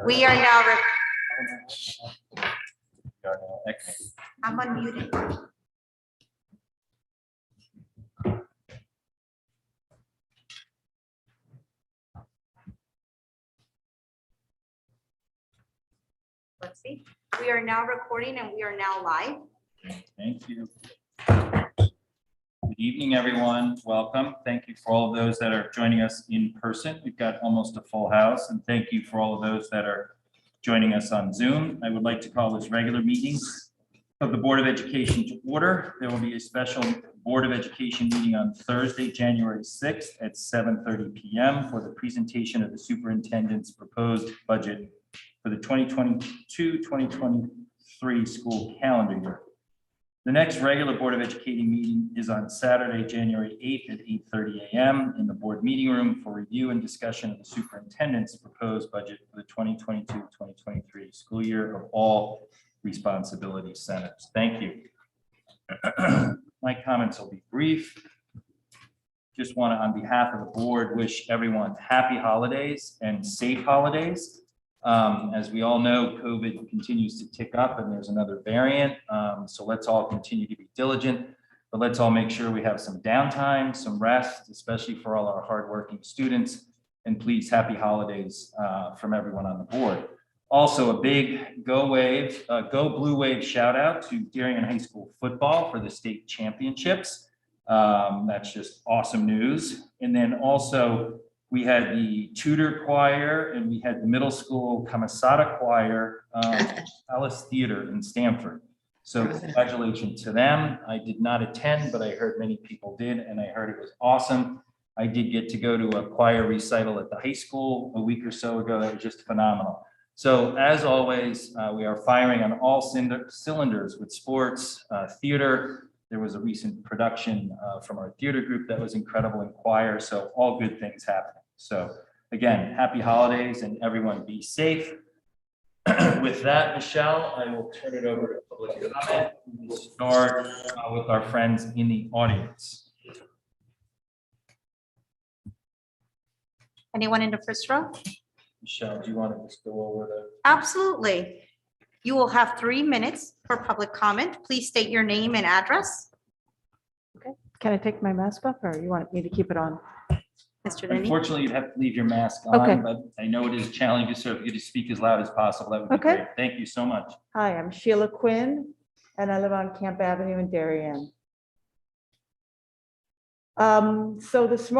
We are now. I'm unmuted. Let's see. We are now recording and we are now live. Thank you. Good evening, everyone. Welcome. Thank you for all of those that are joining us in person. We've got almost a full house, and thank you for all of those that are joining us on Zoom. I would like to call this regular meetings of the Board of Education to order. There will be a special Board of Education meeting on Thursday, January 6th at 7:30 p.m. for the presentation of the superintendent's proposed budget for the 2022-2023 school calendar year. The next regular Board of Education meeting is on Saturday, January 8th at 8:30 a.m. in the board meeting room for review and discussion of the superintendent's proposed budget for the 2022-2023 school year of all responsibility centers. Thank you. My comments will be brief. Just want to, on behalf of the board, wish everyone happy holidays and safe holidays. As we all know, COVID continues to tick up and there's another variant. So let's all continue to be diligent, but let's all make sure we have some downtime, some rest, especially for all our hardworking students. And please, happy holidays from everyone on the board. Also, a big go Blue Wave shout out to Darien High School football for the state championships. That's just awesome news. And then also, we had the Tudor choir and we had the middle school Camisada choir, Alice Theater in Stamford. So congratulations to them. I did not attend, but I heard many people did, and I heard it was awesome. I did get to go to a choir recital at the high school a week or so ago. That was just phenomenal. So as always, we are firing on all cylinders with sports, theater. There was a recent production from our theater group that was incredible in choir. So all good things happening. So again, happy holidays and everyone be safe. With that, Michelle, I will turn it over to public comment. We'll start with our friends in the audience. Anyone in the first row? Michelle, do you want to just go over the? Absolutely. You will have 3 minutes for public comment. Please state your name and address. Okay. Can I take my mask off or you want me to keep it on? Mr. Denny. Unfortunately, you'd have to leave your mask on, Okay. but I know it is challenging, so if you could just speak as loud as possible, that would be Okay. great. Thank you so much. Hi, I'm Sheila Quinn and I live on Camp Avenue in Darien. So this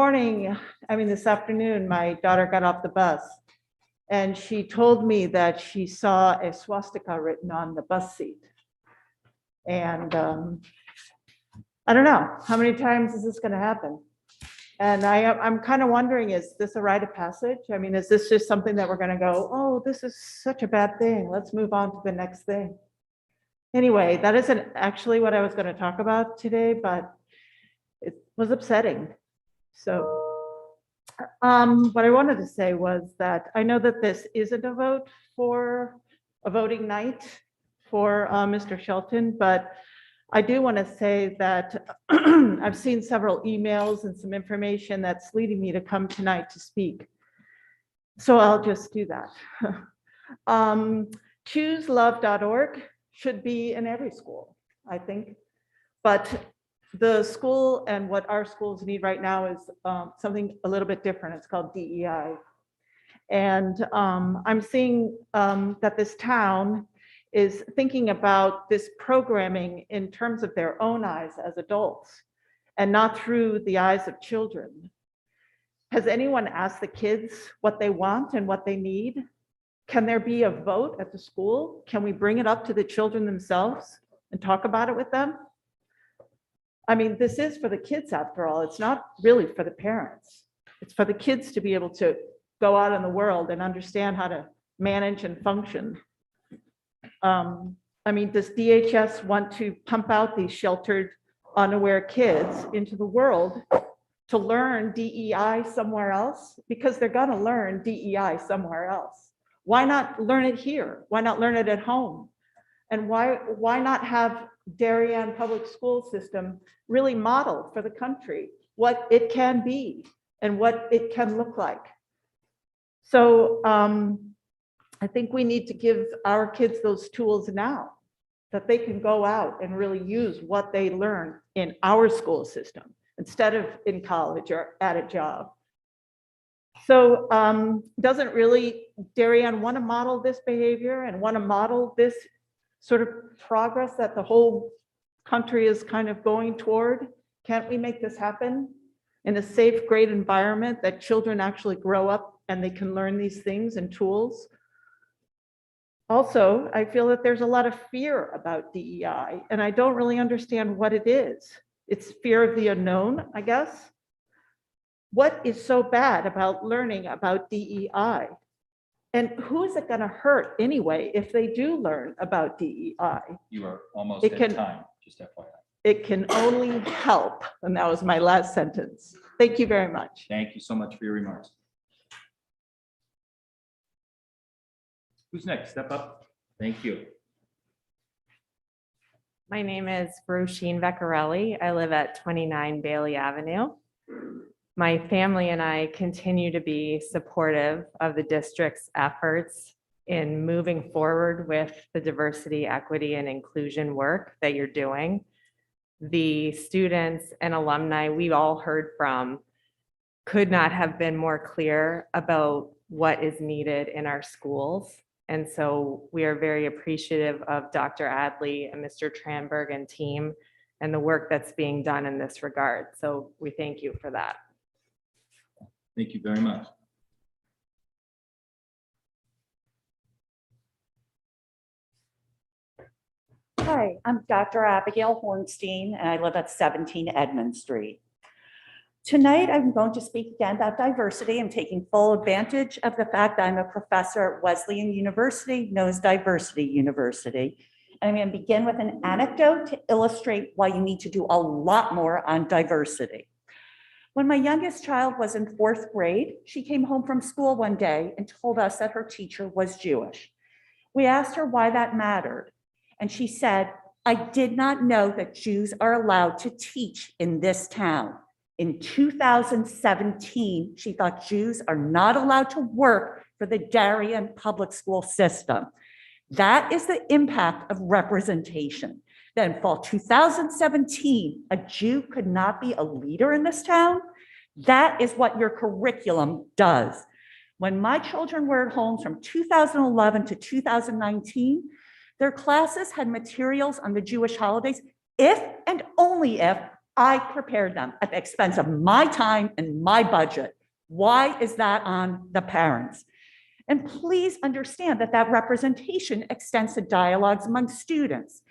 afternoon, my daughter got off the bus and she told me that she saw a swastika written on the bus seat. And I don't know, how many times is this going to happen? And I'm kind of wondering, is this a rite of passage? I mean, is this just something that we're going to go, oh, this is such a bad thing. Let's move on to the next thing. Anyway, that isn't actually what I was going to talk about today, but it was upsetting. So what I wanted to say was that I know that this isn't a voting night for Mr. Shelton, but I do want to say that I've seen several emails and some information that's leading me to come tonight to speak. So I'll just do that. ChooseLove.org should be in every school, I think. But the school and what our schools need right now is something a little bit different. It's called DEI. And I'm seeing that this town is thinking about this programming in terms of their own eyes as adults and not through the eyes of children. Has anyone asked the kids what they want and what they need? Can there be a vote at the school? Can we bring it up to the children themselves and talk about it with them? I mean, this is for the kids after all. It's not really for the parents. It's for the kids to be able to go out in the world and understand how to manage and function. I mean, does DHS want to pump out these sheltered, unaware kids into the world to learn DEI somewhere else? Because they're going to learn DEI somewhere else. Why not learn it here? Why not learn it at home? And why not have Darien public school system really model for the country what it can be and what it can look like? So I think we need to give our kids those tools now, that they can go out and really use what they learn in our school system instead of in college or at a job. So doesn't really Darien want to model this behavior and want to model this sort of progress that the whole country is kind of going toward? Can't we make this happen in a safe, great environment that children actually grow up and they can learn these things and tools? Also, I feel that there's a lot of fear about DEI, and I don't really understand what it is. It's fear of the unknown, I guess. What is so bad about learning about DEI? And who is it going to hurt anyway if they do learn about DEI? You are almost It at can- time, just FYI. It can only help. And that was my last sentence. Thank you very much. Thank you so much for your remarks. Who's next? Step up. Thank you. My name is Rosanne Veccarelli. I live at 29 Bailey Avenue. My family and I continue to be supportive of the district's efforts in moving forward with the diversity, equity, and inclusion work that you're doing. The students and alumni we all heard from could not have been more clear about what is needed in our schools. And so we are very appreciative of Dr. Adley and Mr. Tranberg and team and the work that's being done in this regard. So we thank you for that. Thank you very much. Hi, I'm Dr. Abigail Hornstein, and I live at 17 Edmund Street. Tonight, I'm going to speak again about diversity. I'm taking full advantage of the fact that I'm a professor at Wesleyan University, known as Diversity University. And I'm going to begin with an anecdote to illustrate why you need to do a lot more on diversity. When my youngest child was in 4th grade, she came home from school one day and told us that her teacher was Jewish. We asked her why that mattered. And she said, "I did not know that Jews are allowed to teach in this town." In 2017, she thought Jews are not allowed to work for the Darien public school system. That is the impact of representation. Then fall 2017, a Jew could not be a leader in this town. That is what your curriculum does. When my children were at home from 2011 to 2019, their classes had materials on the Jewish holidays if and only if I prepared them at the expense of my time and my budget. Why is that on the parents? And please understand that that representation extends to dialogues among students.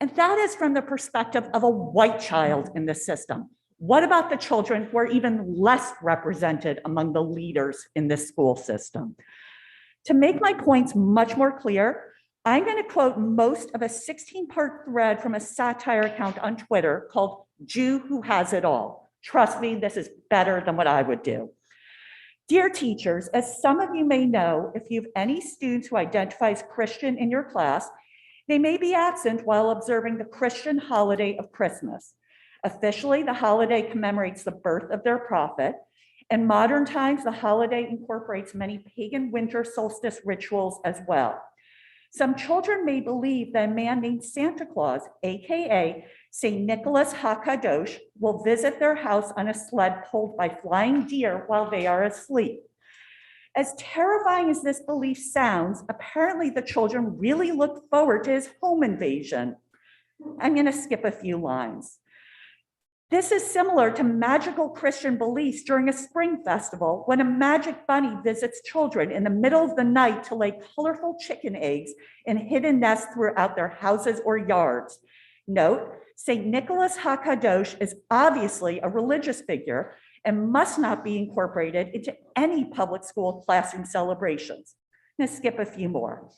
And that is from the perspective of a white child in the system. What about the children who are even less represented among the leaders in this school system? To make my points much more clear, I'm going to quote most of a 16-part thread from a satire account on Twitter called Jew Who Has It All. Trust me, this is better than what I would do. Dear teachers, as some of you may know, if you have any students who identify as Christian in your class, they may be absent while observing the Christian holiday of Christmas. Officially, the holiday commemorates the birth of their prophet. In modern times, the holiday incorporates many pagan winter solstice rituals as well. Some children may believe that a man named Santa Claus, AKA St. Nicholas HaKadosh, will visit their house on a sled pulled by flying deer while they are asleep. As terrifying as this belief sounds, apparently the children really look forward to his home invasion. I'm going to skip a few lines. This is similar to magical Christian beliefs during a spring festival when a magic bunny visits children in the middle of the night to lay colorful chicken eggs in hidden nests throughout their houses or yards. Note, St. Nicholas HaKadosh is obviously a religious figure and must not be incorporated into any public school classroom celebrations. I'm going to skip a few more.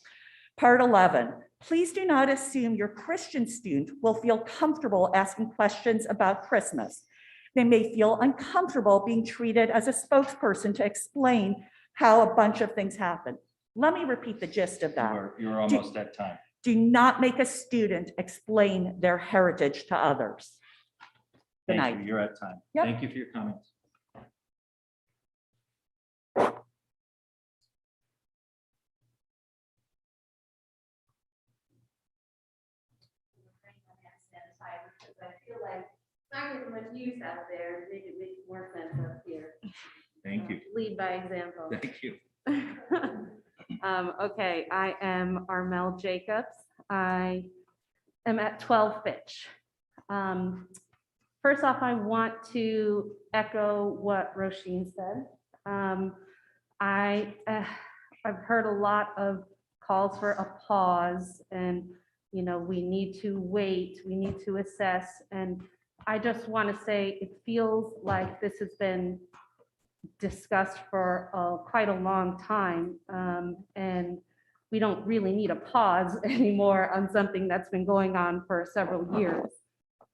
Part 11, please do not assume your Christian student will feel comfortable asking questions about Christmas. They may feel uncomfortable being treated as a spokesperson to explain how a bunch of things happen. Let me repeat the gist of that. You're almost at time. Do not make a student explain their heritage to others. Good Thank night. you. You're at time. Yep. Thank you for your comments. like, it's not getting much use out there, make it make more sense up here. Thank you. Lead by example. Thank you. Okay, I am Armelle Jacobs. I am at 12 Fitch. First off, I want to echo what Roisin said. I've heard a lot of calls for a pause and, you know, we need to wait, we need to assess. And I just want to say, it feels like this has been discussed for quite a long time. And we don't really need a pause anymore on something that's been going on for several years.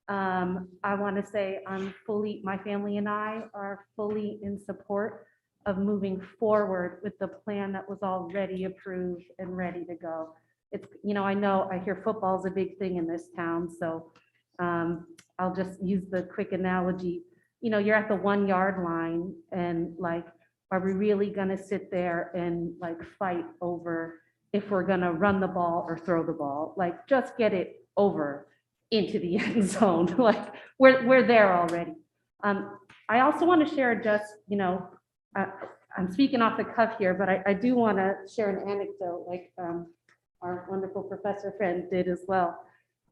I want to say my family and I are fully in support of moving forward with the plan that was already approved and ready to go. It's, you know I hear football is a big thing in this town, so I'll just use the quick analogy. You know, you're at the 1 yard line and like, are we really gonna sit there and like fight over if we're gonna run the ball or throw the ball? Like, just get it over into the end zone. Like, we're there already. I also want to share just, I'm speaking off the cuff here, but I do want to share an anecdote like our wonderful professor friend did as well.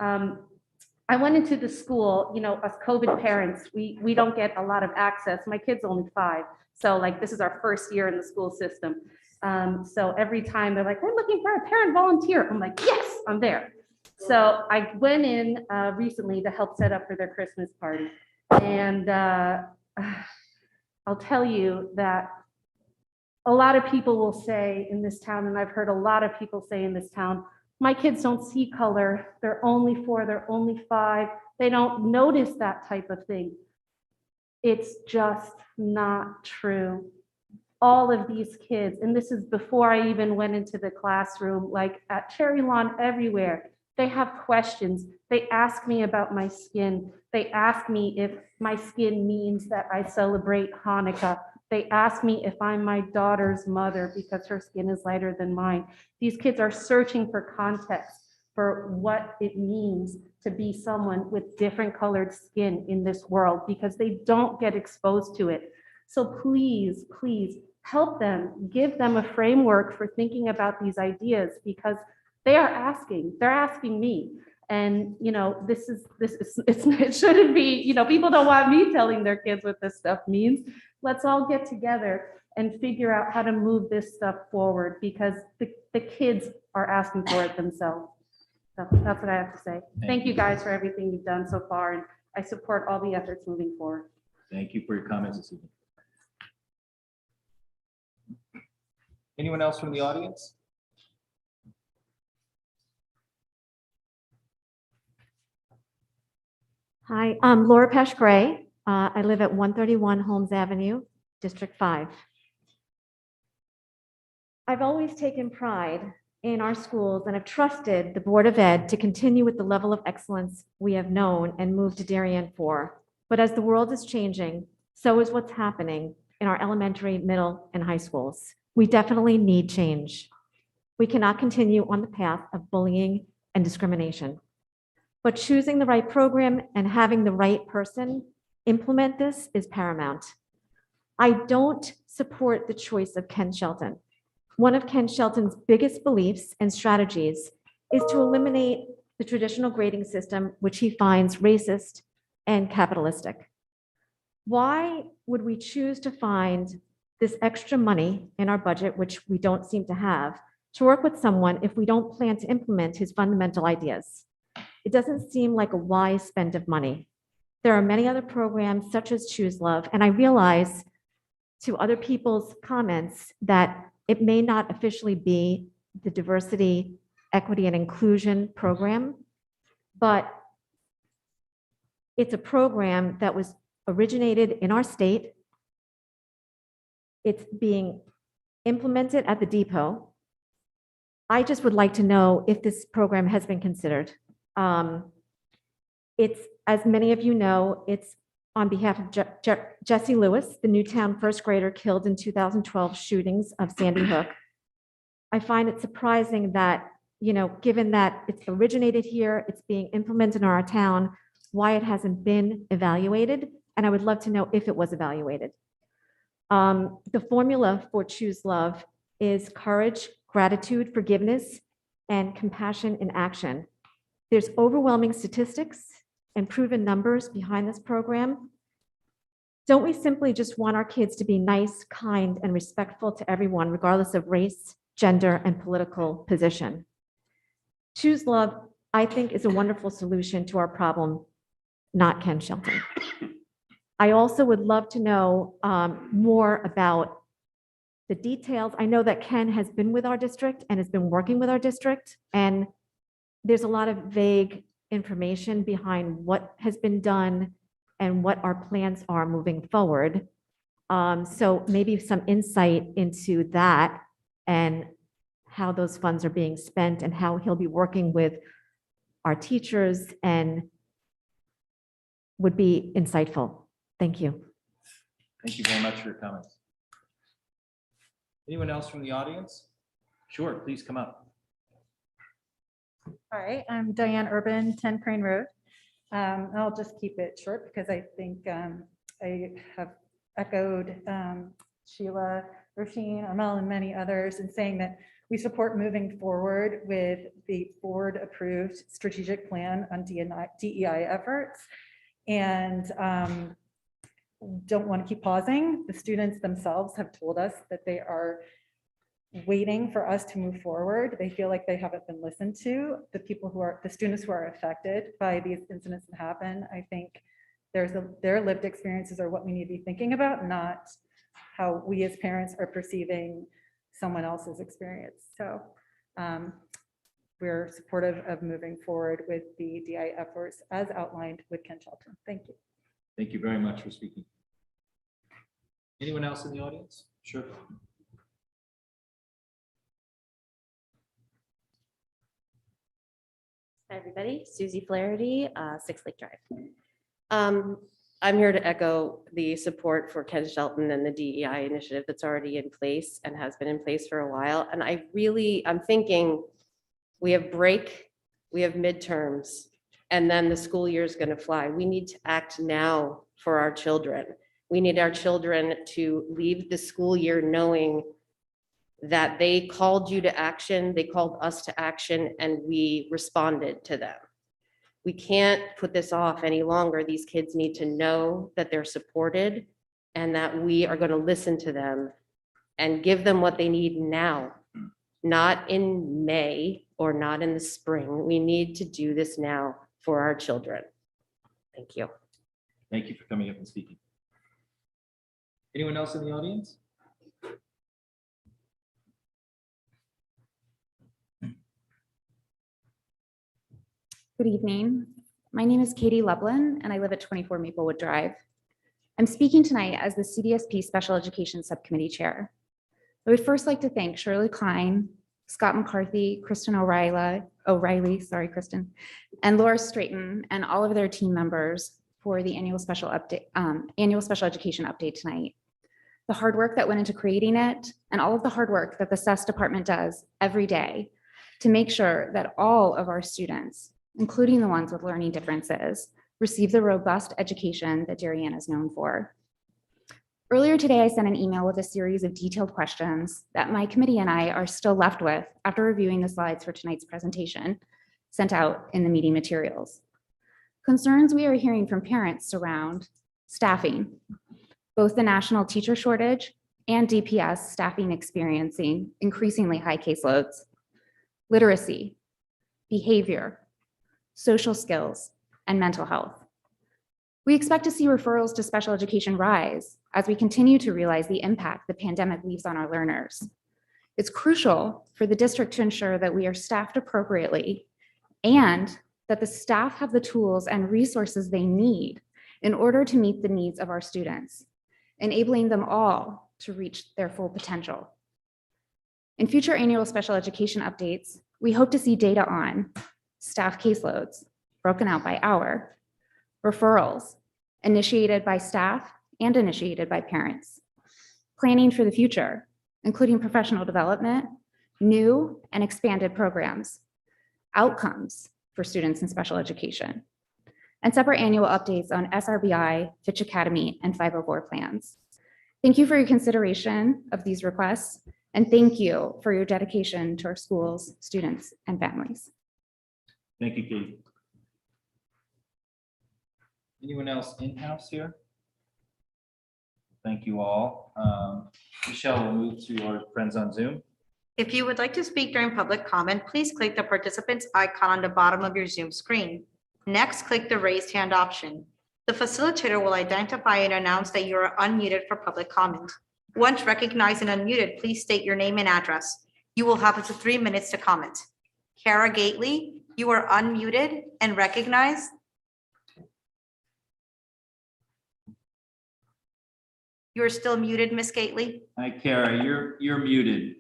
I went into the school, us COVID parents, we don't get a lot of access. My kid's only 5. So like, this is our first year in the school system. So every time they're like, we're looking for a parent volunteer. I'm like, yes, I'm there. So I went in recently to help set up for their Christmas party. And I'll tell you that a lot of people will say in this town, and I've heard a lot of people say in this town, my kids don't see color. They're only 4, they're only 5. They don't notice that type of thing. It's just not true. All of these kids, and this is before I even went into the classroom, like at Cherry Lawn, everywhere, they have questions. They ask me about my skin. They ask me if my skin means that I celebrate Hanukkah. They ask me if I'm my daughter's mother because her skin is lighter than mine. These kids are searching for context for what it means to be someone with different colored skin in this world because they don't get exposed to it. So please, please help them, give them a framework for thinking about these ideas because they're asking me. And, it shouldn't be, people don't want me telling their kids what this stuff means. Let's all get together and figure out how to move this stuff forward because the kids are asking for it themselves. So that's what I have to say. Thank you guys for everything you've done so far. And I support all the efforts moving forward. Thank you for your comments this evening. Anyone else from the audience? Hi, I'm Laura Pesh Gray. I live at 131 Holmes Avenue, District 5. I've always taken pride in our schools and have trusted the Board of Ed to continue with the level of excellence we have known and moved to Darien for. But as the world is changing, so is what's happening in our elementary, middle, and high schools. We definitely need change. We cannot continue on the path of bullying and discrimination. But choosing the right program and having the right person implement this is paramount. I don't support the choice of Ken Shelton. One of Ken Shelton's biggest beliefs and strategies is to eliminate the traditional grading system, which he finds racist and capitalistic. Why would we choose to find this extra money in our budget, which we don't seem to have, to work with someone if we don't plan to implement his fundamental ideas? It doesn't seem like a wise spend of money. There are many other programs such as Choose Love, and I realize to other people's comments that it may not officially be the diversity, equity, and inclusion program, but it's a program that was originated in our state. It's being implemented at the depot. I just would like to know if this program has been considered. It's, as many of you know, it's on behalf of Jesse Lewis, the Newtown first grader killed in 2012 shootings of Sandy Hook. I find it surprising that, given that it's originated here, it's being implemented in our town, why it hasn't been evaluated, and I would love to know if it was evaluated. The formula for Choose Love is courage, gratitude, forgiveness, and compassion in action. There's overwhelming statistics and proven numbers behind this program. Don't we simply just want our kids to be nice, kind, and respectful to everyone, regardless of race, gender, and political position? Choose Love, I think, is a wonderful solution to our problem, not Ken Shelton. I also would love to know more about the details. I know that Ken has been with our district and has been working with our district, and there's a lot of vague information behind what has been done and what our plans are moving forward. So maybe some insight into that and how those funds are being spent and how he'll be working with our teachers and would be insightful. Thank you. Thank you very much for your comments. Anyone else from the audience? Sure, please come up. Hi, I'm Diane Urban, 10 Crane Road. I'll just keep it short because I think I have echoed Sheila, Roisin, Armelle, and many others in saying that we support moving forward with the board-approved strategic plan on DEI efforts, and don't want to keep pausing. The students themselves have told us that they are waiting for us to move forward. They feel like they haven't been listened to. The students who are affected by these incidents that happen, I think their lived experiences are what we need to be thinking about, not how we as parents are perceiving someone else's experience. So we're supportive of moving forward with the DI efforts as outlined with Ken Shelton. Thank you. Thank you very much for speaking. Anyone else in the audience? Sure. Hi, everybody. Susie Flaherty, 6 Lake Drive. I'm here to echo the support for Ken Shelton and the DEI initiative that's already in place and has been in place for a while. And I'm thinking we have break, we have midterms, and then the school year is going to fly. We need to act now for our children. We need our children to leave the school year knowing that they called you to action, they called us to action, and we responded to them. We can't put this off any longer. These kids need to know that they're supported and that we are going to listen to them and give them what they need now, not in May or not in the spring. We need to do this now for our children. Thank you. Thank you for coming up and speaking. Anyone else in the audience? Good evening. My name is Katie Lublin, and I live at 24 Maplewood Drive. I'm speaking tonight as the CDSP Special Education Subcommittee Chair. I would first like to thank Shirley Klein, Scott McCarthy, Kristen O'Reilly, sorry, Kristen, and Laura Straighton, and all of their team members for the annual special education update tonight. The hard work that went into creating it, and all of the hard work that the SES department does every day to make sure that all of our students, including the ones with learning differences, receive the robust education that Darien is known for. Earlier today, I sent an email with a series of detailed questions that my committee and I are still left with after reviewing the slides for tonight's presentation sent out in the meeting materials. Concerns we are hearing from parents surround staffing, both the national teacher shortage and DPS staffing experiencing increasingly high caseloads, literacy, behavior, social skills, and mental health. We expect to see referrals to special education rise as we continue to realize the impact the pandemic leaves on our learners. It's crucial for the district to ensure that we are staffed appropriately and that the staff have the tools and resources they need in order to meet the needs of our students, enabling them all to reach their full potential. In future annual special education updates, we hope to see data on staff caseloads broken out by hour, referrals initiated by staff and initiated by parents, planning for the future, including professional development, new and expanded programs, outcomes for students in special education, and separate annual updates on SRBI, Fitch Academy, and 504 plans. Thank you for your consideration of these requests, and thank you for your dedication to our schools, students, and families. Thank you, Katie. Anyone else in-house here? Thank you all. Michelle, we'll move to our friends on Zoom. If you would like to speak during public comment, please click the participants icon on the bottom of your Zoom screen. Next, click the raised hand option. The facilitator will identify and announce that you are unmuted for public comment. Once recognized and unmuted, please state your name and address. You will have up to 3 minutes to comment. Cara Gately, you are unmuted and recognized. You're still muted, Miss Gately. Hi, Cara, you're muted.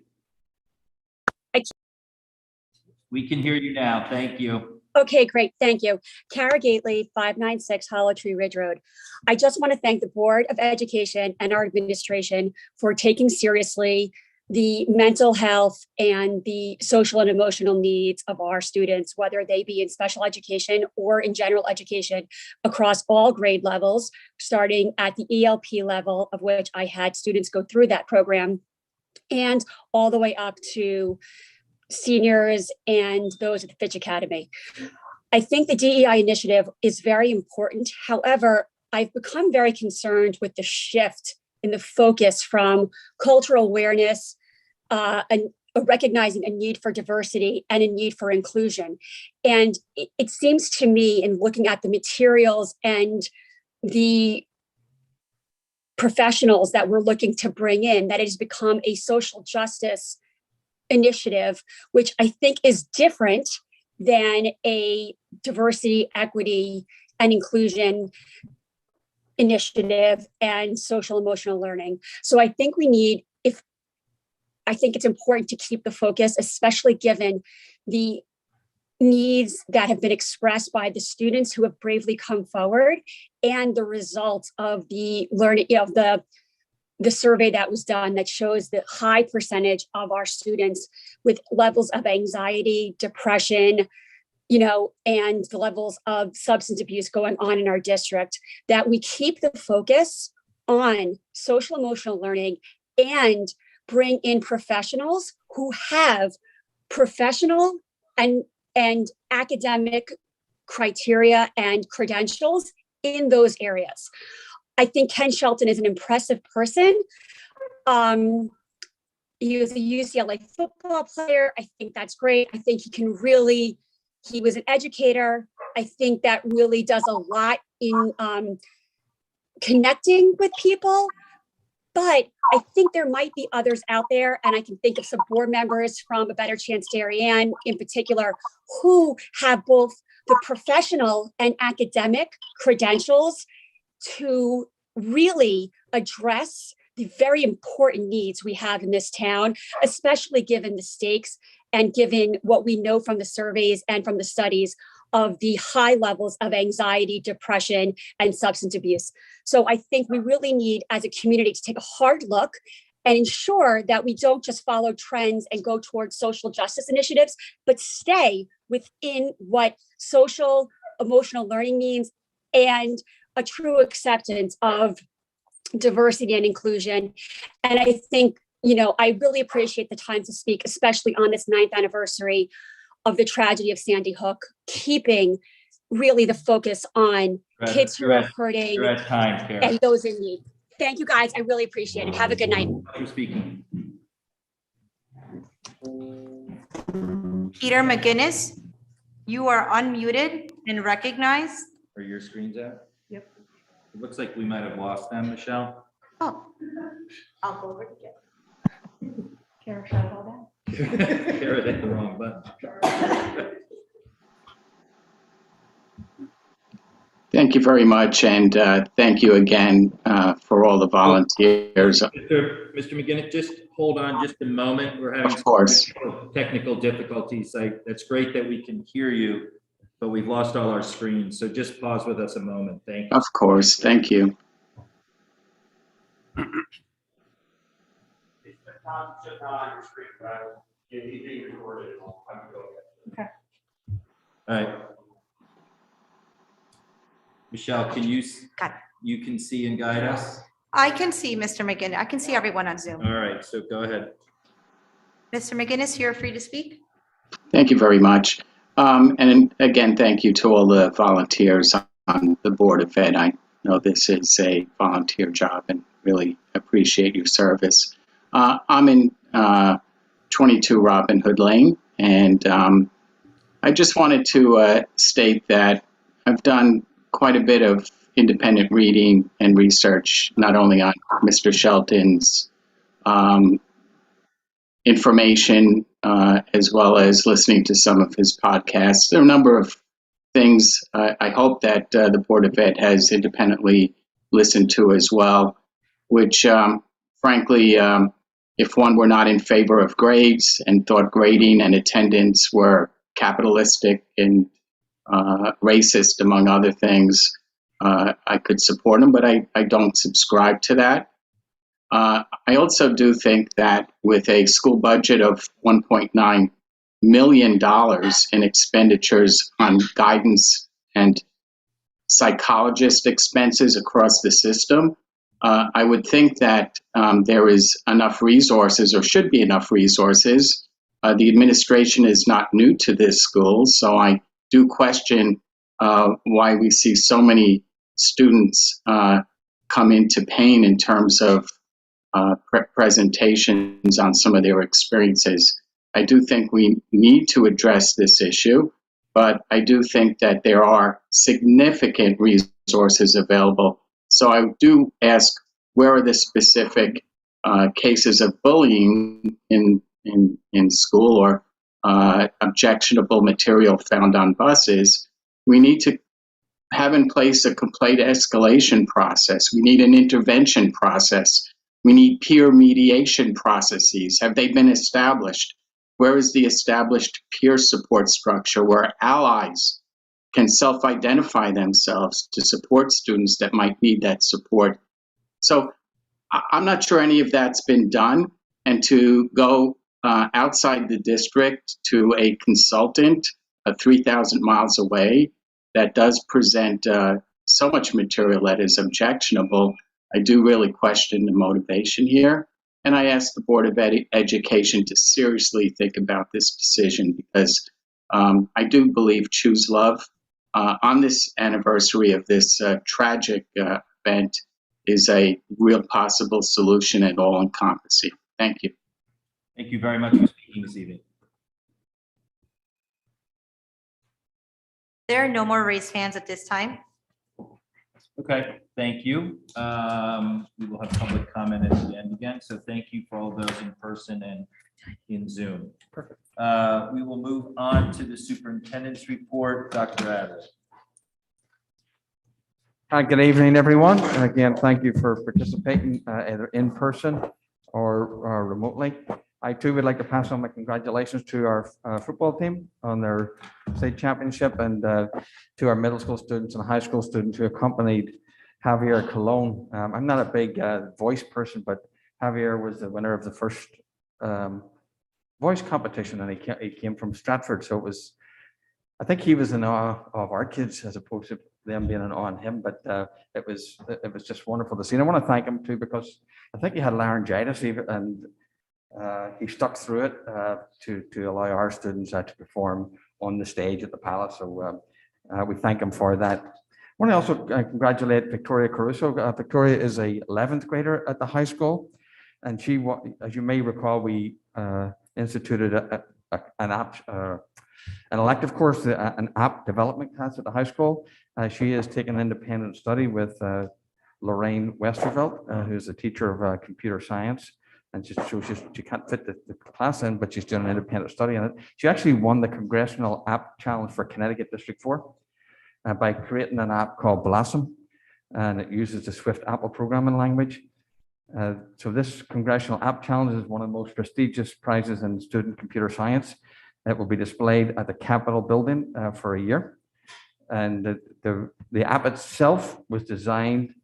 We can hear you now. Thank you. Okay, great. Thank you. Cara Gately, 596 Hollow Tree Ridge Road. I just want to thank the Board of Education and our administration for taking seriously the mental health and the social and emotional needs of our students, whether they be in special education or in general education across all grade levels, starting at the ELP level, of which I had students go through that program, and all the way up to seniors and those at the Fitch Academy. I think the DEI initiative is very important. However, I've become very concerned with the shift in the focus from cultural awareness and recognizing a need for diversity and a need for inclusion. And it seems to me, in looking at the materials and the professionals that we're looking to bring in, that it has become a social justice initiative, which I think is different than a diversity, equity, and inclusion initiative and social emotional learning. So I think I think it's important to keep the focus, especially given the needs that have been expressed by the students who have bravely come forward and the results of the learning, the survey that was done that shows the high percentage of our students with levels of anxiety, depression, and the levels of substance abuse going on in our district, that we keep the focus on social emotional learning and bring in professionals who have professional and academic criteria and credentials in those areas. I think Ken Shelton is an impressive person. He was a UCLA football player. I think that's great. I think he was an educator. I think that really does a lot in connecting with people. But I think there might be others out there, and I can think of some board members from A Better Chance Darien in particular, who have both the professional and academic credentials to really address the very important needs we have in this town, especially given the stakes and given what we know from the surveys and from the studies of the high levels of anxiety, depression, and substance abuse. So I think we really need, as a community, to take a hard look and ensure that we don't just follow trends and go towards social justice initiatives, but stay within what social emotional learning means and a true acceptance of diversity and inclusion. And I think, I really appreciate the time to speak, especially on this 9th anniversary of the tragedy of Sandy Hook, keeping really the focus on kids who are hurting You're at time, Cara. and those in need. Thank you, guys. I really appreciate it. Have a good night. Who's speaking? Peter Mcginnis, you are unmuted and recognized. Are your screens out? Yep. It looks like we might have lost them, Michelle. Oh, I'll go over to get. Cara, shut it all down. Cara hit the wrong button. Thank you very much, and thank you again for all the volunteers. Mr. Mcginnis, just hold on just a moment. We're having Of course. some technical difficulties. That's great that we can hear you, but we've lost all our screens. So just pause with us a moment. Thank you. Of course, thank you. It's just not on your screen, right? He's being recorded. Okay. All right. Michelle, can you, Got it. you can see and guide us? I can see Mr. McGinnis. I can see everyone on Zoom. All right, so go ahead. Mr. McGinnis, you're free to speak. Thank you very much. And again, thank you to all the volunteers on the Board of Ed. I know this is a volunteer job and really appreciate your service. I'm in 22 Robin Hood Lane, and I just wanted to state that I've done quite a bit of independent reading and research, not only on Mr. Shelton's information, as well as listening to some of his podcasts. There are a number of things I hope that the Board of Ed has independently listened to as well, which frankly, if one were not in favor of grades and thought grading and attendance were capitalistic and racist, among other things, I could support them, but I don't subscribe to that. I also do think that with a school budget of $1.9 million in expenditures on guidance and psychologist expenses across the system, I would think that there is enough resources, or should be enough resources. The administration is not new to this school, so I do question why we see so many students come into pain in terms of presentations on some of their experiences. I do think we need to address this issue, but I do think that there are significant resources available. So I do ask, where are the specific cases of bullying in school, or objectionable material found on buses? We need to have in place a complaint escalation process. We need an intervention process. We need peer mediation processes. Have they been established? Where is the established peer support structure where allies can self-identify themselves to support students that might need that support? So I'm not sure any of that's been done, and to go outside the district to a consultant 3,000 miles away that does present so much material that is objectionable, I do really question the motivation here. And I ask the Board of Education to seriously think about this decision, because I do believe Choose Love on this anniversary of this tragic event is a real possible solution and all-encompassing. Thank you. Thank you very much for speaking this evening. There are no more raised hands at this time. Okay, thank you. We will have public comment at the end again, so thank you for all those in person and in Zoom. Perfect. We will move on to the superintendent's report. Dr. Adler. Hi, good evening, everyone. And again, thank you for participating either in person or remotely. I too would like to pass on my congratulations to our football team on their state championship, and to our middle school students and high school students who accompanied Javier Colon. I'm not a big voice person, but Javier was the winner of the first voice competition, and he came from Stratford. So it was, I think he was in awe of our kids as opposed to them being in awe on him, but it was just wonderful to see. And I want to thank him too, because I think he had laryngitis even, and he stuck through it to allow our students to perform on the stage at the Palace. So we thank him for that. I want to also congratulate Victoria Caruso. Victoria is a 11th grader at the high school, and she, as you may recall, we instituted an elective course, an app development class at the high school. She has taken an independent study with Lorraine Westervelt, who's a teacher of computer science. And she can't fit the class in, but she's doing an independent study on it. She actually won the Congressional App Challenge for Connecticut District 4 by creating an app called Blossom, and it uses the Swift Apple programming language. So this Congressional App Challenge is one of the most prestigious prizes in student computer science. It will be displayed at the Capitol building for a year. And the app itself was designed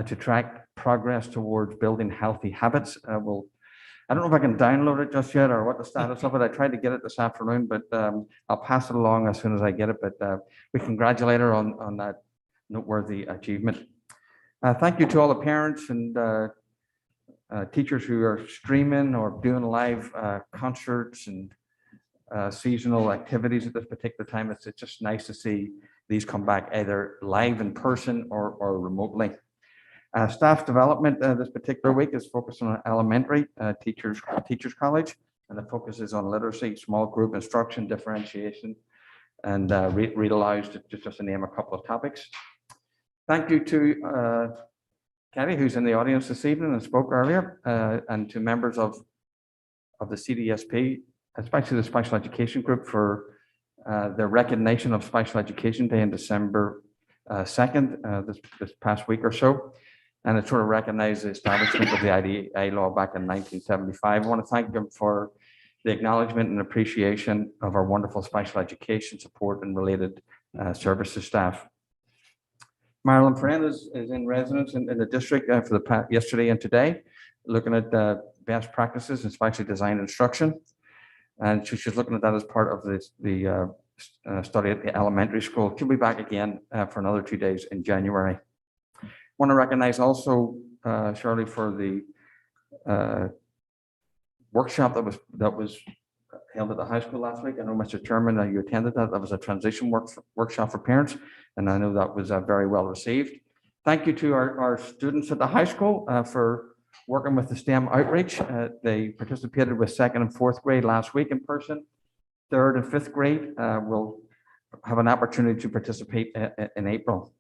to track progress towards building healthy habits. I don't know if I can download it just yet or what the status of it. I tried to get it this afternoon, but I'll pass it along as soon as I get it. But we congratulate her on that noteworthy achievement. Thank you to all the parents and teachers who are streaming or doing live concerts and seasonal activities at this particular time. It's just nice to see these come back either live in person or remotely. Staff development this particular week is focused on elementary teachers college, and the focus is on literacy, small group instruction, differentiation, and read aloud, just to name a couple of topics. Thank you to Kathy, who's in the audience this evening and spoke earlier, and to members of the CDSP, especially the Special Education Group, for their recognition of Special Education Day in December 2nd, this past week or so. And it sort of recognized the establishment of the IDA law back in 1975. I want to thank them for the acknowledgement and appreciation of our wonderful special education support and related services staff. Marilyn Friend is in residence in the district for yesterday and today, looking at best practices in special design instruction. And she's looking at that as part of the study at the elementary school. She'll be back again for another 2 days in January. Want to recognize also Shirley for the workshop that was held at the high school last week. I know, Mr. Chairman, you attended that. That was a transition workshop for parents, and I know that was very well received. Thank you to our students at the high school for working with the STEM outreach. They participated with 2nd and 4th grade last week in person. 3rd and 5th grade will have an opportunity to participate in April.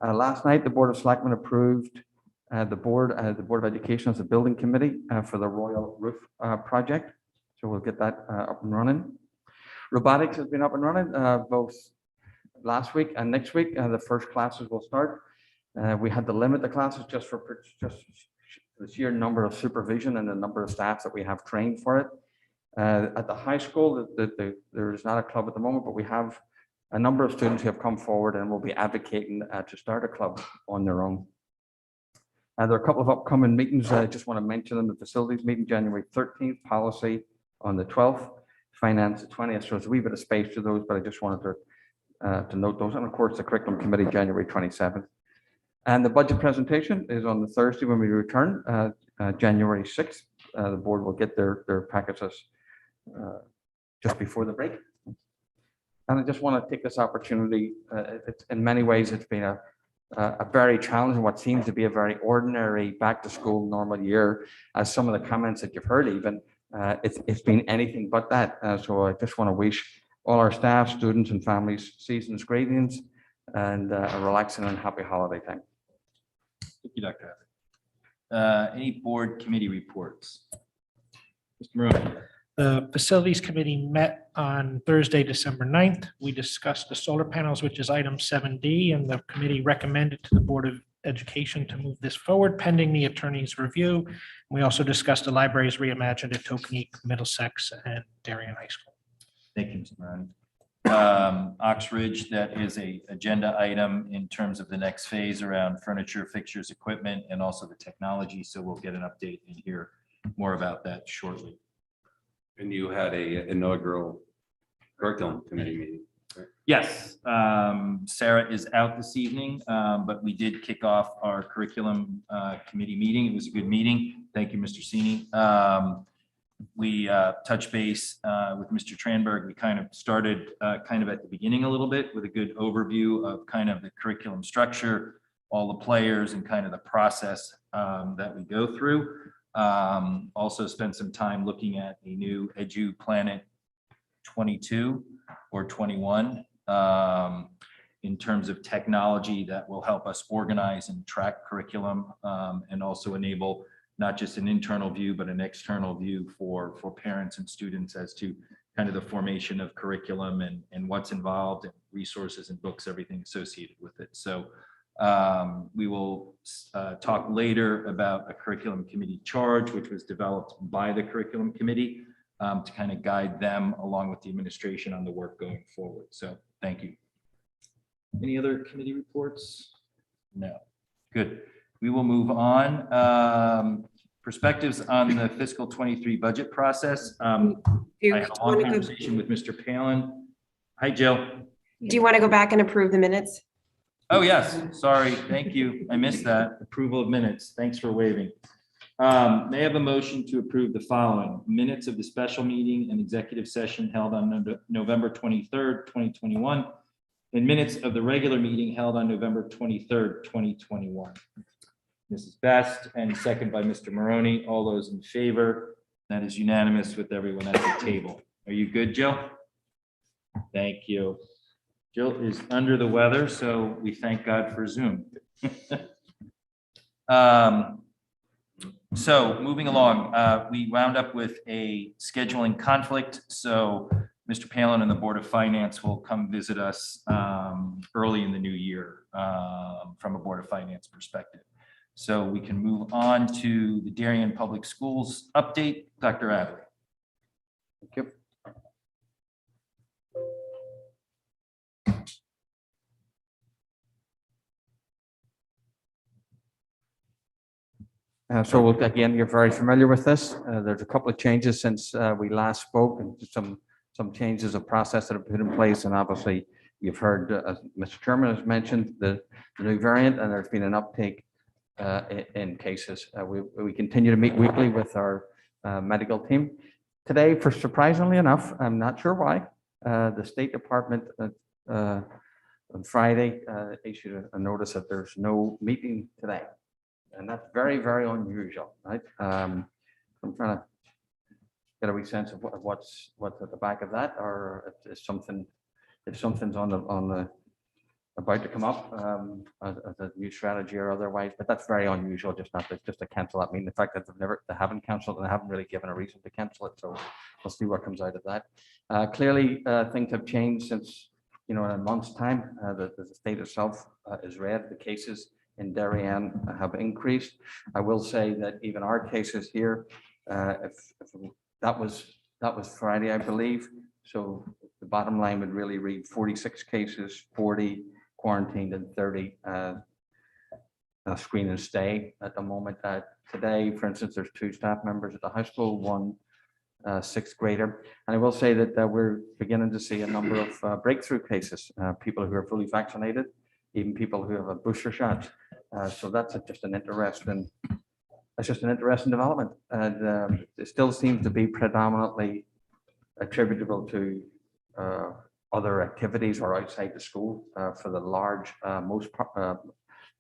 Last night, the Board of Selectmen approved the Board of Education as a building committee for the Royal Roof project. So we'll get that up and running. Robotics has been up and running both last week and next week. The first classes will start. We had to limit the classes just the sheer number of supervision and the number of staff that we have trained for it. At the high school, there is not a club at the moment, but we have a number of students who have come forward and will be advocating to start a club on their own. There are a couple of upcoming meetings. I just want to mention them. The facilities meeting, January 13th, policy on the 12th, finance the 20th. So there's a wee bit of space to those, but I just wanted to note those. And of course, the curriculum committee, January 27th. And the budget presentation is on the Thursday when we return, January 6th. The board will get their packets just before the break. And I just want to take this opportunity. In many ways, it's been a very challenging, what seems to be a very ordinary back to school normal year. As some of the comments that you've heard, even it's been anything but that. So I just want to wish all our staff, students, and families season's greetings and a relaxing and happy holiday time. Thank you, Dr. Abbott. Any board committee reports? Mr. Maroon. The Facilities Committee met on Thursday, December 9th. We discussed the solar panels, which is item 7D, and the committee recommended to the Board of Education to move this forward pending the attorney's review. We also discussed the libraries reimagined at Tokenique, Middlesex, and Darien High School. Thank you, Mr. Maroon. Oxbridge, that is a agenda item in terms of the next phase around furniture, fixtures, equipment, and also the technology. So we'll get an update and hear more about that shortly. And you had a inaugural curriculum committee meeting, right? Yes, Sarah is out this evening, but we did kick off our curriculum committee meeting. It was a good meeting. Thank you, Mr. Sini. We touched base with Mr. Tranberg. We kind of started kind of at the beginning a little bit with a good overview of kind of the curriculum structure, all the players, and kind of the process that we go through. Also spent some time looking at a new Edu Planet 22 or 21 in terms of technology that will help us organize and track curriculum and also enable not just an internal view, but an external view for parents and students as to kind of the formation of curriculum and what's involved and resources and books, everything associated with it. So we will talk later about a curriculum committee charge, which was developed by the curriculum committee to kind of guide them along with the administration on the work going forward. So thank you. Any other committee reports? No. Good. We will move on. Perspectives on the fiscal 23 budget process. I had a long conversation with Mr. Palin. Hi, Jill. Do you want to go back and approve the minutes? Oh, yes, sorry, thank you. I missed that. Approval of minutes. Thanks for waiving. May I have a motion to approve the following minutes of the special meeting and executive session held on November 23rd, 2021, and minutes of the regular meeting held on November 23rd, 2021. Mrs. Best and second by Mr. Maroney. All those in favor? That is unanimous with everyone at the table. Are you good, Jill? Thank you. Jill is under the weather, so we thank God for Zoom. So moving along, we wound up with a scheduling conflict. So Mr. Palin and the Board of Finance will come visit us early in the new year from a Board of Finance perspective. So we can move on to the Darien Public Schools update. Dr. Adley. Thank you. So again, you're very familiar with this. There's a couple of changes since we last spoke, and some changes of process that have been put in place. And obviously, you've heard, as Mr. Chairman has mentioned, the new variant, and there's been an uptake in cases. We continue to meet weekly with our medical team. Today, for surprisingly enough, I'm not sure why, the State Department on Friday issued a notice that there's no meeting today. And that's very, very unusual, right? I'm trying to get a wee sense of what's at the back of that, or if something's on the about to come up as a new strategy or otherwise. But that's very unusual, just to cancel that meeting. The fact that they haven't canceled and they haven't really given a reason to cancel it. So we'll see what comes out of that. Clearly, things have changed since, in a month's time. The state itself is red. The cases in Darien have increased. I will say that even our cases here, if that was Friday, I believe. So the bottom line would really read 46 cases, 40 quarantined, and 30 screen and stay at the moment. Today, for instance, there's 2 staff members at the high school, 1 6th grader. And I will say that we're beginning to see a number of breakthrough cases, people who are fully vaccinated, even people who have a booster shot. So that's just an interesting development. And it still seems to be predominantly attributable to other activities or outside the school for the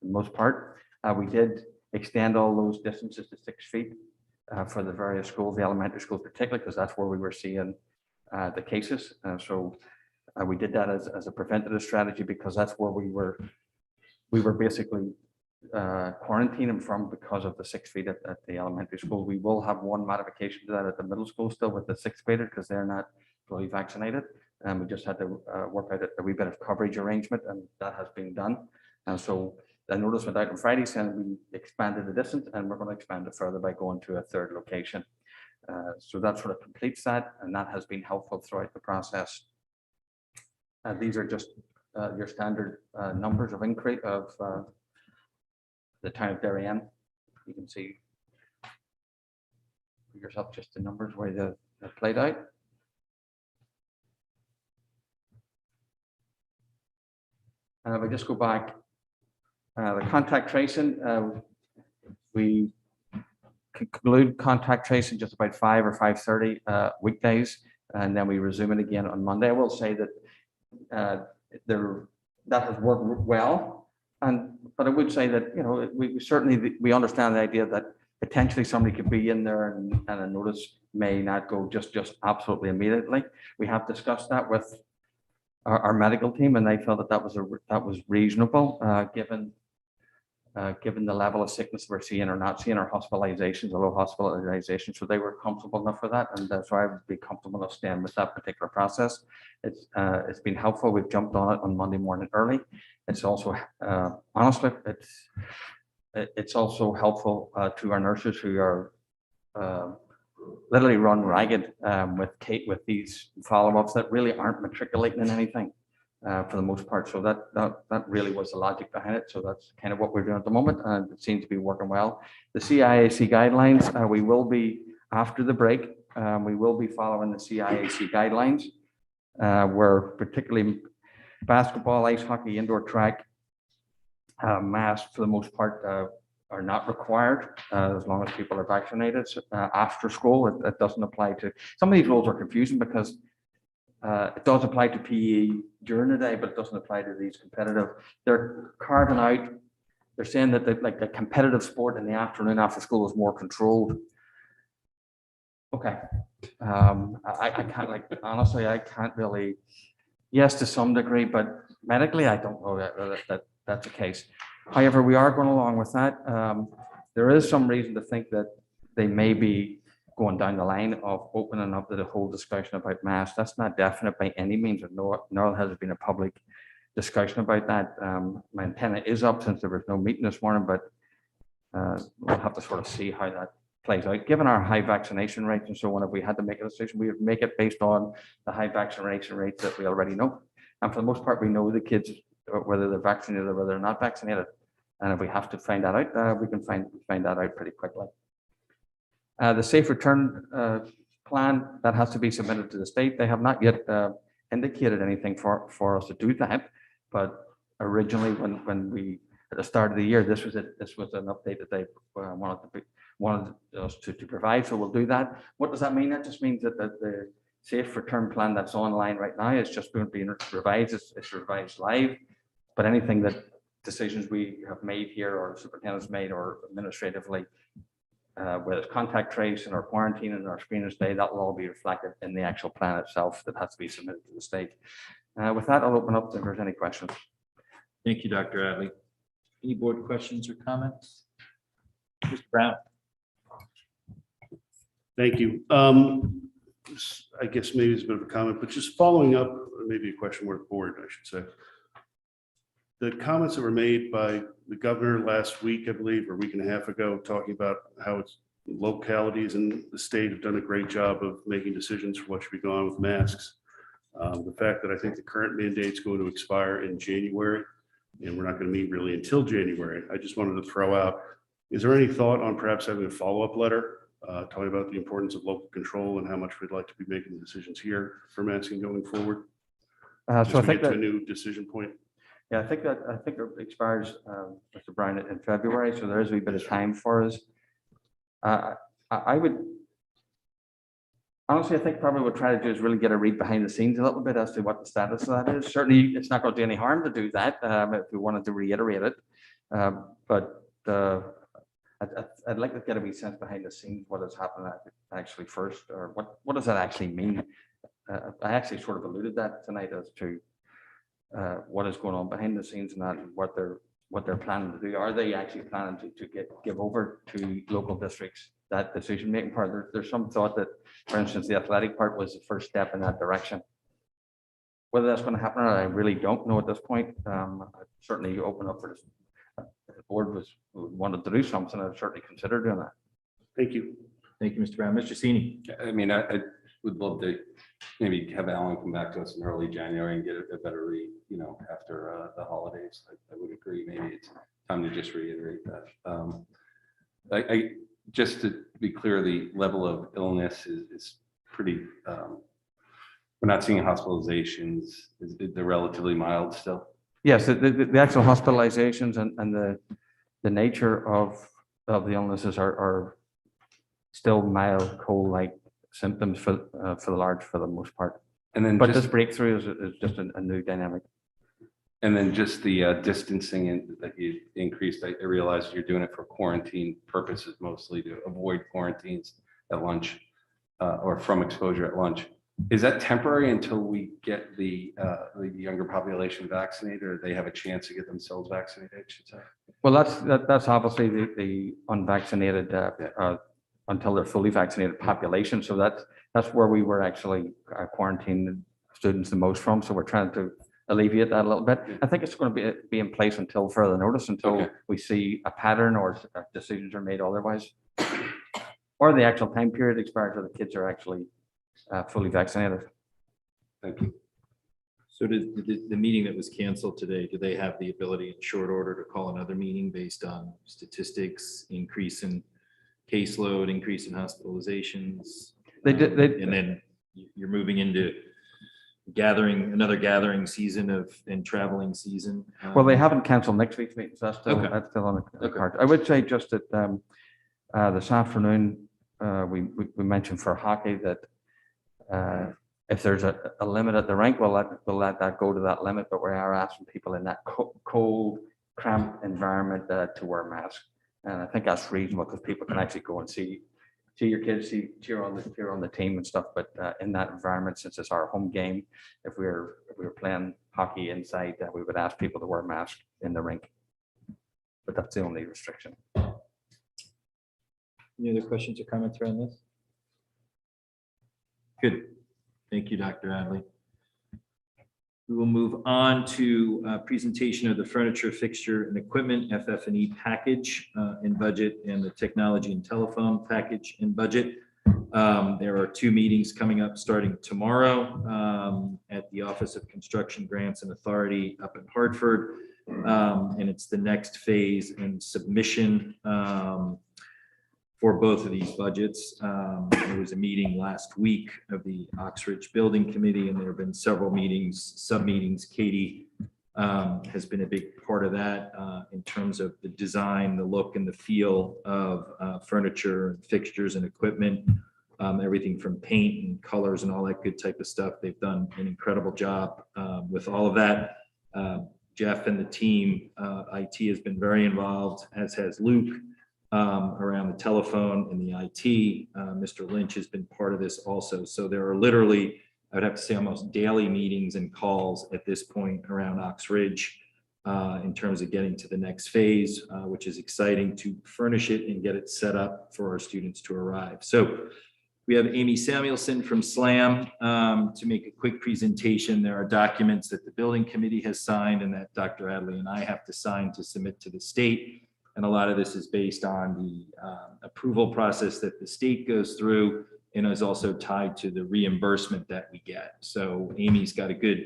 most part. We did extend all those distances to 6 feet for the various schools, the elementary schools particularly, because that's where we were seeing the cases. So we did that as a preventative strategy, because that's where we were basically quarantining from, because of the 6 feet at the elementary school. We will have one modification to that at the middle school still with the 6th grader, because they're not fully vaccinated. And we just had to work out a wee bit of coverage arrangement, and that has been done. And so the notice went out on Friday saying we expanded the distance, and we're going to expand it further by going to a 3rd location. So that sort of completes that, and that has been helpful throughout the process. These are just your standard numbers of increase of the town of Darien. You can see for yourself just the numbers where they're played out. And if I just go back, the contact tracing, we conclude contact tracing just about 5 or 5:30 weekdays, and then we resume it again on Monday. I will say that that has worked well, but I would say that we certainly understand the idea that potentially somebody could be in there and a notice may not go just absolutely immediately. We have discussed that with our medical team, and they felt that was reasonable given the level of sickness we're seeing or not seeing, our hospitalizations, or low hospitalizations. So they were comfortable enough for that, and so I would be comfortable enough staying with that particular process. It's been helpful. We've jumped on it on Monday morning early. It's also honestly, it's also helpful to our nurses who are literally run ragged with these follow-ups that really aren't matriculating in anything for the most part. So that really was the logic behind it. So that's kind of what we're doing at the moment, and it seems to be working well. The CIAC guidelines, we will be after the break. We will be following the CIAC guidelines, where particularly basketball, ice hockey, indoor track, Masks, for the most part, are not required as long as people are vaccinated. After school, it doesn't apply to, some of these rules are confusing because it does apply to PE during the day, but it doesn't apply to these competitive. They're carving out, they're saying that the competitive sport in the afternoon after school is more controlled. Okay. I can't, like, honestly, I can't really, yes, to some degree, but medically, I don't know that that's the case. However, we are going along with that. There is some reason to think that they may be going down the line of opening up to the whole discussion about masks. That's not definite by any means, nor has there been a public discussion about that. My antenna is up since there was no meeting this morning, but we'll have to sort of see how that plays out. Given our high vaccination rates and so on, if we had to make a decision, we would make it based on the high vaccination rates that we already know. And for the most part, we know the kids, whether they're vaccinated or whether they're not vaccinated. And if we have to find that out, we can find that out pretty quickly. The safe return plan, that has to be submitted to the state. They have not yet indicated anything for us to do that. But originally, when we, at the start of the year, this was an update that they wanted us to provide. So we'll do that. What does that mean? That just means that the safe return plan that's online right now is just going to be revised. It's revised live. But anything that decisions we have made here or superintendents made or administratively, whether it's contact tracing or quarantining or screening stay, that will all be reflected in the actual plan itself that has to be submitted to the state. With that, I'll open up if there's any questions. Thank you, Dr. Adley. Any board questions or comments? Mr. Brown. Thank you. I guess maybe it's a bit of a comment, but just following up, or maybe a question more to the board, I should say. The comments that were made by the governor last week, I believe, or a week and a half ago, talking about how it's localities in the state have done a great job of making decisions for what should be going on with masks. The fact that I think the current mandate's going to expire in January, and we're not going to meet really until January. I just wanted to throw out, is there any thought on perhaps having a follow-up letter talking about the importance of local control and how much we'd like to be making the decisions here for masking going forward? So I think that a new decision point. Yeah, I think it expires, Mr. Brown, in February, so there is a wee bit of time for us. I would honestly, I think probably what we'll try to do is really get a read behind the scenes a little bit as to what the status of that is. Certainly, it's not going to do any harm to do that if we wanted to reiterate it. But I'd like to get a wee sense behind the scenes what has happened actually first, or what does that actually mean? I actually sort of alluded that tonight as to what is going on behind the scenes and that, and what they're planning to do. Are they actually planning to give over to local districts that decision-making part? There's some thought that, for instance, the athletic part was the first step in that direction. Whether that's going to happen or not, I really don't know at this point. Certainly open up for this. If the board wanted to do something, I'd certainly consider doing that. Thank you. Thank you, Mr. Brown. Mr. Cini. I mean, I would love to maybe have Alan come back to us in early January and get a better read, after the holidays. I would agree. Maybe it's time to just reiterate that. I just to be clear, the level of illness is pretty, we're not seeing hospitalizations. They're relatively mild still. Yes, the actual hospitalizations and the nature of the illnesses are still mild cold-like symptoms for the most part. And then, but this breakthrough is just a new dynamic. And then just the distancing that you increased. I realize you're doing it for quarantine purposes, mostly to avoid quarantines at lunch or from exposure at lunch. Is that temporary until we get the younger population vaccinated, or they have a chance to get themselves vaccinated, I should say? Well, that's obviously the unvaccinated until they're fully vaccinated population. So that's where we were actually quarantining students the most from. So we're trying to alleviate that a little bit. I think it's going to be in place until further notice, until we see a pattern or decisions are made otherwise, or the actual time period expires where the kids are actually fully vaccinated. Thank you. So the meeting that was canceled today, do they have the ability in short order to call another meeting based on statistics, increase in caseload, increase in hospitalizations? They did. And then you're moving into another gathering season and traveling season. Well, they haven't canceled next week's meeting, so Okay. that's still on the Okay. card. I would say just that this afternoon, we mentioned for hockey that if there's a limit at the rink, we'll let that go to that limit, but we are asking people in that cold, cramped environment to wear masks. And I think that's reasonable because people can actually go and see your kids, cheer on the team and stuff. But in that environment, since it's our home game, if we were playing hockey inside, we would ask people to wear masks in the rink. But that's the only restriction. Any other questions or comments around this? Good. Thank you, Dr. Adley. We will move on to presentation of the furniture, fixture, and equipment FF&E package and budget, and the technology and telephone package and budget. There are 2 meetings coming up starting tomorrow at the Office of Construction Grants and Authority up in Hartford. And it's the next phase and submission for both of these budgets. There was a meeting last week of the Oxridge Building Committee, and there have been several meetings, sub-meetings. Katie has been a big part of that in terms of the design, the look and the feel of furniture and fixtures and equipment, everything from paint and colors and all that good type of stuff. They've done an incredible job with all of that. Jeff and the team, IT has been very involved, as has Luke. Around the telephone and the IT. Mr. Lynch has been part of this also. So there are literally, I would have to say, almost daily meetings and calls at this point around Oxridge in terms of getting to the next phase, which is exciting to furnish it and get it set up for our students to arrive. So we have Amy Samuelson from SLAM to make a quick presentation. There are documents that the building committee has signed and that Dr. Adley and I have to sign to submit to the state. And a lot of this is based on the approval process that the state goes through and is also tied to the reimbursement that we get. So Amy's got a good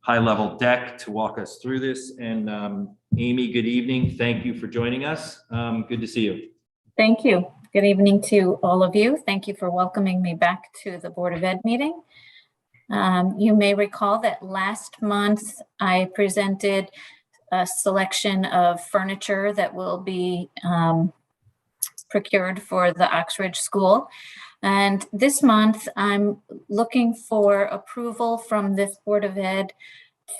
high-level deck to walk us through this. And Amy, good evening. Thank you for joining us. Good to see you. Thank you. Good evening to all of you. Thank you for welcoming me back to the Board of Ed meeting. You may recall that last month I presented a selection of furniture that will be procured for the Oxridge School. And this month, I'm looking for approval from this Board of Ed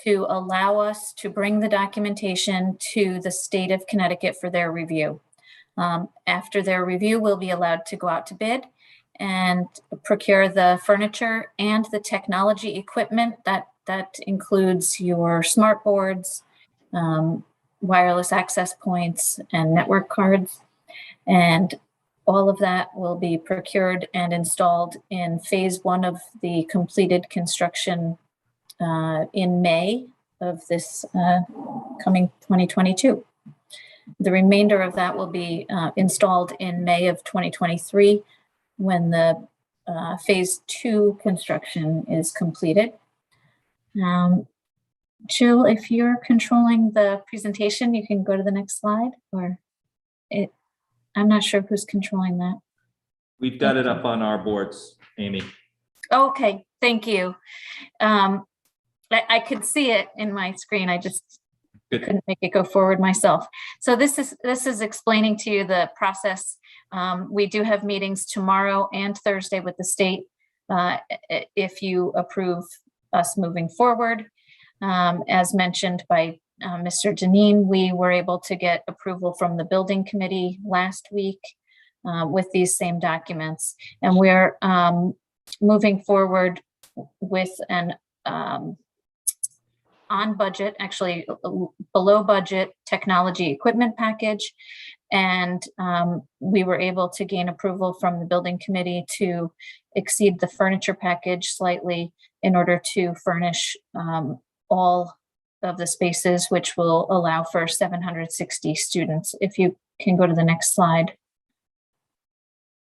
to allow us to bring the documentation to the state of Connecticut for their review. After their review, we'll be allowed to go out to bid and procure the furniture and the technology equipment that includes your smart boards, wireless access points, and network cards. And all of that will be procured and installed in phase 1 of the completed construction in May of this coming 2022. The remainder of that will be installed in May of 2023 when the phase 2 construction is completed. Jill, if you're controlling the presentation, you can go to the next slide, I'm not sure who's controlling that. We've got it up on our boards, Amy. Okay, thank you. I could see it in my screen. I just couldn't make it go forward myself. So this is explaining to you the process. We do have meetings tomorrow and Thursday with the state if you approve us moving forward. As mentioned by Mr. Janine, we were able to get approval from the building committee last week with these same documents. And we're moving forward with an on budget, actually below budget technology equipment package. And we were able to gain approval from the building committee to exceed the furniture package slightly in order to furnish all of the spaces, which will allow for 760 students. If you can go to the next slide.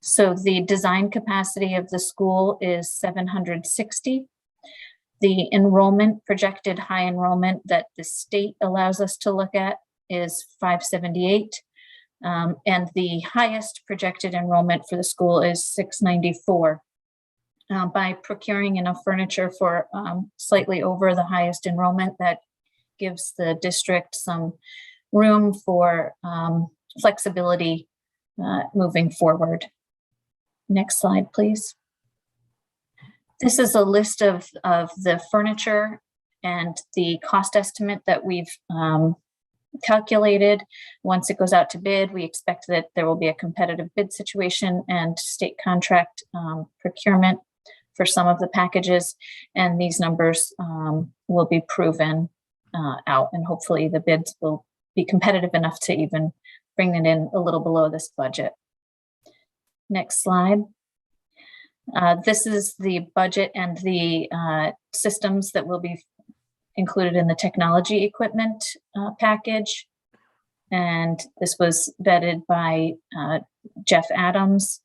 So the design capacity of the school is 760. The enrollment, projected high enrollment that the state allows us to look at is 578. And the highest projected enrollment for the school is 694. by procuring enough furniture for slightly over the highest enrollment. That gives the district some room for flexibility moving forward. Next slide, please. This is a list of the furniture and the cost estimate that we've calculated. Once it goes out to bid, we expect that there will be a competitive bid situation and state contract procurement for some of the packages. And these numbers will be proven out, and hopefully the bids will be competitive enough to even bring it in a little below this budget. Next slide. This is the budget and the systems that will be included in the technology equipment package. And this was vetted by Jeff Adams,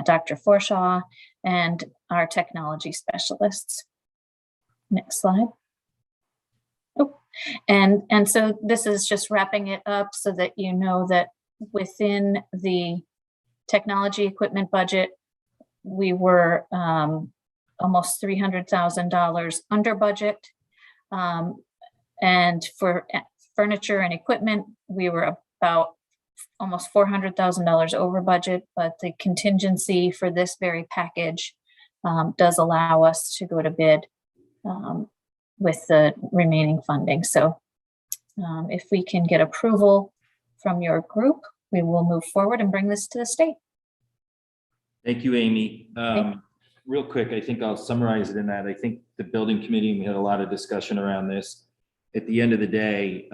Dr. Forshaw, and our technology specialists. Next slide. Oh, and so this is just wrapping it up so that you know that within the technology equipment budget, we were almost $300,000 under budget. And for furniture and equipment, we were about almost $400,000 over budget, but the contingency for this very package does allow us to go to bid with the remaining funding. So if we can get approval from your group, we will move forward and bring this to the state. Thank you, Amy. Real quick, I think I'll summarize it in that. I think the building committee, we had a lot of discussion around this. At the end of the day,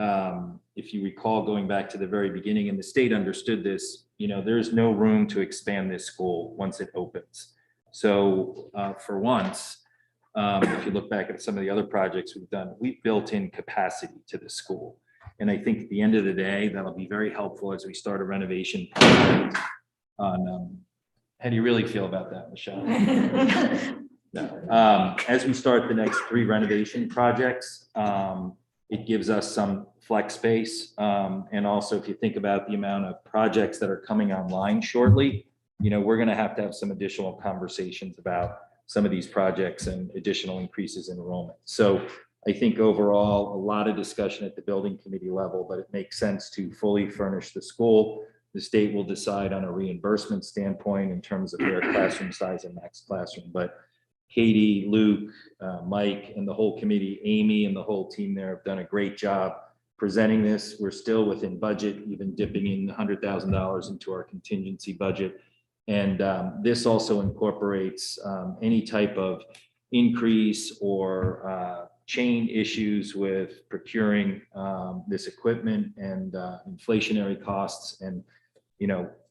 if you recall, going back to the very beginning, and the state understood this, there's no room to expand this school once it opens. So for once, if you look back at some of the other projects we've done, we've built in capacity to the school. And I think at the end of the day, that'll be very helpful as we start a renovation project on, how do you really feel about that, Michelle? No. As we start the next 3 renovation projects, it gives us some flex space. And also, if you think about the amount of projects that are coming online shortly, we're going to have some additional conversations about some of these projects and additional increases in enrollment. So I think overall, a lot of discussion at the building committee level, but it makes sense to fully furnish the school. The state will decide on a reimbursement standpoint in terms of their classroom size and max classroom. But Katie, Luke, Mike, and the whole committee, Amy and the whole team there have done a great job presenting this. We're still within budget, even dipping in $100,000 into our contingency budget. And this also incorporates any type of increase or chain issues with procuring this equipment and inflationary costs, and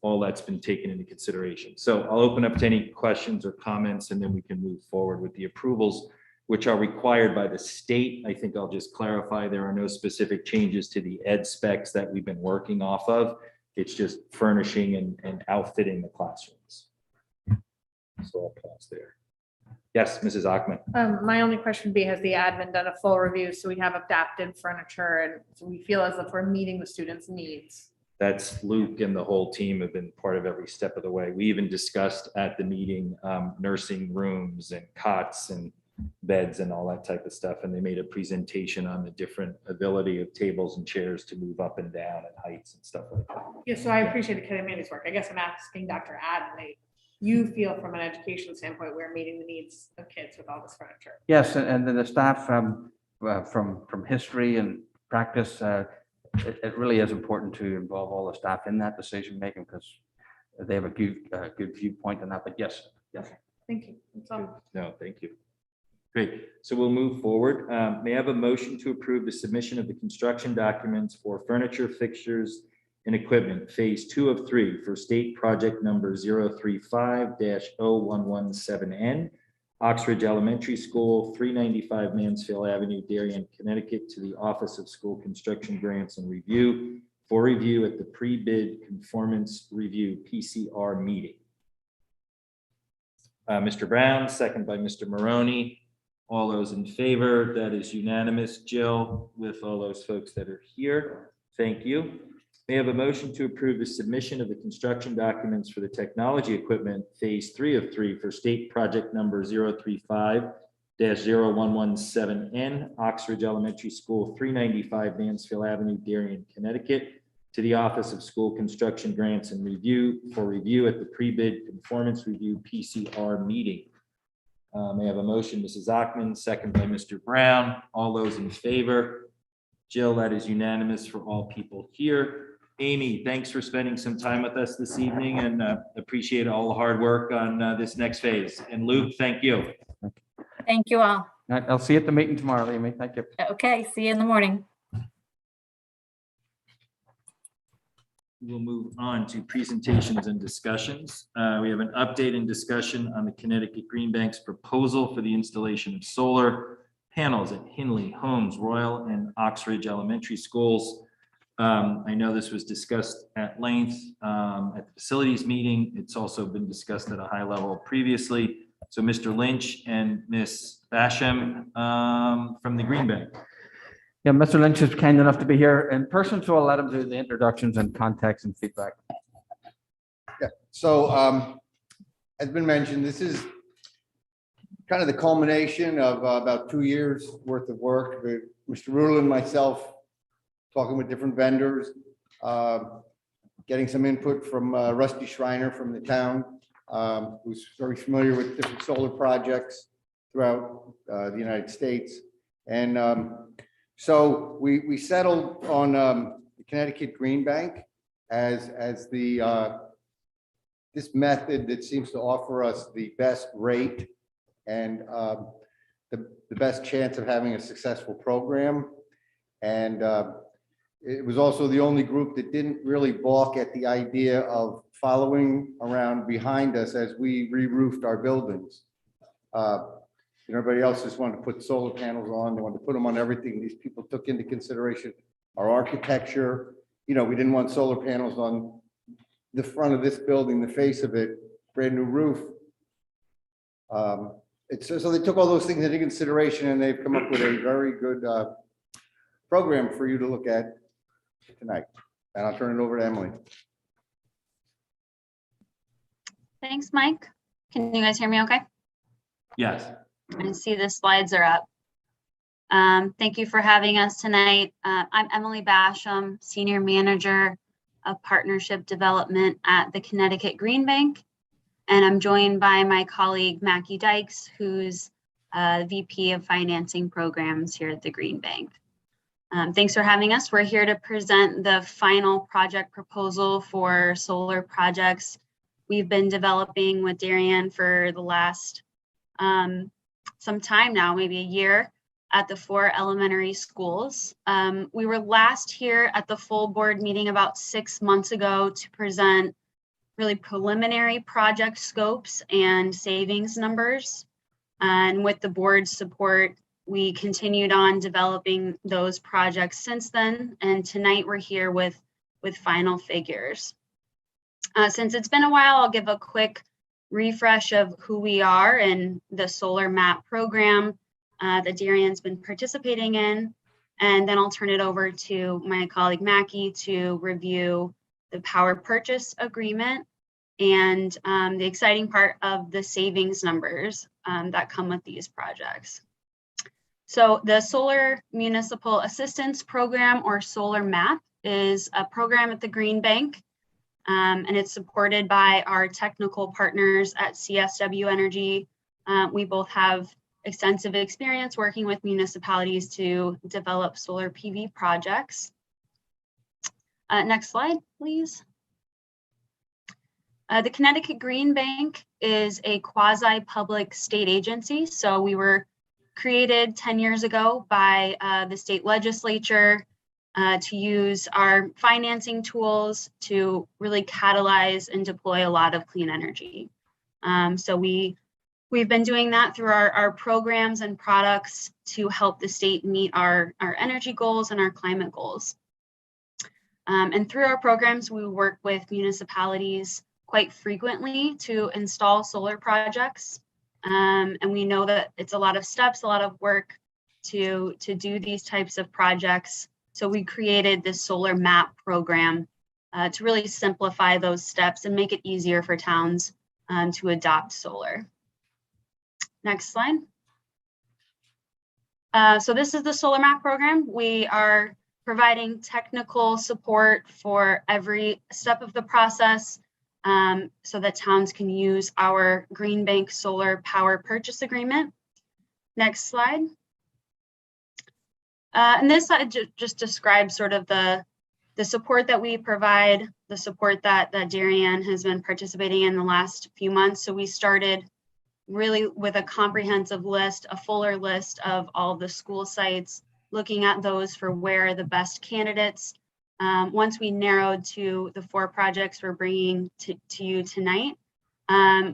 all that's been taken into consideration. So I'll open up to any questions or comments, and then we can move forward with the approvals, which are required by the state. I think I'll just clarify, there are no specific changes to the ed specs that we've been working off of. It's just furnishing and outfitting the classrooms. So I'll pause there. Yes, Mrs. Achman. My only question would be, has the admin done a full review so we have adapted furniture and so we feel as if we're meeting the students' needs? That's Luke and the whole team have been part of every step of the way. We even discussed at the meeting nursing rooms and cots and beds and all that type of stuff. And they made a presentation on the different ability of tables and chairs to move up and down and heights and stuff like that. Yeah, so I appreciate the committee's work. I guess I'm asking Dr. Adley, you feel from an education standpoint, we're meeting the needs of kids with all this furniture? Yes, and then the staff from history and practice, it really is important to involve all the staff in that decision making because they have a good viewpoint on that. But yes. Okay, thank you. That's all. No, thank you. Great. So we'll move forward. May I have a motion to approve the submission of the construction documents for furniture, fixtures, and equipment, phase 2 of 3 for state project number 035-0117N, Oxbridge Elementary School, 395 Mansfield Avenue, Darien, Connecticut, to the Office of School Construction Grants and Review for review at the pre-bid conformance review PCR meeting. Mr. Brown, second by Mr. Maroney. All those in favor, that is unanimous. Jill, with all those folks that are here, thank you. May I have a motion to approve the submission of the construction documents for the technology equipment Phase 3 of 3 for state project number 035-0117N, Oxford Elementary School, 395 Mansfield Avenue, Darien, Connecticut, to the Office of School Construction Grants and Review for review at the pre-bid conformance review PCR meeting. May I have a motion, Mrs. Ackman, second by Mr. Brown. All those in favor? Jill, that is unanimous for all people here. Amy, thanks for spending some time with us this evening, and appreciate all the hard work on this next phase. And Luke, thank you. Thank you all. I'll see you at the meeting tomorrow, Amy. Thank you. Okay, see you in the morning. We'll move on to presentations and discussions. We have an update and discussion on the Connecticut Green Bank's proposal for the installation of solar panels at Hinley, Holmes, Royal, and Oxridge Elementary Schools. I know this was discussed at length at the facilities meeting. It's also been discussed at a high level previously. So Mr. Lynch and Ms. Basham from the Green Bank. Yeah, Mr. Lynch is kind enough to be here in person, so I'll let him do the introductions and context and feedback. Yeah, so as been mentioned, this is kind of the culmination of about 2 years worth of work. Mr. Rudel and myself talking with different vendors, getting some input from Rusty Schreiner from the town, who's very familiar with different solar projects throughout the United States. And so we settled on the Connecticut Green Bank as the this method that seems to offer us the best rate and the best chance of having a successful program. And it was also the only group that didn't really balk at the idea of following around behind us as we re-roofed our buildings. Everybody else just wanted to put solar panels on. They wanted to put them on everything. These people took into consideration our architecture. We didn't want solar panels on the front of this building, the face of it, brand new roof. So they took all those things into consideration, and they've come up with a very good program for you to look at tonight. And I'll turn it over to Emily. Thanks, Mike. Can you guys hear me okay? Yes. I see the slides are up. Thank you for having us tonight. I'm Emily Basham, Senior Manager of Partnership Development at the Connecticut Green Bank. And I'm joined by my colleague, Mackie Dykes, who's VP of Financing Programs here at the Green Bank. Thanks for having us. We're here to present the final project proposal for solar projects we've been developing with Darien for the last some time now, maybe a year, at the 4 elementary schools. We were last here at the full board meeting about 6 months ago to present really preliminary project scopes and savings numbers. And with the board's support, we continued on developing those projects since then. And tonight we're here with final figures. Since it's been a while, I'll give a quick refresh of who we are and the Solar Map program that Darien's been participating in. And then I'll turn it over to my colleague Mackie to review the power purchase agreement and the exciting part of the savings numbers that come with these projects. So the Solar Municipal Assistance Program, or Solar MAP, is a program at the Green Bank, and it's supported by our technical partners at CSW Energy. We both have extensive experience working with municipalities to develop solar PV projects. Next slide, please. The Connecticut Green Bank is a quasi-public state agency. So we were created 10 years ago by the state legislature to use our financing tools to really catalyze and deploy a lot of clean energy. So we've been doing that through our programs and products to help the state meet our energy goals and our climate goals. And through our programs, we work with municipalities quite frequently to install solar projects. And we know that it's a lot of steps, a lot of work to do these types of projects. So we created this Solar MAP program to really simplify those steps and make it easier for towns to adopt solar. Next slide. So this is the Solar Map program. We are providing technical support for every step of the process so that towns can use our Green Bank Solar Power Purchase Agreement. Next slide. And this slide just describes sort of the support that we provide, the support that Darien has been participating in the last few months. So we started really with a comprehensive list, a fuller list of all the school sites, looking at those for where are the best candidates. Once we narrowed to the 4 projects we're bringing to you tonight,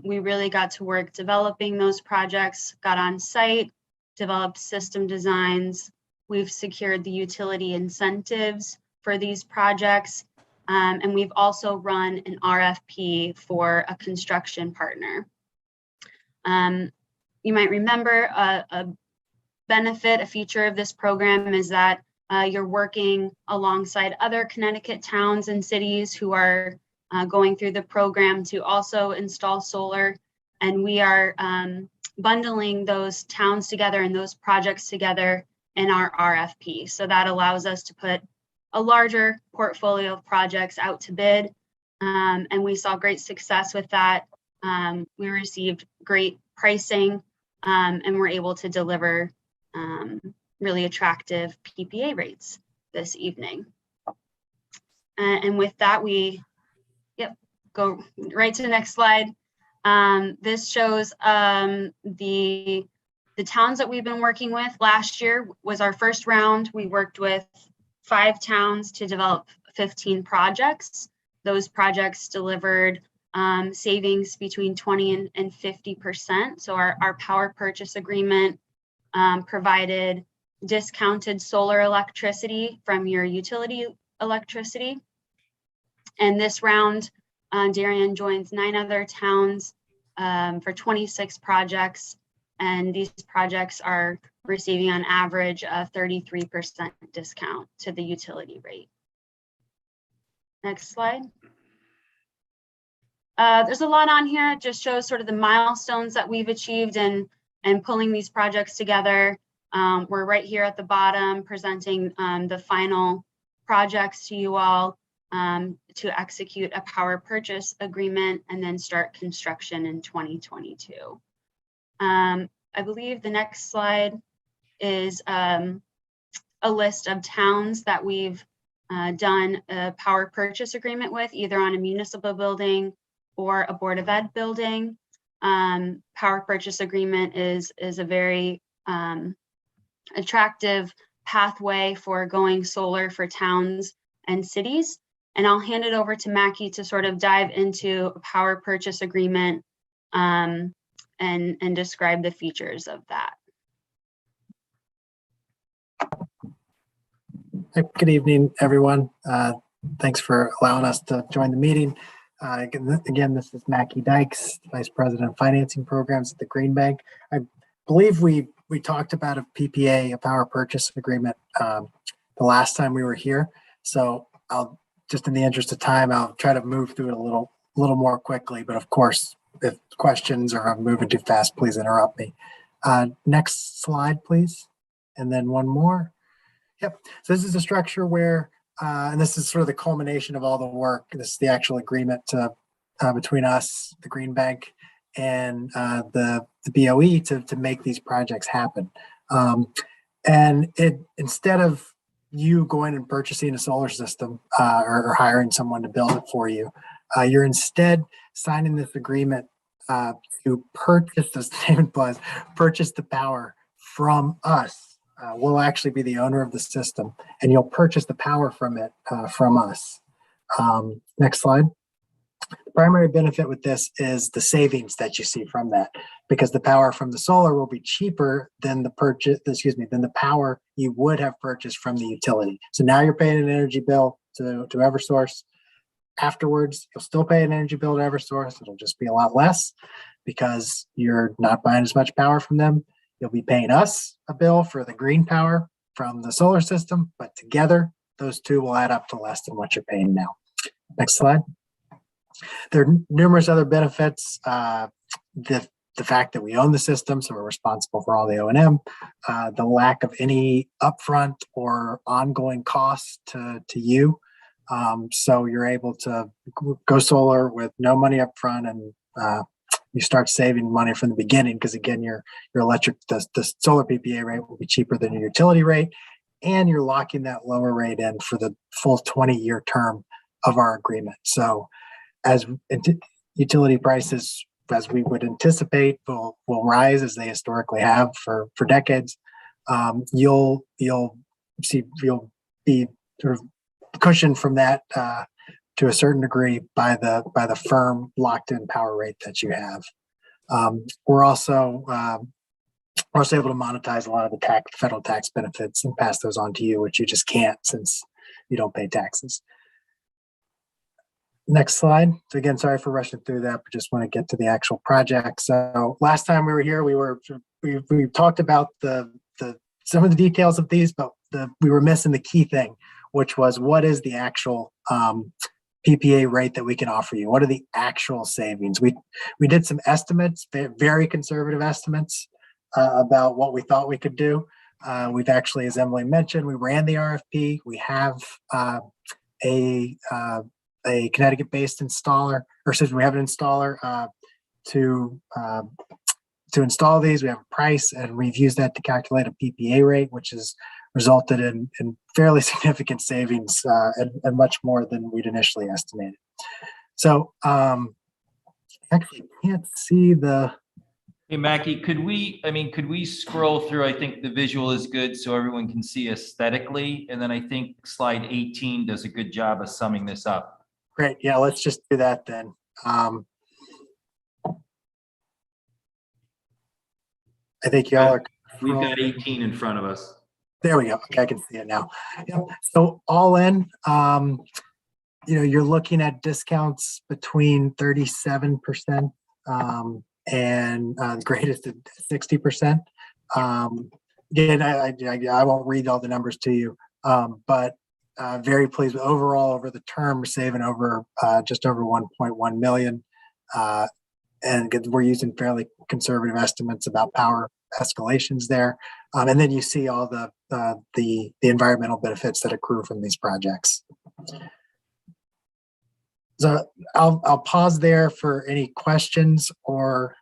we really got to work developing those projects, got on site, developed system designs. We've secured the utility incentives for these projects, and we've also run an RFP for a construction partner. You might remember a benefit, a feature of this program is that you're working alongside other Connecticut towns and cities who are going through the program to also install solar. And we are bundling those towns together and those projects together in our RFP. So that allows us to put a larger portfolio of projects out to bid. And we saw great success with that. We received great pricing and were able to deliver really attractive PPA rates this evening. And with that, we go right to the next slide. This shows the towns that we've been working with. Last year was our first round. We worked with 5 towns to develop 15 projects. Those projects delivered savings between 20 and 50%. So our power purchase agreement provided discounted solar electricity from your utility electricity. And this round, Darien joins 9 other towns for 26 projects. And these projects are receiving on average a 33% discount to the utility rate. Next slide. There's a lot on here. It just shows sort of the milestones that we've achieved and pulling these projects together. We're right here at the bottom presenting the final projects to you all to execute a power purchase agreement and then start construction in 2022. I believe the next slide is a list of towns that we've done a power purchase agreement with, either on a municipal building or a Board of Ed building. Power purchase agreement is a very attractive pathway for going solar for towns and cities. And I'll hand it over to Mackie to sort of dive into a power purchase agreement and describe the features of that. Good evening, everyone. Thanks for allowing us to join the meeting. Again, this is Mackie Dykes, Vice President of Financing Programs at the Green Bank. I believe we talked about a PPA, a power purchase agreement, the last time we were here. So I'll just, in the interest of time, I'll try to move through it a little more quickly. But of course, if questions or I'm moving too fast, please interrupt me. Next slide, please. And then one more. Yep. So this is a structure where, and this is sort of the culmination of all the work. This is the actual agreement between us, the Green Bank, and the BOE to make these projects happen. And instead of you going and purchasing a solar system or hiring someone to build it for you, you're instead signing this agreement to purchase, as the name implies, purchase the power from us. We'll actually be the owner of the system, and you'll purchase the power from it from us. Next slide. The primary benefit with this is the savings that you see from that, because the power from the solar will be cheaper than the power you would have purchased from the utility. So now you're paying an energy bill to Eversource. Afterwards, you'll still pay an energy bill to Eversource. It'll just be a lot less because you're not buying as much power from them. You'll be paying us a bill for the green power from the solar system, but together, those two will add up to less than what you're paying now. Next slide. There are numerous other benefits. The fact that we own the system, so we're responsible for all the O&M, the lack of any upfront or ongoing costs to you. So you're able to go solar with no money upfront, and you start saving money from the beginning because, again, your electric, the solar PPA rate will be cheaper than your utility rate, and you're locking that lower rate in for the full 20-year term of our agreement. So as utility prices, as we would anticipate, will rise as they historically have for decades, you'll be sort of cushioned from that to a certain degree by the firm locked-in power rate that you have. We're also able to monetize a lot of the federal tax benefits and pass those on to you, which you just can't since you don't pay taxes. Next slide. So again, sorry for rushing through that, but just want to get to the actual project. So last time we were here, we talked about some of the details of these, but we were missing the key thing, which was what is the actual PPA rate that we can offer you? What are the actual savings? We did some estimates, very conservative estimates about what we thought we could do. We've actually, as Emily mentioned, we ran the RFP. We have a Connecticut-based installer, or excuse me, we have an installer to install these. We have a price, and we've used that to calculate a PPA rate, which has resulted in fairly significant savings and much more than we'd initially estimated. So actually can't see the. Hey, Mackie, could we scroll through? I think the visual is good so everyone can see aesthetically. And then I think slide 18 does a good job of summing this up. Great. Yeah, let's just do that then. I think y'all are. We've got 18 in front of us. There we go. Okay, I can see it now. Yep. So all in, you're looking at discounts between 37% and the greatest at 60%. Again, I won't read all the numbers to you, but very pleased with overall over the term, we're saving over just over 1.1 million. And we're using fairly conservative estimates about power escalations there. And then you see all the environmental benefits that accrue from these projects. So I'll pause there for any questions or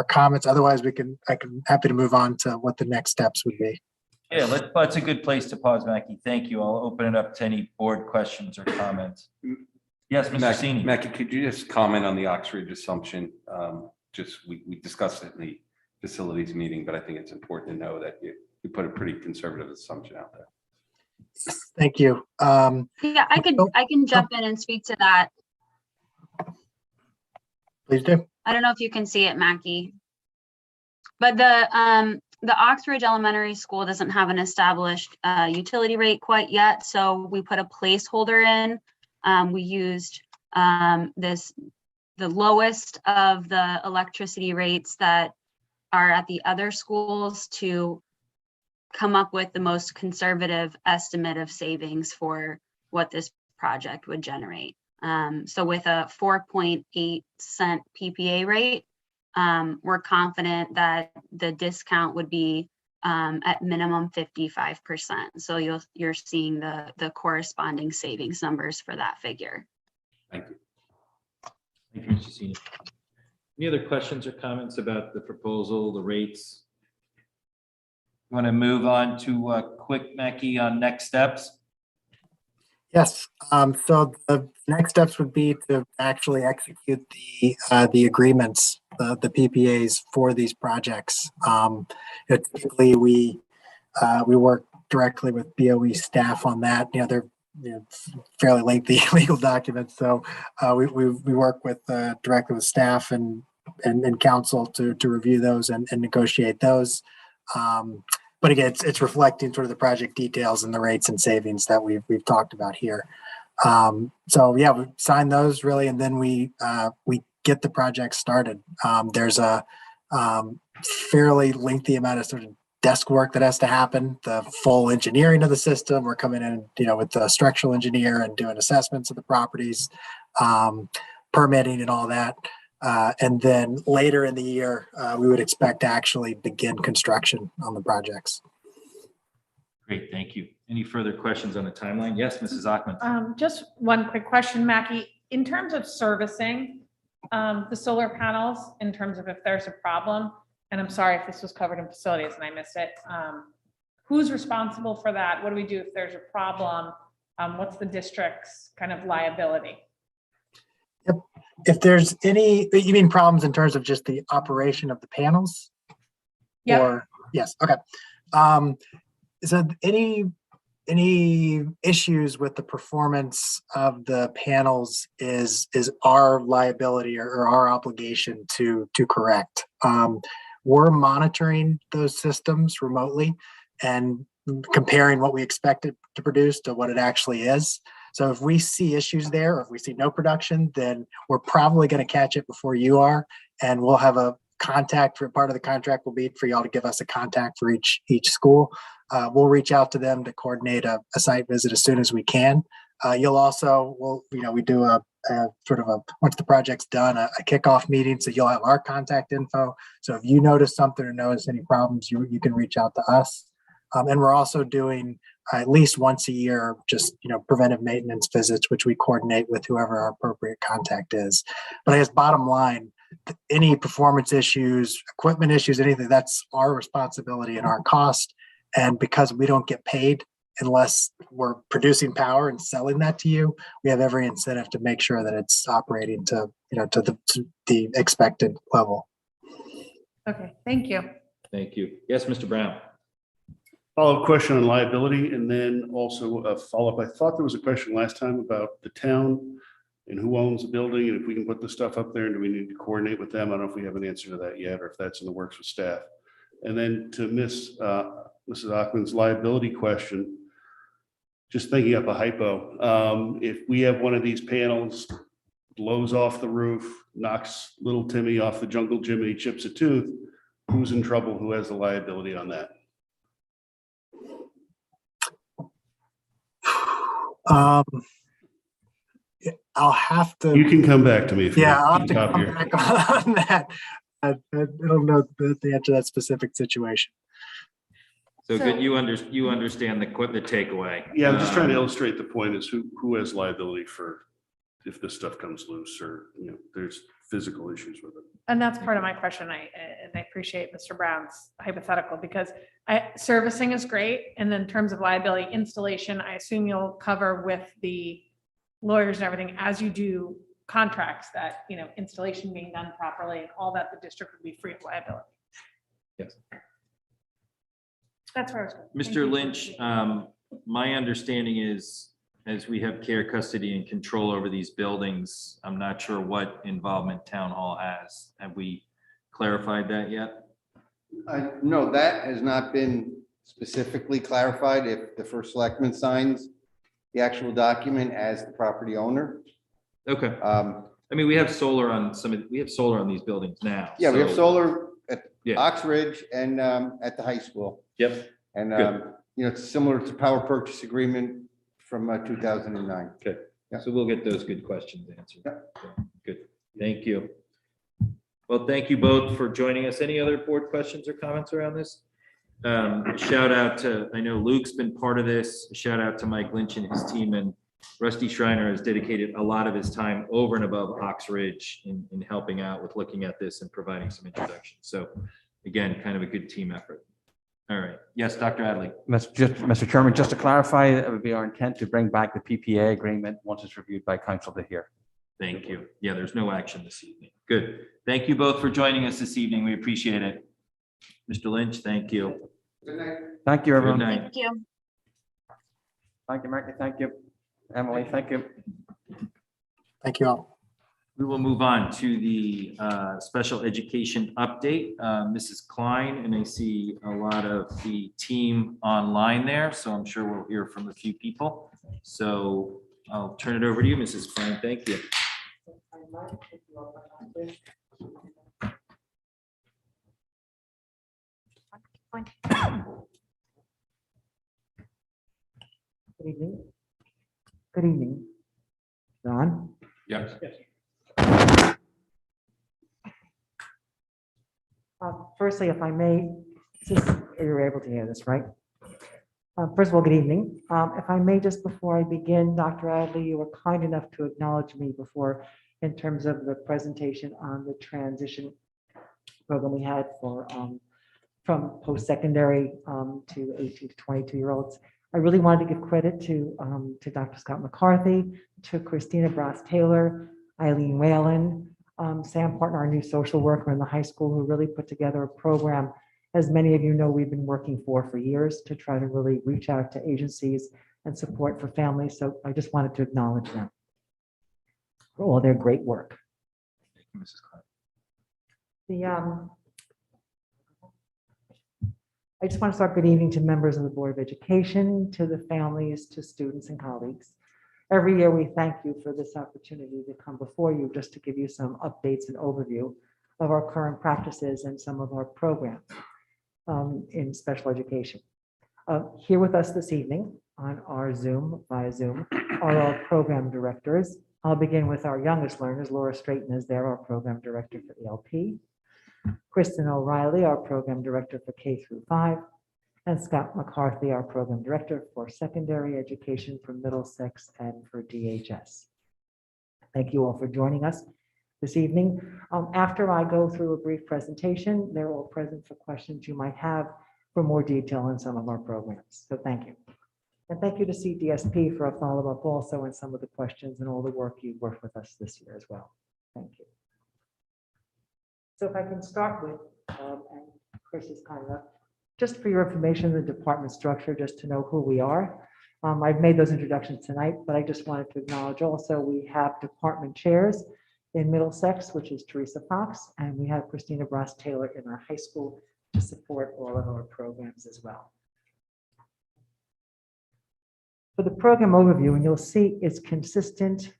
comments. Otherwise, I'm happy to move on to what the next steps would be. Yeah, that's a good place to pause, Mackie. Thank you. I'll open it up to any board questions or comments. Yes, Mr. Sini. Mackie, could you just comment on the Oxford assumption? We discussed it in the facilities meeting, but I think it's important to know that you put a pretty conservative assumption out there. Thank you. Yeah, I can jump in and speak to that. Please do. I don't know if you can see it, Mackie, but the Oxford Elementary School doesn't have an established utility rate quite yet, so we put a placeholder in. We used the lowest of the electricity rates that are at the other schools to come up with the most conservative estimate of savings for what this project would generate. So with a 4.8 cent PPA rate, we're confident that the discount would be at minimum 55%. So you're seeing the corresponding savings numbers for that figure. Thank you. Thank you, Mr. Senior. Any other questions or comments about the proposal, the rates? You want to move on to quick, Mackie, on next steps? Yes. So the next steps would be to actually execute the agreements, the PPAs for these projects. Typically, we work directly with BOE staff on that. They're fairly lengthy legal documents, so we work with directly with staff and counsel to review those and negotiate those. But again, it's reflecting sort of the project details and the rates and savings that we've talked about here. So yeah, we sign those really, and then we get the project started. There's a fairly lengthy amount of sort of desk work that has to happen, the full engineering of the system. We're coming in, with the structural engineer and doing assessments of the properties, permitting and all that. And then later in the year, we would expect to actually begin construction on the projects. Great, thank you. Any further questions on the timeline? Yes, Mrs. Ackman. Just one quick question, Mackie. In terms of servicing the solar panels, in terms of if there's a problem, and I'm sorry if this was covered in facilities and I missed it, who's responsible for that? What do we do if there's a problem? What's the district's kind of liability? Yep. If there's any, you mean problems in terms of just the operation of the panels? Yeah. Or, yes, okay. So any issues with the performance of the panels is our liability or our obligation to correct. We're monitoring those systems remotely and comparing what we expect it to produce to what it actually is. So if we see issues there, or if we see no production, then we're probably going to catch it before you are, and we'll have a contact. For part of the contract will be for y'all to give us a contact for each school. We'll reach out to them to coordinate a site visit as soon as we can. You'll also, we do a sort of once the project's done, a kickoff meeting. So you'll have our contact info. So if you notice something or notice any problems, you can reach out to us. And we're also doing at least once a year, just, preventive maintenance visits, which we coordinate with whoever our appropriate contact is. But I guess bottom line, any performance issues, equipment issues, anything, that's our responsibility and our cost. And because we don't get paid unless we're producing power and selling that to you, we have every incentive to make sure that it's operating to the expected level. Okay, thank you. Thank you. Yes, Mr. Brown. Follow-up question on liability, and then also a follow-up. I thought there was a question last time about the town and who owns the building, and if we can put the stuff up there, and do we need to coordinate with them? I don't know if we have an answer to that yet, or if that's in the works with staff. And then to Mrs. Ackman's liability question, just thinking up a hypo, if we have one of these panels blows off the roof, knocks little Timmy off the jungle gym, and he chips a tooth, who's in trouble? Who has the liability on that? I'll have to. You can come back to me if you I'll have want to top come here. back on that. I don't know the answer to that specific situation. So good, you understand the takeaway. Yeah, I'm just trying to illustrate the point is who has liability for if this stuff comes loose or, there's physical issues with it. And that's part of my question. I appreciate Mr. Brown's hypothetical because servicing is great. And then in terms of liability installation, I assume you'll cover with the lawyers and everything as you do contracts that, installation being done properly and all that, the district would be free of liability. Yes. That's where I was going. Mr. Lynch, my understanding is as we have care, custody, and control over these buildings, I'm not sure what involvement town hall has. Have we clarified that yet? No, that has not been specifically clarified. If the first selectman signs the actual document as the property owner. Okay. We have solar on these buildings now. Yeah, we have so- solar at Ox Ridge and at the high school. Yep. And, Good. it's similar to power purchase agreement from 2009. Okay. So we'll get those good questions answered. Good. Thank you. Well, thank you both for joining us. Any other board questions or comments around this? Shout out to, I know Luke's been part of this. Shout out to Mike Lynch and his team, and Rusty Schreiner has dedicated a lot of his time over and above Ox Ridge in helping out with looking at this and providing some introduction. So again, kind of a good team effort. All right. Yes, Dr. Adley. Mr. Chairman, just to clarify, it would be our intent to bring back the PPA agreement once it's reviewed by council to hear. Thank you. Yeah, there's no action this evening. Good. Thank you both for joining us this evening. We appreciate it. Mr. Lynch, thank you. Good night. Thank you, everyone. Good night. Thank you. Thank you, Marky. Thank you. Emily, thank you. Thank you all. We will move on to the special education update. Mrs. Klein, and I see a lot of the team online there, so I'm sure we'll hear from a few people. So I'll turn it over to you, Mrs. Klein. Thank you. Good evening. Good evening. Ron? Yes. Firstly, if I may, you're able to hear this, right? First of all, good evening. If I may, just before I begin, Dr. Adley, you were kind enough to acknowledge me before in terms of the presentation on the transition program we had for from post-secondary to 18 to 22-year-olds. I really wanted to give credit to Dr. Scott McCarthy, to Christina Brass-Taylor, Eileen Whalen, Sam Partner, our new social worker in the high school, who really put together a program, as many of you know, we've been working for years to try to really reach out to agencies and support for families. So I just wanted to acknowledge them for all their great work. I just want to start good evening to members of the Board of Education, to the families, to students and colleagues. Every year we thank you for this opportunity to come before you just to give you some updates and overview of our current practices and some of our programs in special education. Here with us this evening on our via Zoom, are our program directors. I'll begin with our youngest learners. Laura Straighton is there, our program director for ELP. Kristen O'Reilly, our program director for K through 5, and Scott McCarthy, our program director for secondary education for Middlesex and for DHS. Thank you all for joining us this evening. After I go through a brief presentation, they're all present for questions you might have for more detail on some of our programs. So thank you. And thank you to CDSP for a follow-up also on some of the questions and all the work you've worked with us this year as well. Thank you. So if I can start with, and Chris is kind enough, just for your information, the department structure, just to know who we are. I've made those introductions tonight, but I just wanted to acknowledge also we have department chairs in Middlesex, which is Teresa Fox, and we have Christina Brass-Taylor in our high school to support all of our programs as well. For the program overview, and you'll see it's consistent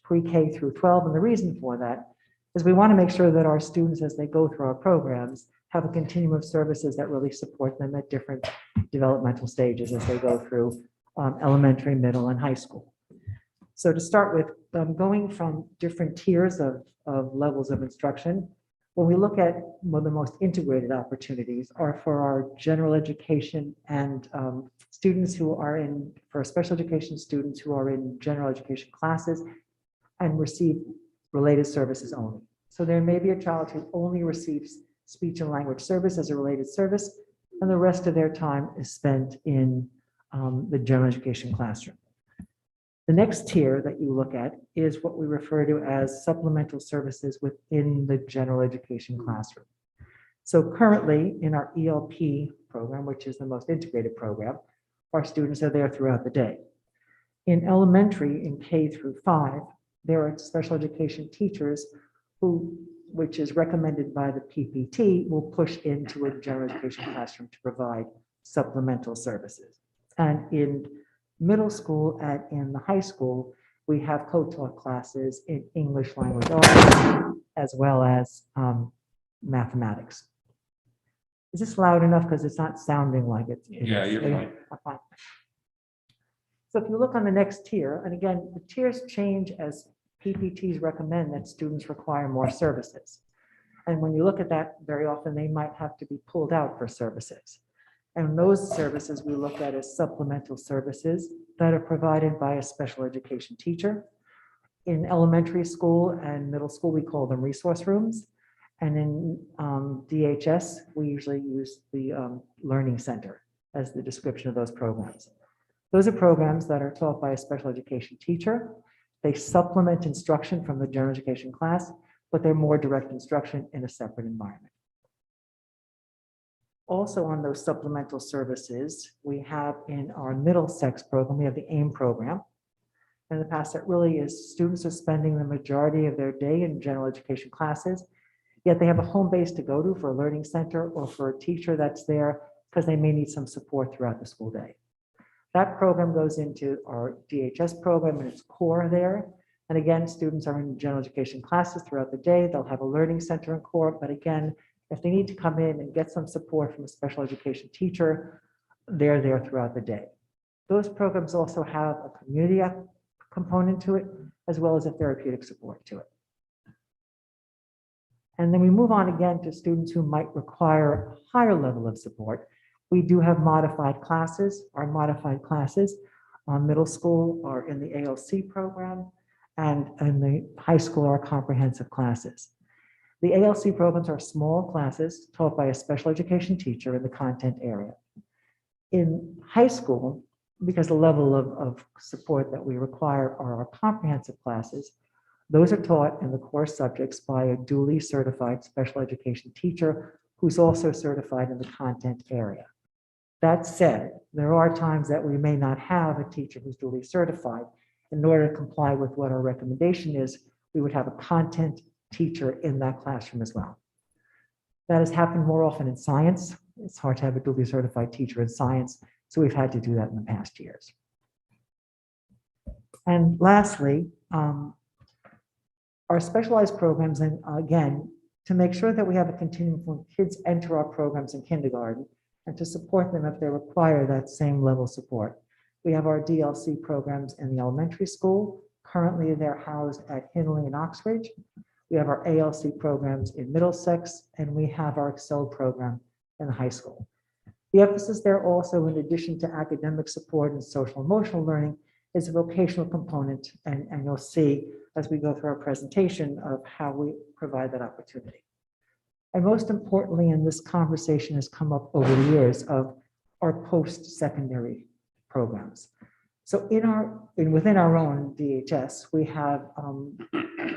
pre-K through 12, and the reason for that is we want to make sure that our students, as they go through our programs, have a continuum of services that really support them at different developmental stages as they go through elementary, middle, and high school. So to start with, going from different tiers of levels of instruction, when we look at one of the most integrated opportunities are for our general education and students who are in, for special education students who are in general education classes and receive related services only. So there may be a child who only receives speech and language service as a related service, and the rest of their time is spent in the general education classroom. The next tier that you look at is what we refer to as supplemental services within the general education classroom. So currently in our ELP program, which is the most integrated program, our students are there throughout the day. In elementary, in K through 5, there are special education teachers who, which is recommended by the PPT, will push into a general education classroom to provide supplemental services. And in middle school and in the high school, we have co-taught classes in English language arts as well as mathematics. Is this loud enough? Because it's not sounding like it. Yeah, you're fine. Fine. So if you look on the next tier, and again, the tiers change as PPTs recommend that students require more services. And when you look at that, very often they might have to be pulled out for services. And those services we look at as supplemental services that are provided by a special education teacher. In elementary school and middle school, we call them resource rooms. And in DHS, we usually use the Learning Center as the description of those programs. Those are programs that are taught by a special education teacher. They supplement instruction from the general education class, but they're more direct instruction in a separate environment. Also on those supplemental services, we have in our Middlesex program, we have the AIM program. In the past, that really is students are spending the majority of their day in general education classes, yet they have a home base to go to for a learning center or for a teacher that's there because they may need some support throughout the school day. That program goes into our DHS program and its core there. And again, students are in general education classes throughout the day. They'll have a learning center and core, but again, If they need to come in and get some support from a special education teacher, they're there throughout the day. Those programs also have a community component to it, as well as a therapeutic support to it. And then we move on again to students who might require a higher level of support. We do have modified classes. Our modified classes on middle school are in the ALC program, and in the high school are comprehensive classes. The ALC programs are small classes taught by a special education teacher in the content area. In high school, because the level of support that we require are our comprehensive classes, those are taught in the core subjects by a duly certified special education teacher who's also certified in the content area. That said, there are times that we may not have a teacher who's duly certified. In order to comply with what our recommendation is, we would have a content teacher in that classroom as well. That has happened more often in science. It's hard to have a duly certified teacher in science, so we've had to do that in the past years. And lastly, our specialized programs, and again, to make sure that we have a continuum when kids enter our programs in kindergarten and to support them if they require that same level of support. We have our DLC programs in the elementary school. Currently, they're housed at Hinley and Oxbridge. We have our ALC programs in Middlesex, and we have our Excel program in the high school. The emphasis there also, in addition to academic support and social emotional learning, is a vocational component, and you'll see as we go through our presentation of how we provide that opportunity. And most importantly, in this conversation has come up over the years of our post-secondary programs. So within our own DHS, we have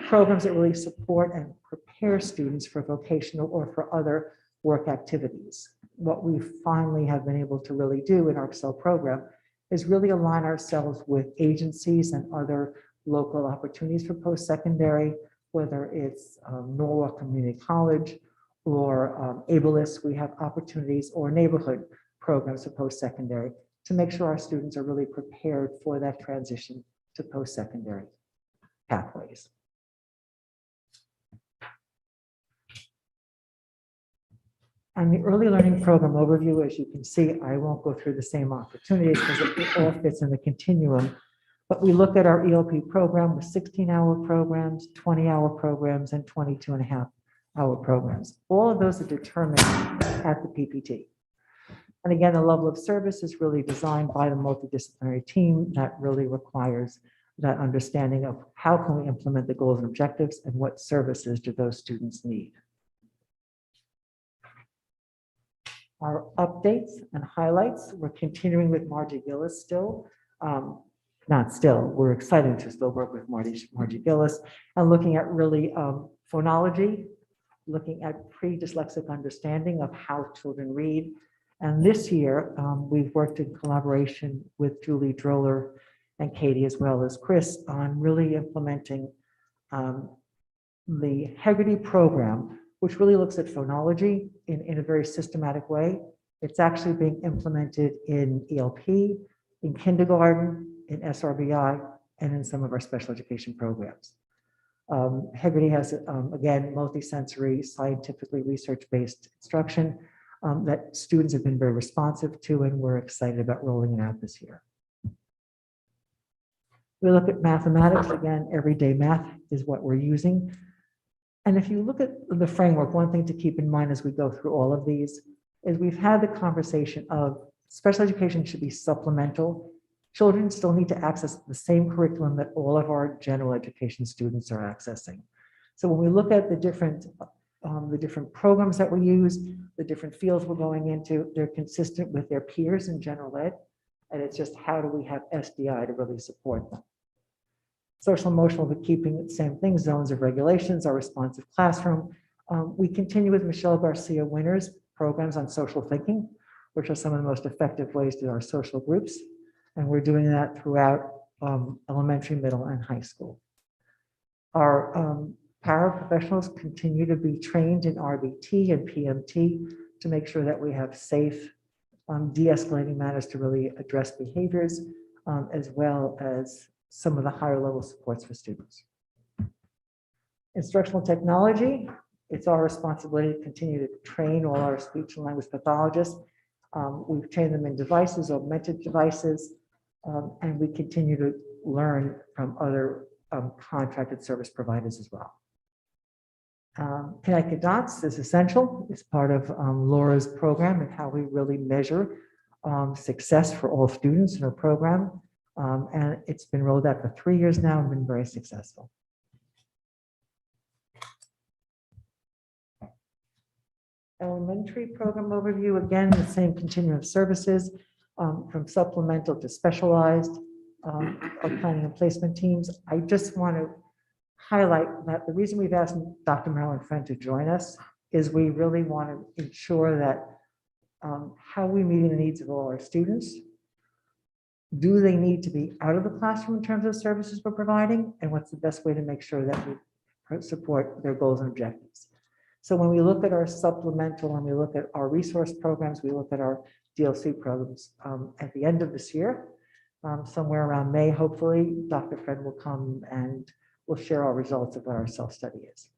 programs that really support and prepare students for vocational or for other work activities. What we finally have been able to really do in our Excel program is really align ourselves with agencies and other local opportunities for post-secondary, whether it's Norwalk Community College or Ableist. We have opportunities or neighborhood programs for post-secondary to make sure our students are really prepared for that transition to post-secondary pathways. And the early learning program overview, as you can see, I won't go through the same opportunities because it all fits in the continuum. But we look at our ELP program with 16-hour programs, 20-hour programs, and 22.5-hour programs. All of those are determined at the PPT. And again, the level of service is really designed by the multidisciplinary team that really requires that understanding of how can we implement the goals and objectives and what services do those students need. Our updates and highlights, we're continuing with Margie Gillis still. We're excited to still work with Margie Gillis and looking at really phonology, looking at pre-dyslexic understanding of how children read. And this year, we've worked in collaboration with Julie Droller and Katie, as well as Chris, on really implementing the Hegarty program, which really looks at phonology in a very systematic way. It's actually being implemented in ELP, in kindergarten, in SRBI, and in some of our special education programs. Hegarty has, again, multisensory, scientifically research-based instruction that students have been very responsive to, and we're excited about rolling it out this year. We look at mathematics, again, everyday math is what we're using. And if you look at the framework, one thing to keep in mind as we go through all of these is we've had the conversation of special education should be supplemental. Children still need to access the same curriculum that all of our general education students are accessing. So when we look at the different programs that we use, the different fields we're going into, they're consistent with their peers in general ed. And it's just how do we have SDI to really support them? Social emotional, but keeping the same thing, zones of regulations, our responsive classroom. We continue with Michelle Garcia Winner's programs on social thinking, which are some of the most effective ways to do our social groups. And we're doing that throughout elementary, middle, and high school. Our paraprofessionals continue to be trained in RBT and PMT to make sure that we have safe, de-escalating manners to really address behaviors, as well as some of the higher level supports for students. Instructional technology, It's our responsibility to continue to train all our speech and language pathologists. We've trained them in devices, augmented devices, and we continue to learn from other contracted service providers as well. Connected Dots is essential. It's part of Laura's program and how we really measure success for all students in her program. And it's been rolled out for 3 years now and been very successful. Elementary program overview, again, the same continuum of services from supplemental to specialized planning and placement teams. I just want to highlight that the reason we've asked Dr. Marilyn Friend to join us is we really want to ensure that how we meet the needs of all our students. Do they need to be out of the classroom in terms of services we're providing? And what's the best way to make sure that we support their goals and objectives? So when we look at our supplemental and we look at our resource programs, we look at our DLC programs at the end of this year, somewhere around May, hopefully, Dr. Friend will come and we'll share our results of what our self-study is.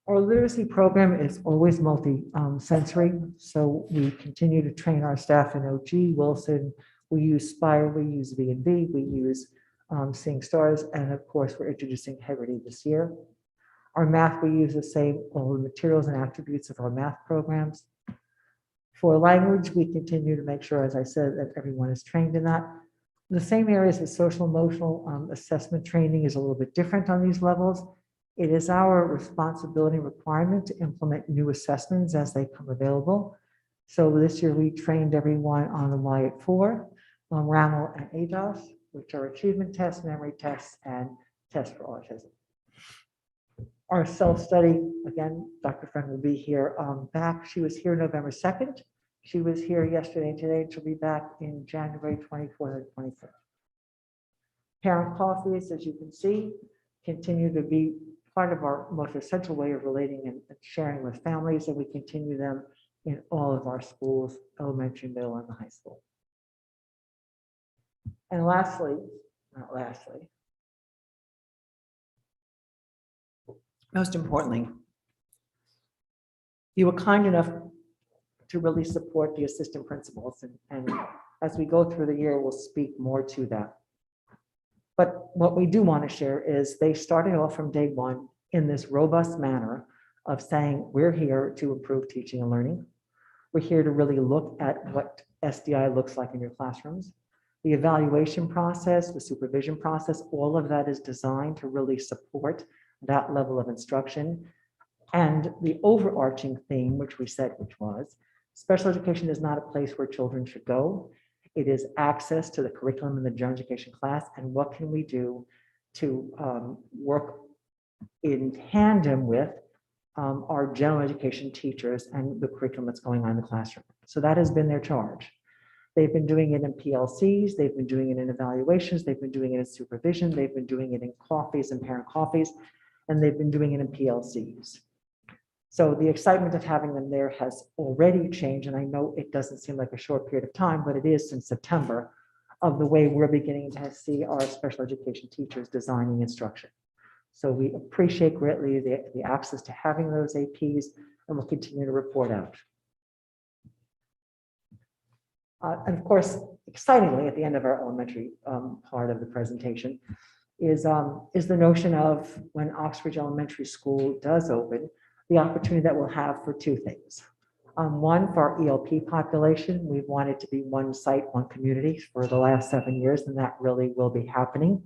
Our literacy program is always multi-sensory, so we continue to train our staff in OG, Wilson, we use Spire, we use V&B, we use Seeing Stars, and of course, we're introducing Hegarty this year. Our math, we use the same, all the materials and attributes of our math programs. For language, we continue to make sure, as I said, that everyone is trained in that. The same areas of social emotional assessment training is a little bit different on these levels. It is our responsibility and requirement to implement new assessments as they come available. So this year we trained everyone on the WIAT 4, RAML and ADOS, which are achievement tests, memory tests, and tests for autism. Our self-study, again, Dr. Friend will be here back. She was here November 2nd. She was here yesterday and today. She'll be back in January 24th and 25th. Parent coffees, as you can see, continue to be part of our most essential way of relating and sharing with families, and we continue them in all of our schools, elementary, middle, and the high school. And lastly, not lastly, most importantly, you were kind enough to really support the assistant principals. And as we go through the year, we'll speak more to that. But what we do want to share is they started off from day one in this robust manner of saying, we're here to improve teaching and learning. We're here to really look at what SDI looks like in your classrooms. The evaluation process, the supervision process, all of that is designed to really support that level of instruction. And the overarching theme, which we said, which was, special education is not a place where children should go. It is access to the curriculum in the general education class, and what can we do to work in tandem with our general education teachers and the curriculum that's going on in the classroom. So that has been their charge. They've been doing it in PLCs, they've been doing it in evaluations, they've been doing it in supervision, they've been doing it in coffees and parent coffees, and they've been doing it in PLCs. So the excitement of having them there has already changed, and I know it doesn't seem like a short period of time, but it is since September, of the way we're beginning to see our special education teachers designing instruction. So we appreciate greatly the access to having those APs, and we'll continue to report out. And of course, excitingly, at the end of our elementary part of the presentation is the notion of when Oxford Elementary School does open, the opportunity that we'll have for two things. One, for our ELP population, we've wanted to be one site, one community for the last 7 years, and that really will be happening.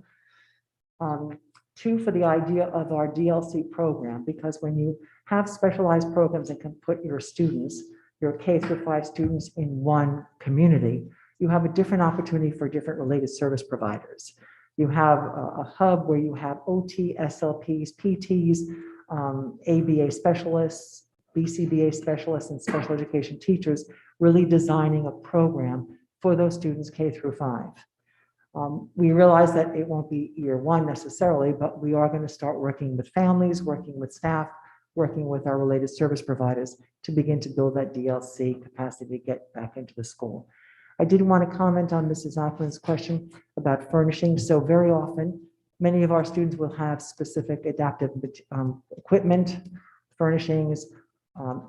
Two, for the idea of our DLC program, because when you have specialized programs and can put your students, your K-5 students in one community, you have a different opportunity for different related service providers. You have a hub where you have OT, SLPs, PTs, ABA specialists, BCBA specialists, and special education teachers really designing a program for those students K-5. We realize that it won't be year one necessarily, but we are going to start working with families, working with staff, working with our related service providers to begin to build that DLC capacity to get back into the school. I did want to comment on Mrs. Offlin's question about furnishing. So very often Many of our students will have specific adaptive equipment, furnishings,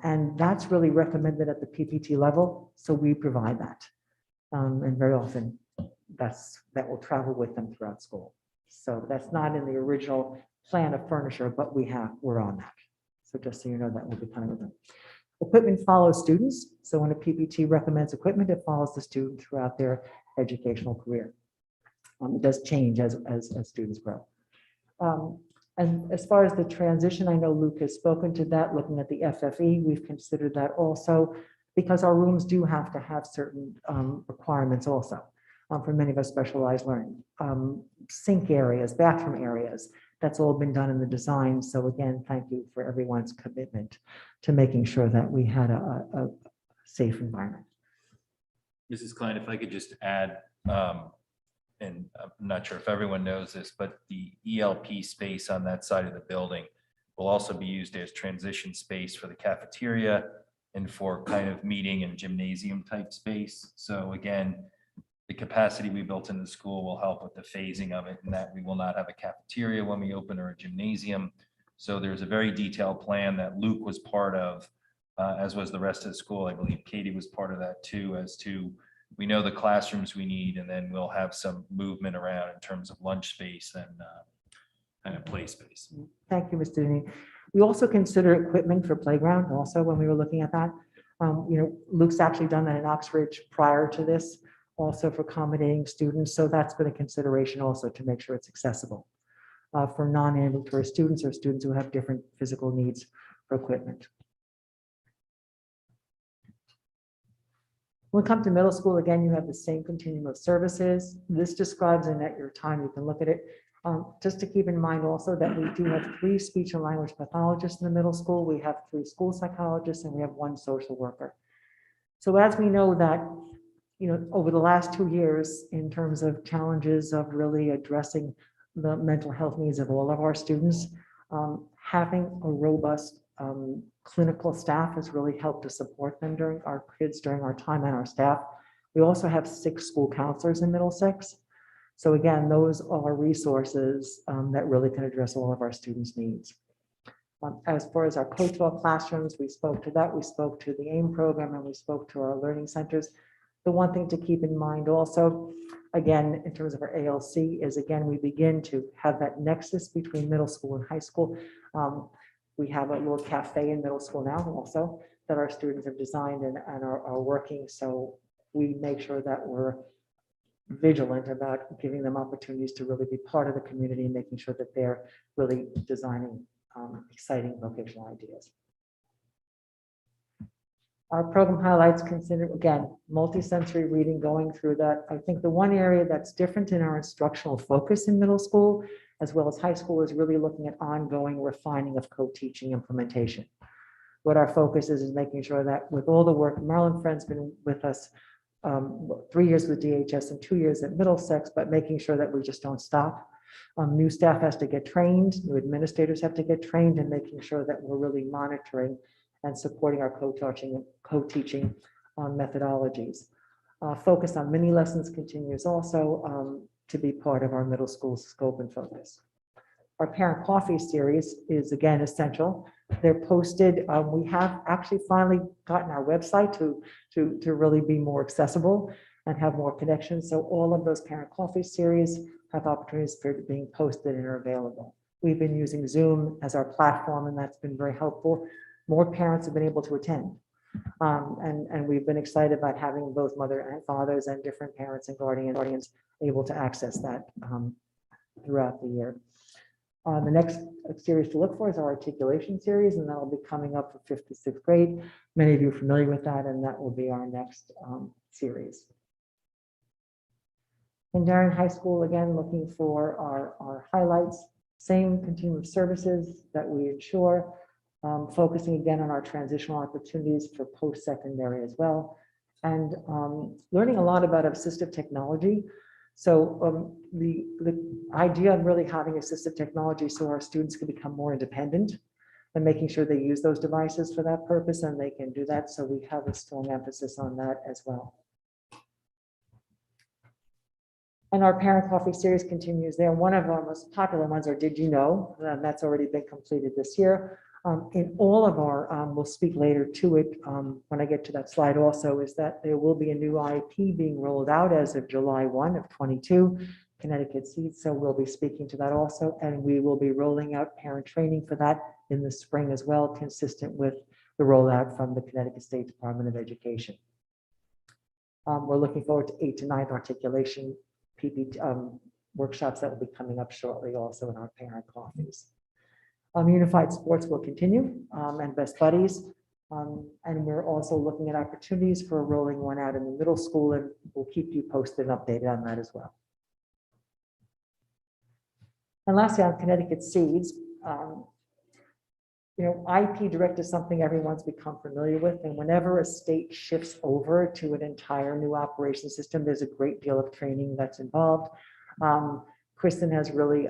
and that's really recommended at the PPT level. So we provide that. And very often that will travel with them throughout school. So that's not in the original plan of furniture, but we're on that. So just so you know, that will be kind of the equipment follows students. So when a PPT recommends equipment, it follows the student throughout their educational career. It does change as students grow. And as far as the transition, I know Luke has spoken to that, looking at the FFE, we've considered that also because our rooms do have to have certain requirements also for many of our specialized learning. Sink areas, bathroom areas, that's all been done in the design. So again, thank you for everyone's commitment to making sure that we had a safe environment. Mrs. Klein, if I could just add, and I'm not sure if everyone knows this, but the ELP space on that side of the building will also be used as transition space for the cafeteria and for kind of meeting and gymnasium type space. So again, the capacity we built in the school will help with the phasing of it, and that we will not have a cafeteria when we open or a gymnasium. So there's a very detailed plan that Luke was part of, as was the rest of the school. I believe Katie was part of that too, as to we know the classrooms we need, and then we'll have some movement around in terms of lunch space and kind of play space. Thank you, Mr. Denny. We also consider equipment for playground also when we were looking at that. Luke's actually done that in Oxbridge prior to this, also for accommodating students. So that's been a consideration also to make sure it's accessible for non-ambulatory students or students who have different physical needs for equipment. When we come to middle school, again, you have the same continuum of services. This describes, and at your time, you can look at it. Just to keep in mind also that we do have 3 speech and language pathologists in the middle school. We have 3 school psychologists, and we have 1 social worker. So as we know that, over the last 2 years, in terms of challenges of really addressing the mental health needs of all of our students, having a robust clinical staff has really helped to support them during our time and our staff. We also have 6 school counselors in Middlesex. So again, those are resources that really can address all of our students' needs. As far as our co-taught classrooms, we spoke to that. We spoke to the AIM program, and we spoke to our learning centers. The one thing to keep in mind also, again, in terms of our ALC, is again, we begin to have that nexus between middle school and high school. We have a little cafe in middle school now also that our students have designed and are working. So we make sure that we're vigilant about giving them opportunities to really be part of the community and making sure that they're really designing exciting vocational ideas. Our program highlights consider, again, multisensory reading, going through that. I think the one area that's different in our instructional focus in middle school, as well as high school, is really looking at ongoing refining of co-teaching implementation. What our focus is making sure that with all the work, Marilyn Friend's been with us 3 years with DHS and 2 years at Middlesex, but making sure that we just don't stop. New staff has to get trained, new administrators have to get trained, and making sure that we're really monitoring and supporting our co-teaching methodologies. Focus on mini lessons continues also to be part of our middle school scope and focus. Our parent coffee series is again essential. They're posted. We have actually finally gotten our website to really be more accessible and have more connections. So all of those parent coffee series have opportunities for being posted and are available. We've been using Zoom as our platform, and that's been very helpful. More parents have been able to attend. And we've been excited about having both mother and fathers and different parents and guardians able to access that throughout the year. The next series to look for is our articulation series, and that will be coming up for 5th to 6th grade. Many of you are familiar with that, and that will be our next series. In Darien High School, again, looking for our highlights, same continuum of services that we ensure. Focusing again on our transitional opportunities for post-secondary as well, and learning a lot about assistive technology. So the idea of really having assistive technology so our students can become more independent and making sure they use those devices for that purpose, and they can do that. So we have a strong emphasis on that as well. And our parent coffee series continues there. One of our most popular ones are Did You Know? That's already been completed this year. In all of our, we'll speak later to it when I get to that slide also, is that there will be a new IEP being rolled out as of July 1 of 22, Connecticut Seeds. So we'll be speaking to that also. And we will be rolling out parent training for that in the spring as well, consistent with the rollout from the Connecticut State Department of Education. We're looking forward to 8 to 9 articulation PPT workshops that will be coming up shortly also in our parent coffees. Unified sports will continue and best buddies. And we're also looking at opportunities for rolling one out in the middle school, and we'll keep you posted and updated on that as well. And lastly, on Connecticut Seeds, IP Direct is something everyone's become familiar with. And whenever a state shifts over to an entire new operation system, there's a great deal of training that's involved. Kristen has really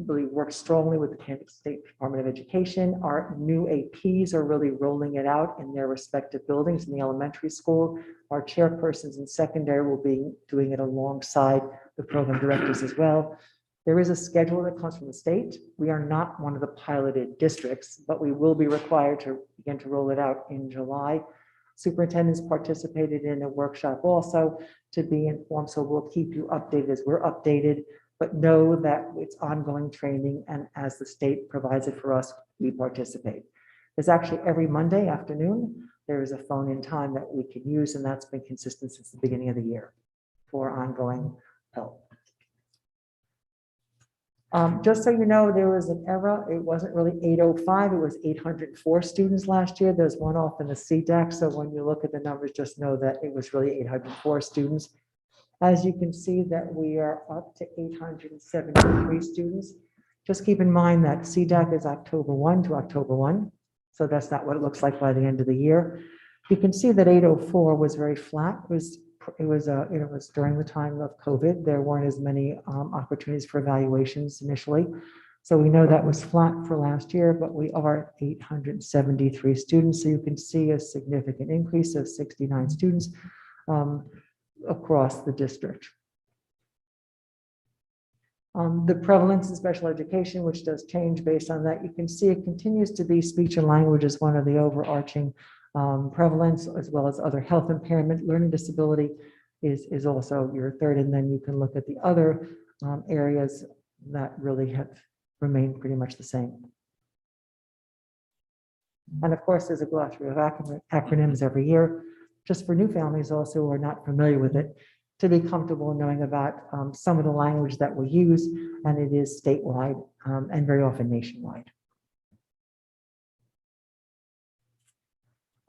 worked strongly with the Connecticut State Department of Education. Our new APs are really rolling it out in their respective buildings in the elementary school. Our chairpersons in secondary will be doing it alongside the program directors as well. There is a schedule that comes from the state. We are not one of the piloted districts, but we will be required to begin to roll it out in July. Superintendents participated in a workshop also to be informed, so we'll keep you updated as we're updated, but know that it's ongoing training, and as the state provides it for us, we participate. There's actually every Monday afternoon, there is a phone-in time that we can use, and that's been consistent since the beginning of the year for ongoing help. Just so you know, there was an error. It wasn't really 805, it was 804 students last year. There's one off in the CDAC. So when you look at the numbers, just know that it was really 804 students. As you can see that we are up to 873 students. Just keep in mind that CDAC is October 1 to October 1. So that's not what it looks like by the end of the year. You can see that 804 was very flat. It was during the time of COVID. There weren't as many opportunities for evaluations initially. So we know that was flat for last year, but we are 873 students. So you can see a significant increase of 69 students across the district. The prevalence in special education, which does change based on that, you can see it continues to be speech and language as one of the overarching prevalence, as well as other health impairment. Learning disability is also your third, and then you can look at the other areas that really have remained pretty much the same. And of course, there's a glossary of acronyms every year, just for new families also who are not familiar with it, to be comfortable knowing about some of the language that we use, and it is statewide and very often nationwide.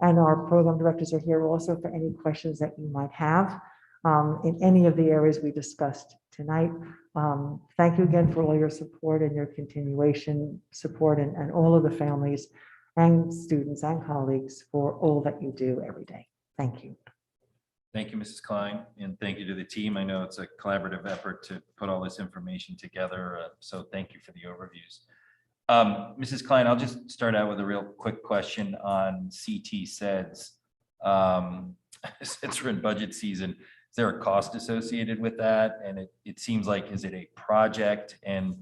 And our program directors are here also for any questions that you might have in any of the areas we discussed tonight. Thank you again for all your support and your continuation support, and all of the families and students and colleagues for all that you do every day. Thank you. Thank you, Mrs. Klein, and thank you to the team. I know it's a collaborative effort to put all this information together, so thank you for the overviews. Mrs. Klein, I'll just start out with a real quick question on CT SEDS. Since we're in budget season, is there a cost associated with that? And it seems like, is it a project? And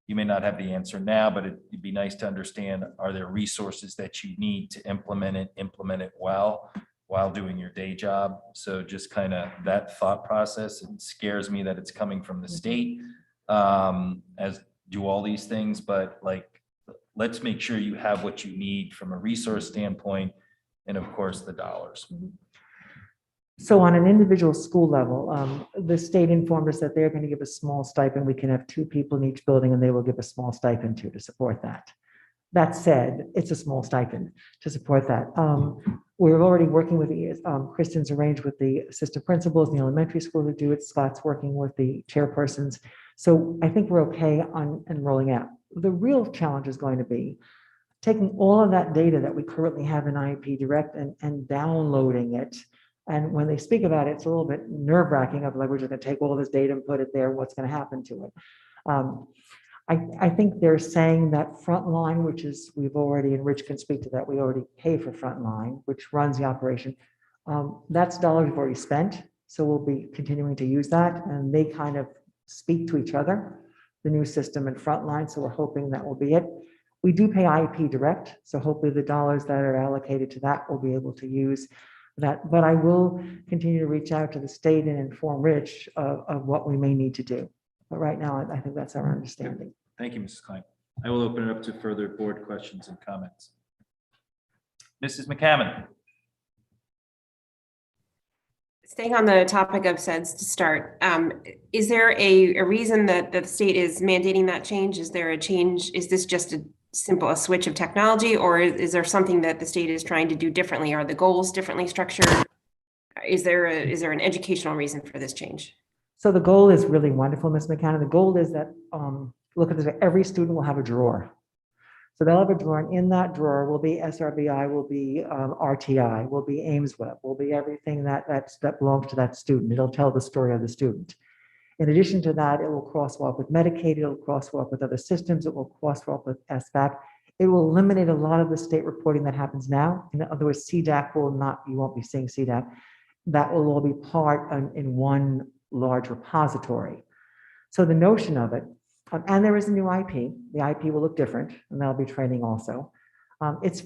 you may not have the answer now, but it'd be nice to understand, are there resources that you need to implement it well while doing your day job? So just kind of that thought process. It scares me that it's coming from the state, as do all these things, but like, let's make sure you have what you need from a resource standpoint, and of course the dollars. So on an individual school level, the state informed us that they're going to give a small stipend. We can have 2 people in each building, and they will give a small stipend to support that. That said, it's a small stipend to support that. We're already working with Kristen's arranged with the assistant principals in the elementary school to do it. Scott's working with the chairpersons. So I think we're okay on enrolling out. The real challenge is going to be taking all of that data that we currently have in IEP Direct and downloading it. And when they speak about it, it's a little bit nerve-wracking of like, we're just going to take all this data and put it there. What's going to happen to it? I think they're saying that Frontline, which is, we've already, and Rich can speak to that, we already pay for Frontline, which runs the operation. That's dollars we've already spent. So we'll be continuing to use that, and they kind of speak to each other, the new system and frontline. So we're hoping that will be it. We do pay IEP direct, so hopefully the dollars that are allocated to that will be able to use that. But I will continue to reach out to the state and inform Rich of what we may need to do. But right now, I think that's our understanding. Thank you, Mrs. Klein. I will open it up to further board questions and comments. Mrs. McCammon. Staying on the topic of SEDS to start, is there a reason that the state is mandating that change? Is there a change? Is this just a switch of technology, or is there something that the state is trying to do differently? Are the goals differently structured? Is there an educational reason for this change? So the goal is really wonderful, Ms. McCann. The goal is that, look at this, every student will have a drawer. So they'll have a drawer, and in that drawer will be SRBI, will be RTI, will be AIMSweb, will be everything that belongs to that student. It'll tell the story of the student. In addition to that, it will crosswalk with Medicaid, it'll crosswalk with other systems, it will crosswalk with SBAC. It will eliminate a lot of the state reporting that happens now. In other words, CDAC will not, you won't be seeing CDAC. That will all be part in one large repository. So the notion of it, and there is a new IP. The IP will look different, and that'll be training also. It's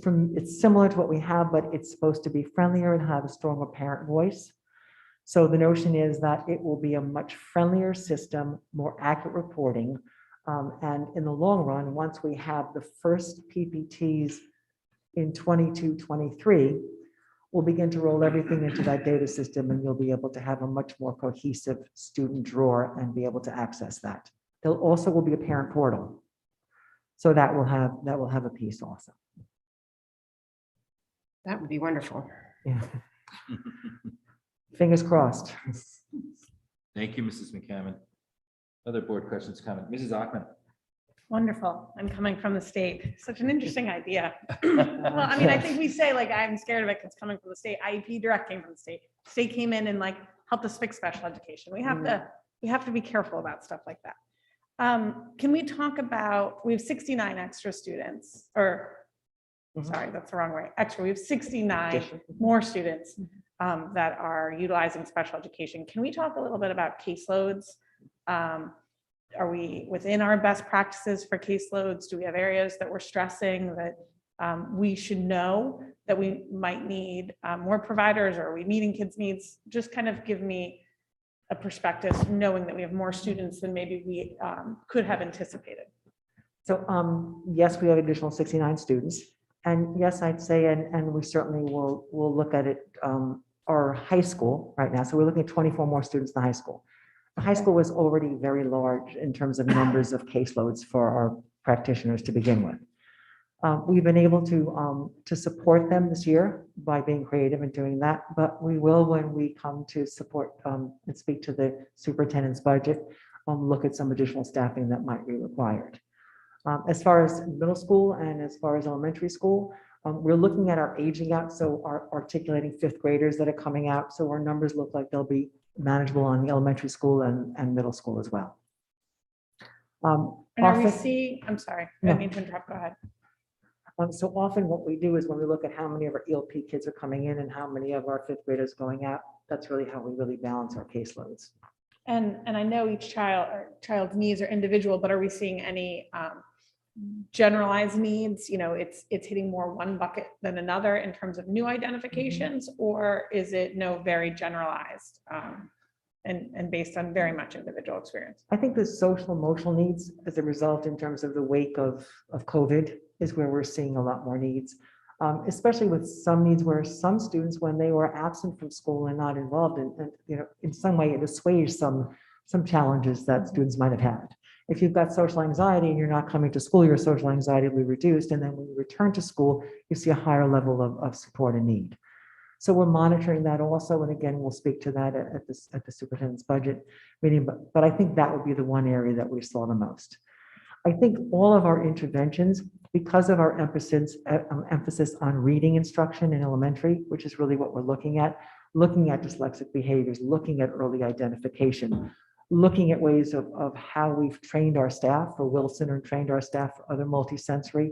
similar to what we have, but it's supposed to be friendlier and have a stronger parent voice. So the notion is that it will be a much friendlier system, more accurate reporting. And in the long run, once we have the first PPTs in 22, 23, we'll begin to roll everything into that data system, and you'll be able to have a much more cohesive student drawer and be able to access that. There also will be a parent portal. So that will have a piece also. That would be wonderful. Yeah. Fingers crossed. Thank you, Mrs. McCammon. Other board questions, comment? Mrs. Achman. Wonderful. And coming from the state, such an interesting idea. Well, I mean, I think we say like, I'm scared of it because it's coming from the state. IEP direct came from the state. State came in and like helped us fix special education. We have to be careful about stuff like that. Can we talk about, we have 69 extra students, or sorry, that's the wrong way. Extra, we have 69 more students that are utilizing special education. Can we talk a little bit about caseloads? Are we within our best practices for caseloads? Do we have areas that we're stressing that we should know that we might need more providers, or are we meeting kids' needs? Just kind of give me a perspective, knowing that we have more students than maybe we could have anticipated. So yes, we have additional 69 students. And yes, I'd say, and we certainly will look at it, our high school right now. So we're looking at 24 more students in the high school. The high school was already very large in terms of numbers of caseloads for our practitioners to begin with. We've been able to support them this year by being creative and doing that, but we will, when we come to support and speak to the superintendent's budget, look at some additional staffing that might be required. As far as middle school and as far as elementary school, we're looking at our aging out, so our articulating fifth graders that are coming out. So our numbers look like they'll be manageable on the elementary school and middle school as well. And are we seeing, I'm sorry, I didn't mean to interrupt, go ahead. So often what we do is when we look at how many of our ELP kids are coming in and how many of our fifth graders going out, that's really how we really balance our caseloads. And I know each child's needs are individual, but are we seeing any generalized needs? You know, it's hitting more one bucket than another in terms of new identifications, or is it very generalized and based on very much individual experience? I think the social emotional needs as a result in terms of the wake of COVID is where we're seeing a lot more needs, especially with some needs where some students, when they were absent from school and not involved in some way, it assuaged some challenges that students might have had. If you've got social anxiety and you're not coming to school, your social anxiety will be reduced. And then when you return to school, you see a higher level of support and need. So we're monitoring that also. And again, we'll speak to that at the superintendent's budget meeting. But I think that would be the one area that we saw the most. I think all of our interventions, because of our emphasis on reading instruction in elementary, which is really what we're looking at dyslexic behaviors, looking at early identification, looking at ways of how we've trained our staff for Wilson or trained our staff for other multisensory.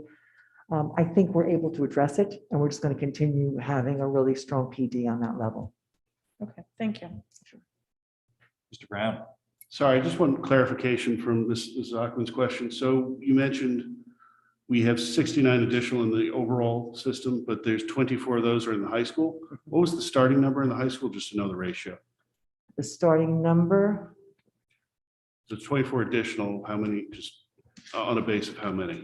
I think we're able to address it, and we're just going to continue having a really strong PD on that level. Okay, thank you. Mr. Brown. Sorry, just one clarification from Ms. Ackman's question. So you mentioned we have 69 additional in the overall system, but there's 24 of those are in the high school. What was the starting number in the high school, just to know the ratio? The starting number, So 24 additional, how many, just on a base of how many?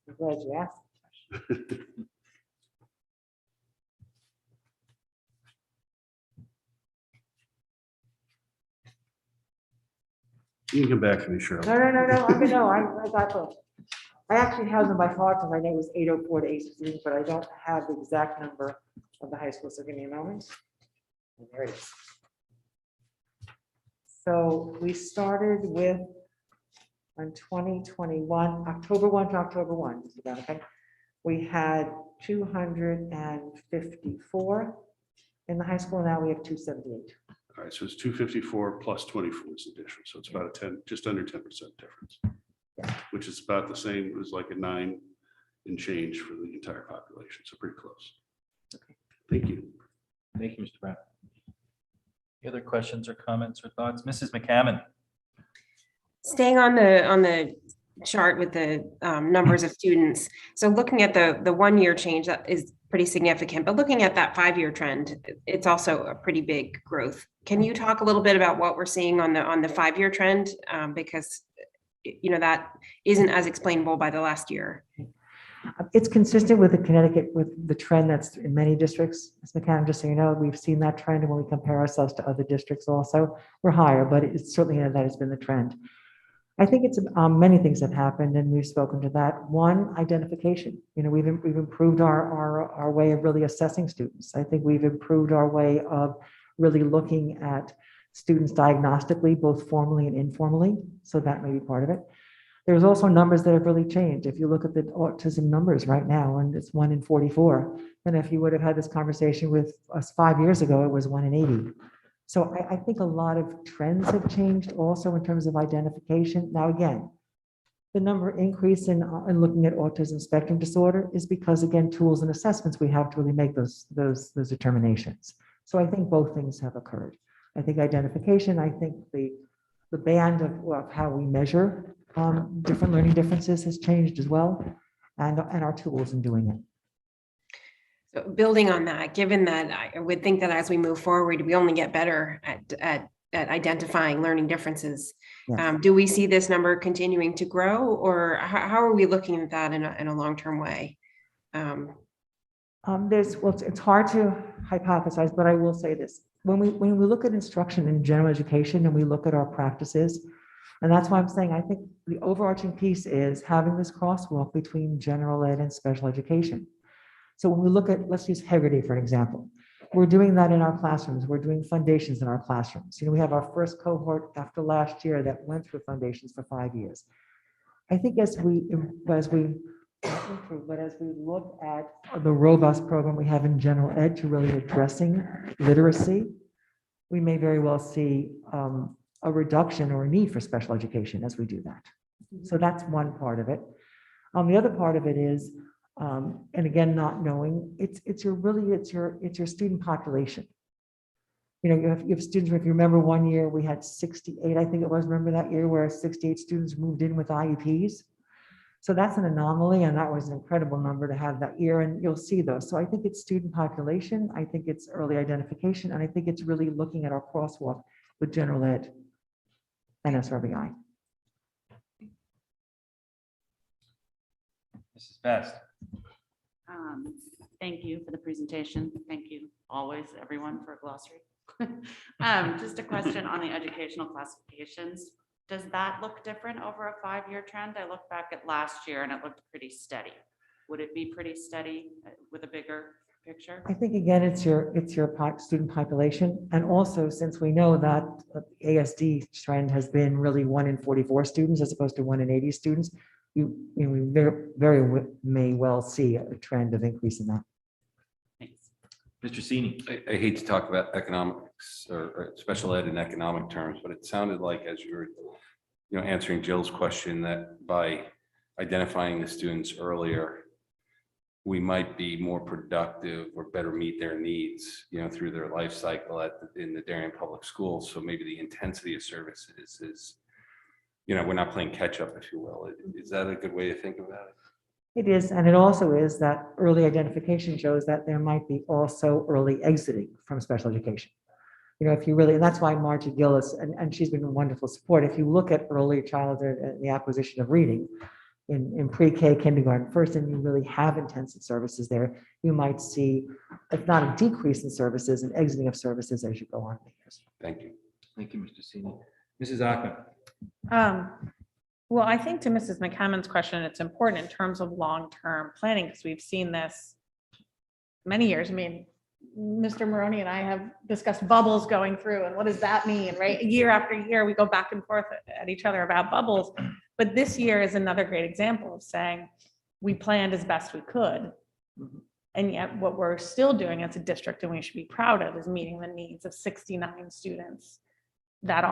I'm glad you asked. You can come back to me, Cheryl. I got those. I actually have them by heart, because I know it was 804 to 816, but I don't have the exact number of the high school, so give me a moment. There it is. So we started with, on 2021, October 1 to October 1, just about, okay? We had 254 in the high school, now we have 278. All right, so it's 254 plus 24 is additional. So it's about a 10, just under 10% difference, which is about the same. It was like a 9 and change for the entire population. So pretty close. Okay. Thank you. Thank you, Mr. Brown. Any other questions or comments or thoughts? Mrs. McCammon. Staying on the chart with the numbers of students. So looking at the 1 year change, that is pretty significant, but looking at that 5-year trend, it's also a pretty big growth. Can you talk a little bit about what we're seeing on the 5-year trend? Because you know that isn't as explainable by the last year. It's consistent with the Connecticut, with the trend that's in many districts. Ms. McCann, just so you know, we've seen that trend, and when we compare ourselves to other districts also, we're higher, but it's certainly that has been the trend. I think it's many things have happened, and we've spoken to that. One, identification. You know, we've improved our way of really assessing students. I think we've improved our way of really looking at students diagnostically, both formally and informally. So that may be part of it. There's also numbers that have really changed. If you look at the autism numbers right now, and it's 1 in 44, and if you would have had this conversation with us 5 years ago, it was 1 in 80. So I think a lot of trends have changed also in terms of identification. Now, again, the number increase in looking at autism spectrum disorder is because, again, tools and assessments we have to really make those determinations. So I think both things have occurred. I think identification, I think the band of how we measure different learning differences has changed as well, and our tools in doing it. So building on that, given that I would think that as we move forward, we only get better at identifying learning differences. Yes. Do we see this number continuing to grow, or how are we looking at that in a long-term way? It's hard to hypothesize, but I will say this. When we look at instruction in general education and we look at our practices, and that's why I'm saying I think the overarching piece is having this crosswalk between general ed and special education. So when we look at, let's use Hegarty for an example, we're doing that in our classrooms. We're doing foundations in our classrooms. You know, we have our first cohort after last year that went through foundations for 5 years. I think as we look at the robust program we have in general ed to really addressing literacy, we may very well see a reduction or a need for special education as we do that. So that's one part of it. The other part of it is, and again, not knowing, it's your student population. You know, you have students, if you remember 1 year, we had 68, I think it was, remember that year where 68 students moved in with IEPs. So that's an anomaly, and that was an incredible number to have that year, and you'll see those. So I think it's student population, I think it's early identification, and I think it's really looking at our crosswalk with general ed and SRBI. Mrs. Best. Thank you for the presentation. Thank you always, everyone, for a glossary. Just a question on the educational classifications. Does that look different over a 5-year trend? I looked back at last year and it looked pretty steady. Would it be pretty steady with a bigger picture? I think again, it's your student population, and also since we know that ASD trend has been really 1 in 44 students as opposed to 1 in 80 students, we very may well see a trend of increase in that. Thanks. Mr. Sini. I hate to talk about economics or special ed in economic terms, but it sounded like as you were answering Jill's question that by identifying the students earlier, we might be more productive or better meet their needs, through their life cycle in the Darien Public Schools. So maybe the intensity of services is, we're not playing catch up, if you will. Is that a good way to think about it? It is, and it also is that early identification shows that there might be also early exiting from special education. If you really, and that's why Margie Gillis, and she's been a wonderful support. If you look at early childhood and the acquisition of reading in pre-K, kindergarten, first, and you really have intensive services there, you might see, if not a decrease in services and exiting of services as you go on in the years. Thank you. Thank you, Mr. Sini. Mrs. Ackman. Well, I think to Mrs. McCammon's question, it's important in terms of long-term planning, because we've seen this many years. I mean, Mr. Maroney and I have discussed bubbles going through, and what does that mean, right? Year after year, we go back and forth at each other about bubbles. But this year is another great example of saying we planned as best we could. And yet what we're still doing as a district, and we should be proud of, is meeting the needs of 69 students that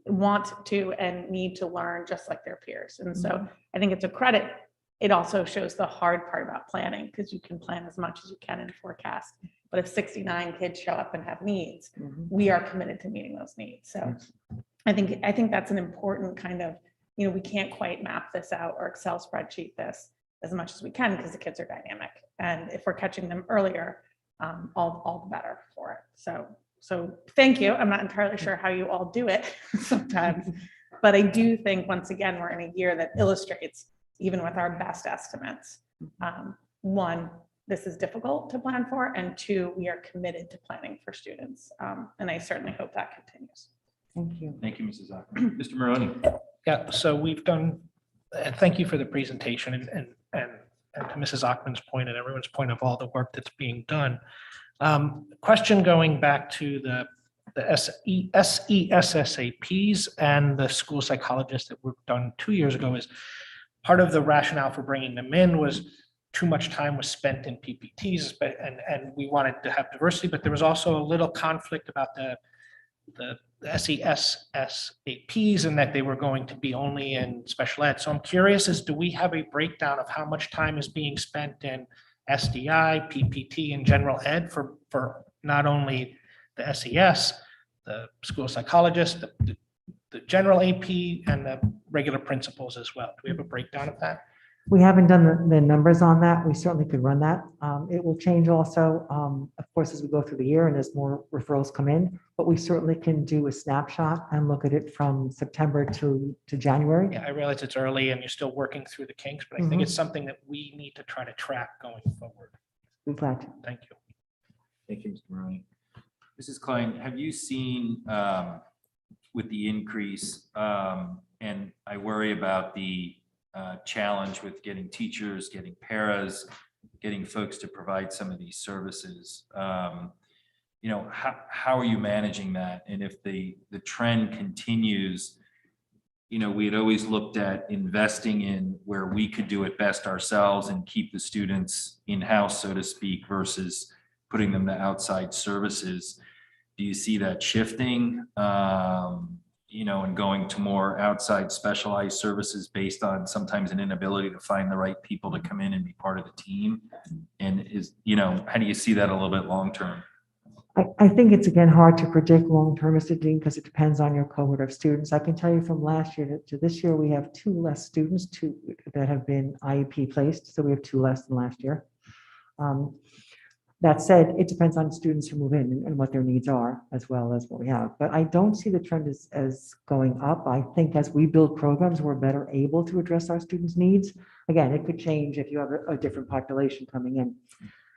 want to and need to learn just like their peers. And so I think it's a credit. It also shows the hard part about planning, because you can plan as much as you can in forecast. But if 69 kids show up and have needs, we are committed to meeting those needs. So I think that's an important kind of, we can't quite map this out or Excel spreadsheet this as much as we can, because the kids are dynamic. And if we're catching them earlier, all the better for it. So thank you. I'm not entirely sure how you all do it sometimes, but I do think, once again, we're in a year that illustrates, even with our best estimates, one, this is difficult to plan for, and two, we are committed to planning for students. And I certainly hope that continues. Thank you. Thank you, Mrs. Ackman. Mr. Maroney. Yeah, so we've done, and thank you for the presentation, and to Mrs. Ackman's point and everyone's point of all the work that's being done. Question going back to the SESSAPs and the school psychologists that were done 2 years ago, is part of the rationale for bringing them in was too much time was spent in PPTs, and we wanted to have diversity, but there was also a little conflict about the SESSAPs, and that they were going to be only in special ed. So I'm curious, do we have a breakdown of how much time is being spent in SDI, PPT, and general ed for not only the SES, the school psychologist, the general AP, and the regular principals as well? Do we have a breakdown of that? We haven't done the numbers on that. We certainly could run that. It will change also, of course, as we go through the year and as more referrals come in, but we certainly can do a snapshot and look at it from September to January. Yeah, I realize it's early and you're still working through the kinks, but I think it's something that we need to try to track going forward. Be glad to. Thank you. Thank you, Mr. Maroney. Mrs. Klein, have you seen with the increase, and I worry about the challenge with getting teachers, getting paras, getting folks to provide some of these services. How are you managing that? And if the trend continues, we had always looked at investing in where we could do it best ourselves and keep the students in-house, so to speak, versus putting them to outside services. Do you see that shifting? And going to more outside specialized services based on sometimes an inability to find the right people to come in and be part of the team? And how do you see that a little bit long-term? I think it's, again, hard to predict long-term, Mr. Dean, because it depends on your cohort of students. I can tell you from last year to this year, we have 2 less students that have been IEP placed. So we have 2 less than last year. That said, it depends on students who move in and what their needs are, as well as what we have. But I don't see the trend as going up. I think as we build programs, we're better able to address our students' needs. Again, it could change if you have a different population coming in.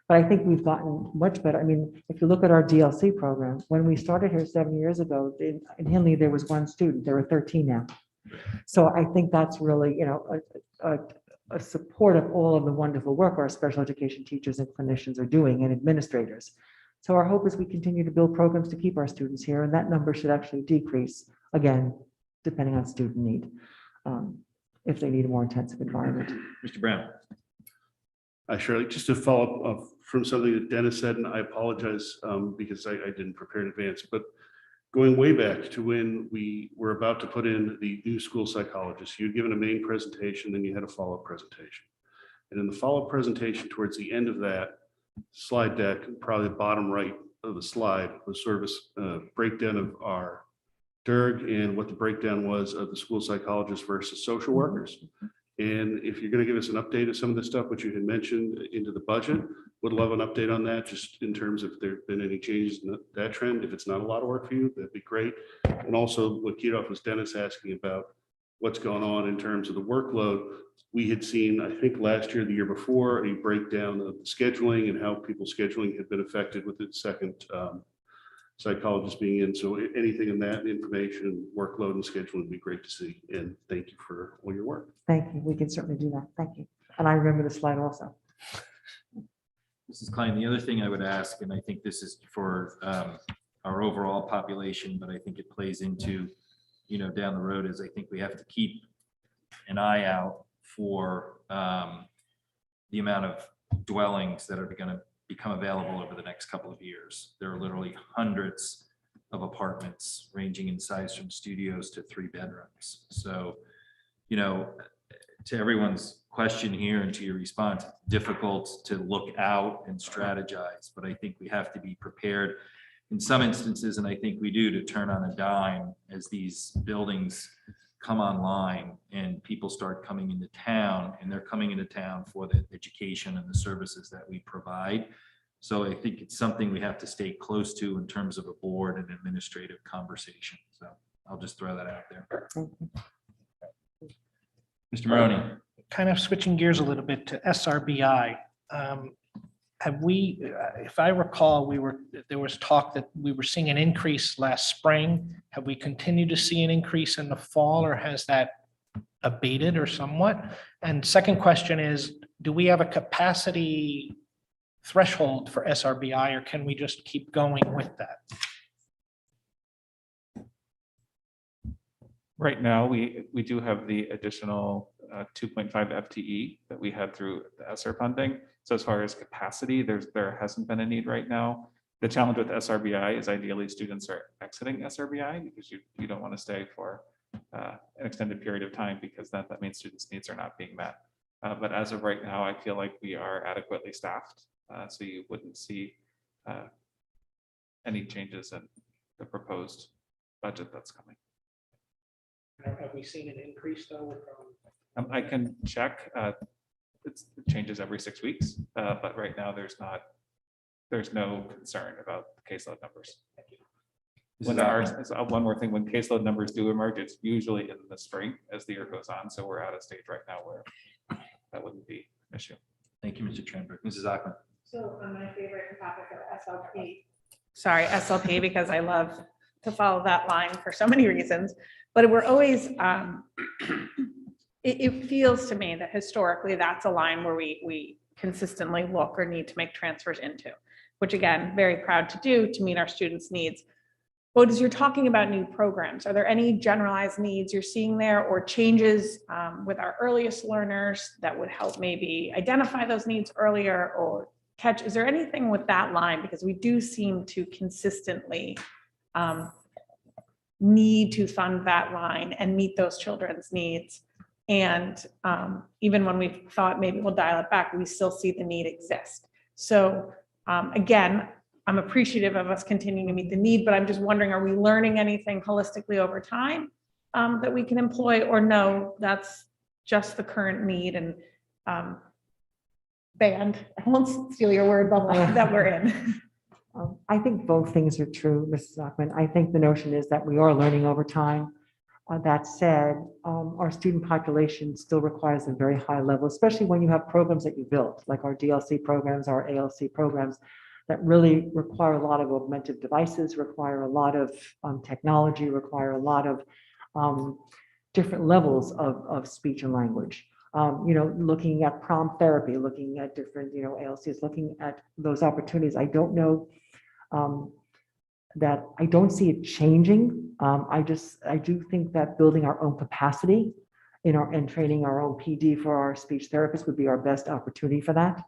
But I think we've gotten much better. I mean, if you look at our DLC program, when we started here 7 years ago, in Hinley, there was 1 student. There are 13 now. So I think that's really, a support of all of the wonderful work our special education teachers and clinicians are doing, and administrators. So our hope is we continue to build programs to keep our students here, and that number should actually decrease, again, depending on student need, if they need a more intensive environment. Mr. Brown. Shirley, just to follow up from something that Dennis said, and I apologize because I didn't prepare in advance, but going way back to when we were about to put in the new school psychologist, you'd given a main presentation, then you had a follow-up presentation. And in the follow presentation towards the end of that slide deck, probably the bottom right of the slide, was sort of a breakdown of our DERG and what the breakdown was of the school psychologists versus social workers. And if you're going to give us an update of some of the stuff which you had mentioned into the budget, would love an update on that, just in terms of if there have been any changes in that trend. If it's not a lot of work for you, that'd be great. And also what keyed off was Dennis asking about what's going on in terms of the workload. We had seen, I think last year, the year before, a breakdown of the scheduling and how people's scheduling had been affected with the second psychologist being in. So anything in that information, workload and scheduling would be great to see. And thank you for all your work. Thank you. We can certainly do that. Thank you. And I remember the slide also. Mrs. Klein, the other thing I would ask, and I think this is for our overall population, but I think it plays into, down the road, is I think we have to keep an eye out for the amount of dwellings that are going to become available over the next couple of years. There are literally hundreds of apartments ranging in size from studios to 3 bedrooms. So, to everyone's question here and to your response, it's difficult to look out and strategize, but I think we have to be prepared in some instances, and I think we do, to turn on a dime as these buildings come online and people start coming into town, and they're coming into town for the education and the services that we provide. So I think it's something we have to stay close to in terms of a board and administrative conversation. So I'll just throw that out there. Mr. Maroney. Kind of switching gears a little bit to SRBI. Have we, if I recall, there was talk that we were seeing an increase last spring. Have we continued to see an increase in the fall, or has that abated or somewhat? And second question is, do we have a capacity threshold for SRBI, or can we just keep going with that? Right now, we do have the additional 2.5 FTE that we had through the ESSER funding. So as far as capacity, there hasn't been a need right now. The challenge with SRBI is ideally students are exiting SRBI because you don't want to stay for an extended period of time, because that means students' needs are not being met. But as of right now, I feel like we are adequately staffed. So you wouldn't see any changes in the proposed budget that's coming. Have we seen an increase though? I can check. It changes every 6 weeks, but right now there's no concern about the caseload numbers. When there are, one more thing, when caseload numbers do emerge, it's usually in the spring as the year goes on. So we're at a stage right now where that wouldn't be an issue. Thank you, Mr. Tranberg. Mrs. Ackman. So on my favorite topic of SLP. Sorry, SLP, because I love to follow that line for so many reasons, but we're always, it feels to me that historically that's a line where we consistently look or need to make transfers into, which again, very proud to do to meet our students' needs. But as you're talking about new programs, are there any generalized needs you're seeing there, or changes with our earliest learners that would help maybe identify those needs earlier or catch? Is there anything with that line? Because we do seem to consistently need to fund that line and meet those children's needs. And even when we thought maybe we'll dial it back, we still see the need exist. So again, I'm appreciative of us continuing to meet the need, but I'm just wondering, are we learning anything holistically over time that we can employ, or no, that's just the current need and band, I won't steal your word, bubble, that we're in. I think both things are true, Mrs. Ackman. I think the notion is that we are learning over time. That said, our student population still requires a very high level, especially when you have programs that you built, like our DLC programs, our ALC programs, that really require a lot of augmented devices, require a lot of technology, require a lot of different levels of speech and language. Looking at prompt therapy, looking at different, ALCs, looking at those opportunities. I don't know that I don't see it changing. I do think that building our own capacity and training our own PD for our speech therapists would be our best opportunity for that,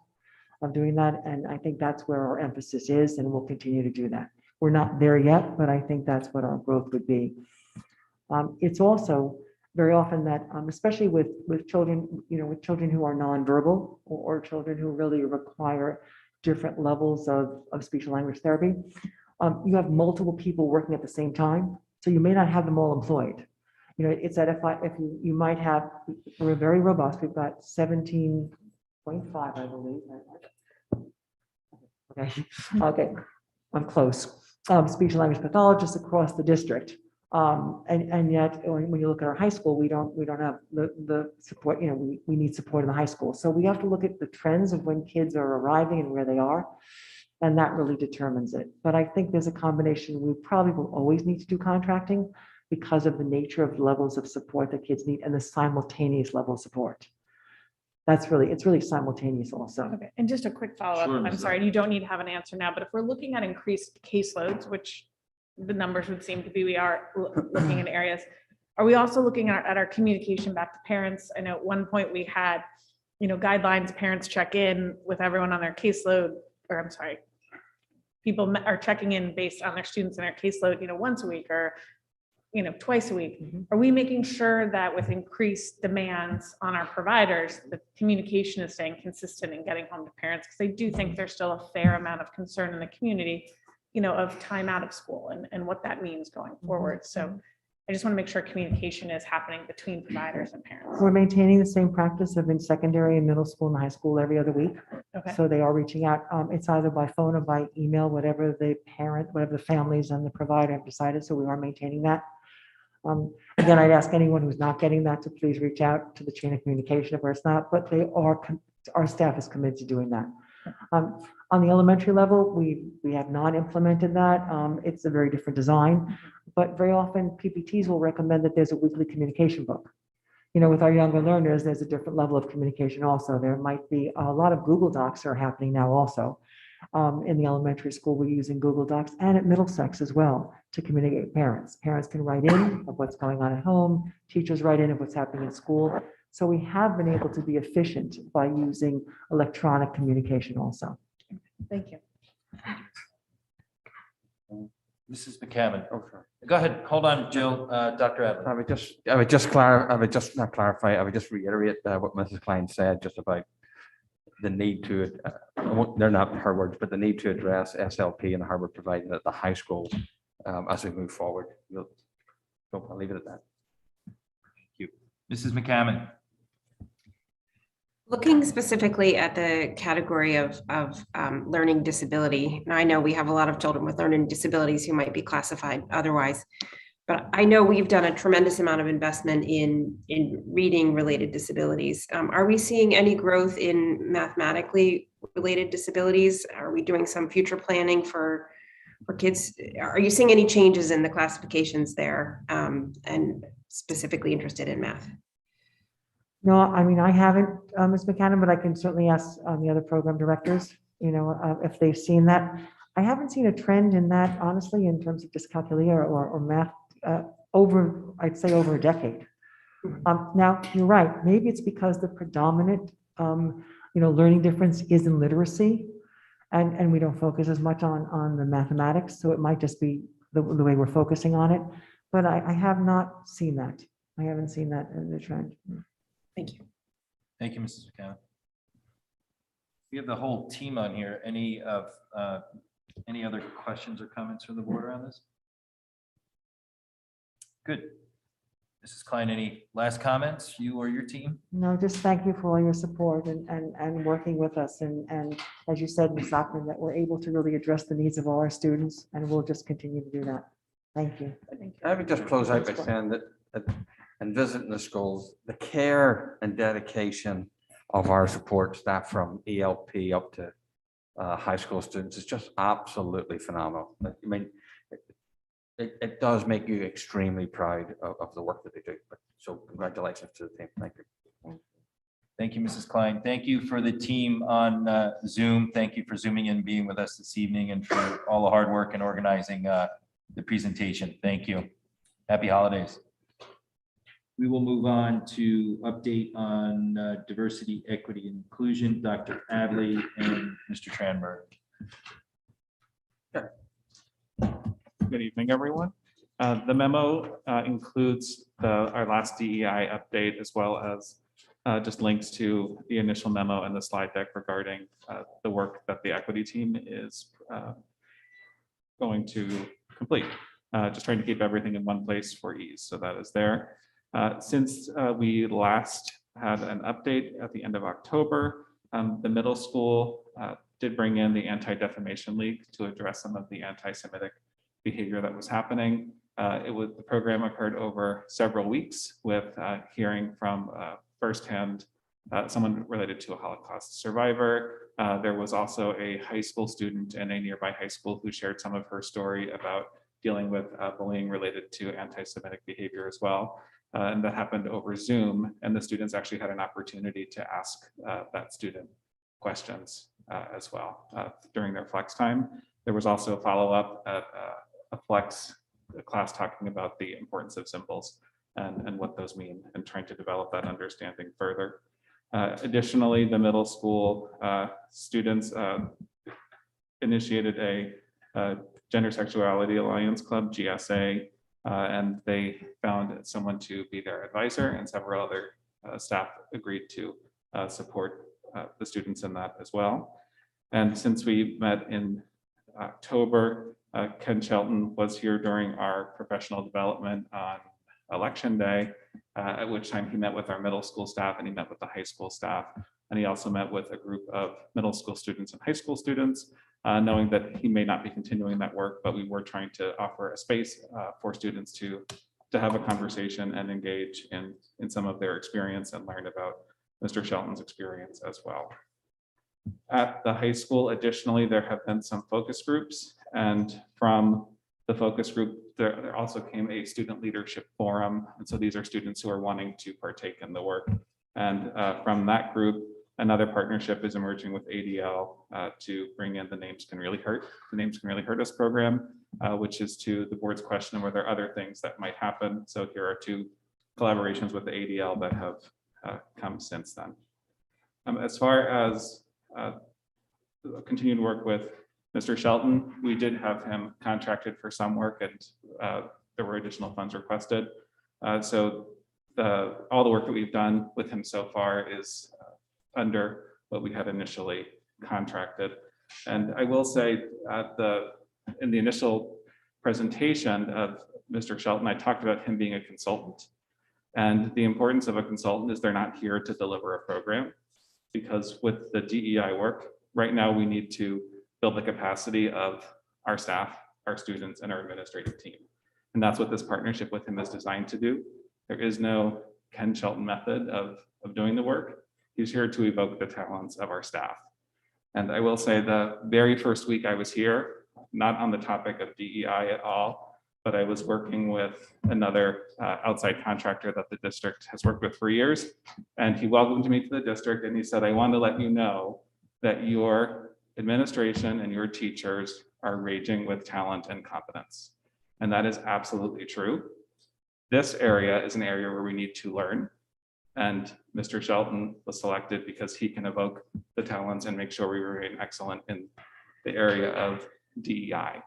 of doing that. And I think that's where our emphasis is, and we'll continue to do that. We're not there yet, but I think that's what our growth would be. It's also very often that, especially with children, with children who are nonverbal or children who really require different levels of speech and language therapy, you have multiple people working at the same time, so you may not have them all employed. It's that if you might have, we're very robust, we've got 17.5, I believe. Okay, I'm close. Speech and language pathologists across the district. And yet, when you look at our high school, we don't have the support, we need support in the high school. So we have to look at the trends of when kids are arriving and where they are. And that really determines it. But I think there's a combination. We probably will always need to do contracting because of the nature of levels of support that kids need and the simultaneous level of support. It's really simultaneous also. Okay, and just a quick follow-up. Sure, I'm Ms. sorry, you don't need to have an answer now, but if we're looking at increased caseloads, which the numbers would seem to be, we are looking in areas. Are we also looking at our communication back to parents? I know at one point we had, guidelines, parents check in with everyone on their caseload, or I'm sorry, people are checking in based on their students and their caseload, once a week or, twice a week. Are we making sure that with increased demands on our providers, the communication is staying consistent and getting home to parents? Because I do think there's still a fair amount of concern in the community, of time out of school and what that means going forward. So I just want to make sure communication is happening between providers and parents. We're maintaining the same practice of in secondary and middle school and high school every other week. Okay. So they are reaching out. It's either by phone or by email, whatever the families and the provider have decided. So we are maintaining that. Again, I'd ask anyone who's not getting that to please reach out to the chain of communication if it's not, but our staff is committed to doing that. On the elementary level, we have not implemented that. It's a very different design, but very often PPTs will recommend that there's a weekly communication book. With our younger learners, there's a different level of communication also. There might be a lot of Google Docs are happening now also. In the elementary school, we're using Google Docs and at Middlesex as well to communicate with parents. Parents can write in of what's going on at home. Teachers write in of what's happening in school. So we have been able to be efficient by using electronic communication also. Thank you. Mrs. McCammon. Go ahead. Hold on, Jill. Dr. Adler. I would just not clarify, I would just reiterate what Mrs. Klein said just about the need to, they're not her words, but the need to address SLP and how we're providing it at the high school as we move forward. I'll leave it at that. Thank you. Mrs. McCammon. Looking specifically at the category of learning disability, now I know we have a lot of children with learning disabilities who might be classified otherwise, but I know we've done a tremendous amount of investment in reading related disabilities. Are we seeing any growth in mathematically related disabilities? Are we doing some future planning for kids? Are you seeing any changes in the classifications there, and specifically interested in math? No, I mean, I haven't, Ms. McCann, but I can certainly ask the other program directors, if they've seen that. I haven't seen a trend in that, honestly, in terms of dyscalculia or math I'd say over a decade. Now, you're right. Maybe it's because the predominant, learning difference is in literacy, and we don't focus as much on the mathematics. So it might just be the way we're focusing on it. But I have not seen that. I haven't seen that in the trend. Thank you. Thank you, Mrs. McCann. We have the whole team on here. Any other questions or comments from the board around this? Good. Mrs. Klein, any last comments, you or your team? No, just thank you for all your support and working with us. And as you said, Ms. Hockman, that we're able to really address the needs of all our students, and we'll just continue to do that. Thank you. I would just close out by saying that and visiting the schools, the care and dedication of our support staff from ELP up to high school students is just absolutely phenomenal. I mean, it does make you extremely proud of the work that they do. So congratulations to the team. Thank you. Thank you, Mrs. Klein. Thank you for the team on Zoom. Thank you for zooming in, being with us this evening, and for all the hard work in organizing the presentation. Thank you. Happy holidays. We will move on to update on diversity, equity, and inclusion. Dr. Adley and Mr. Tranberg. Good evening, everyone. The memo includes our last DEI update, as well as just links to the initial memo and the slide deck regarding the work that the equity team is going to complete. Just trying to keep everything in one place for ease. So that is there. Since we last had an update at the end of October, the middle school did bring in the Anti-Defamation League to address some of the anti-Semitic behavior that was happening. The program occurred over several weeks with hearing from firsthand someone related to a Holocaust survivor. There was also a high school student in a nearby high school who shared some of her story about dealing with bullying related to anti-Semitic behavior as well. And that happened over Zoom, and the students actually had an opportunity to ask that student questions as well during their flex time. There was also a follow-up at a flex class talking about the importance of symbols and what those mean, and trying to develop that understanding further. Additionally, the middle school students initiated a Gender Sexuality Alliance Club, GSA, and they found someone to be their advisor, and several other staff agreed to support the students in that as well. And since we met in October, Ken Shelton was here during our professional development on election day, at which time he met with our middle school staff and he met with the high school staff. And he also met with a group of middle school students and high school students, knowing that he may not be continuing that work, but we were trying to offer a space for students to have a conversation and engage in some of their experience and learn about Mr. Shelton's experience as well. At the high school, additionally, there have been some focus groups, and from the focus group, there also came a student leadership forum. And so these are students who are wanting to partake in the work. And from that group, another partnership is emerging with ADL to bring in the Names Can Really Hurt, the Names Can Really Hurt Us program, which is to the board's question, were there other things that might happen? So here are two collaborations with the ADL that have come since then. As far as continued work with Mr. Shelton, we did have him contracted for some work, and there were additional funds requested. So all the work that we've done with him so far is under what we had initially contracted. And I will say in the initial presentation of Mr. Shelton, I talked about him being a consultant. And the importance of a consultant is they're not here to deliver a program, because with the DEI work, right now we need to build the capacity of our staff, our students, and our administrative team. And that's what this partnership with him is designed to do. There is no Ken Shelton method of doing the work. He's here to evoke the talents of our staff. And I will say the very first week I was here, not on the topic of DEI at all, but I was working with another outside contractor that the district has worked with for years. And he welcomed me to the district and he said, I want to let you know that your administration and your teachers are raging with talent and competence. And that is absolutely true. This area is an area where we need to learn. And Mr. Shelton was selected because he can evoke the talents and make sure we remain excellent in the area of DEI.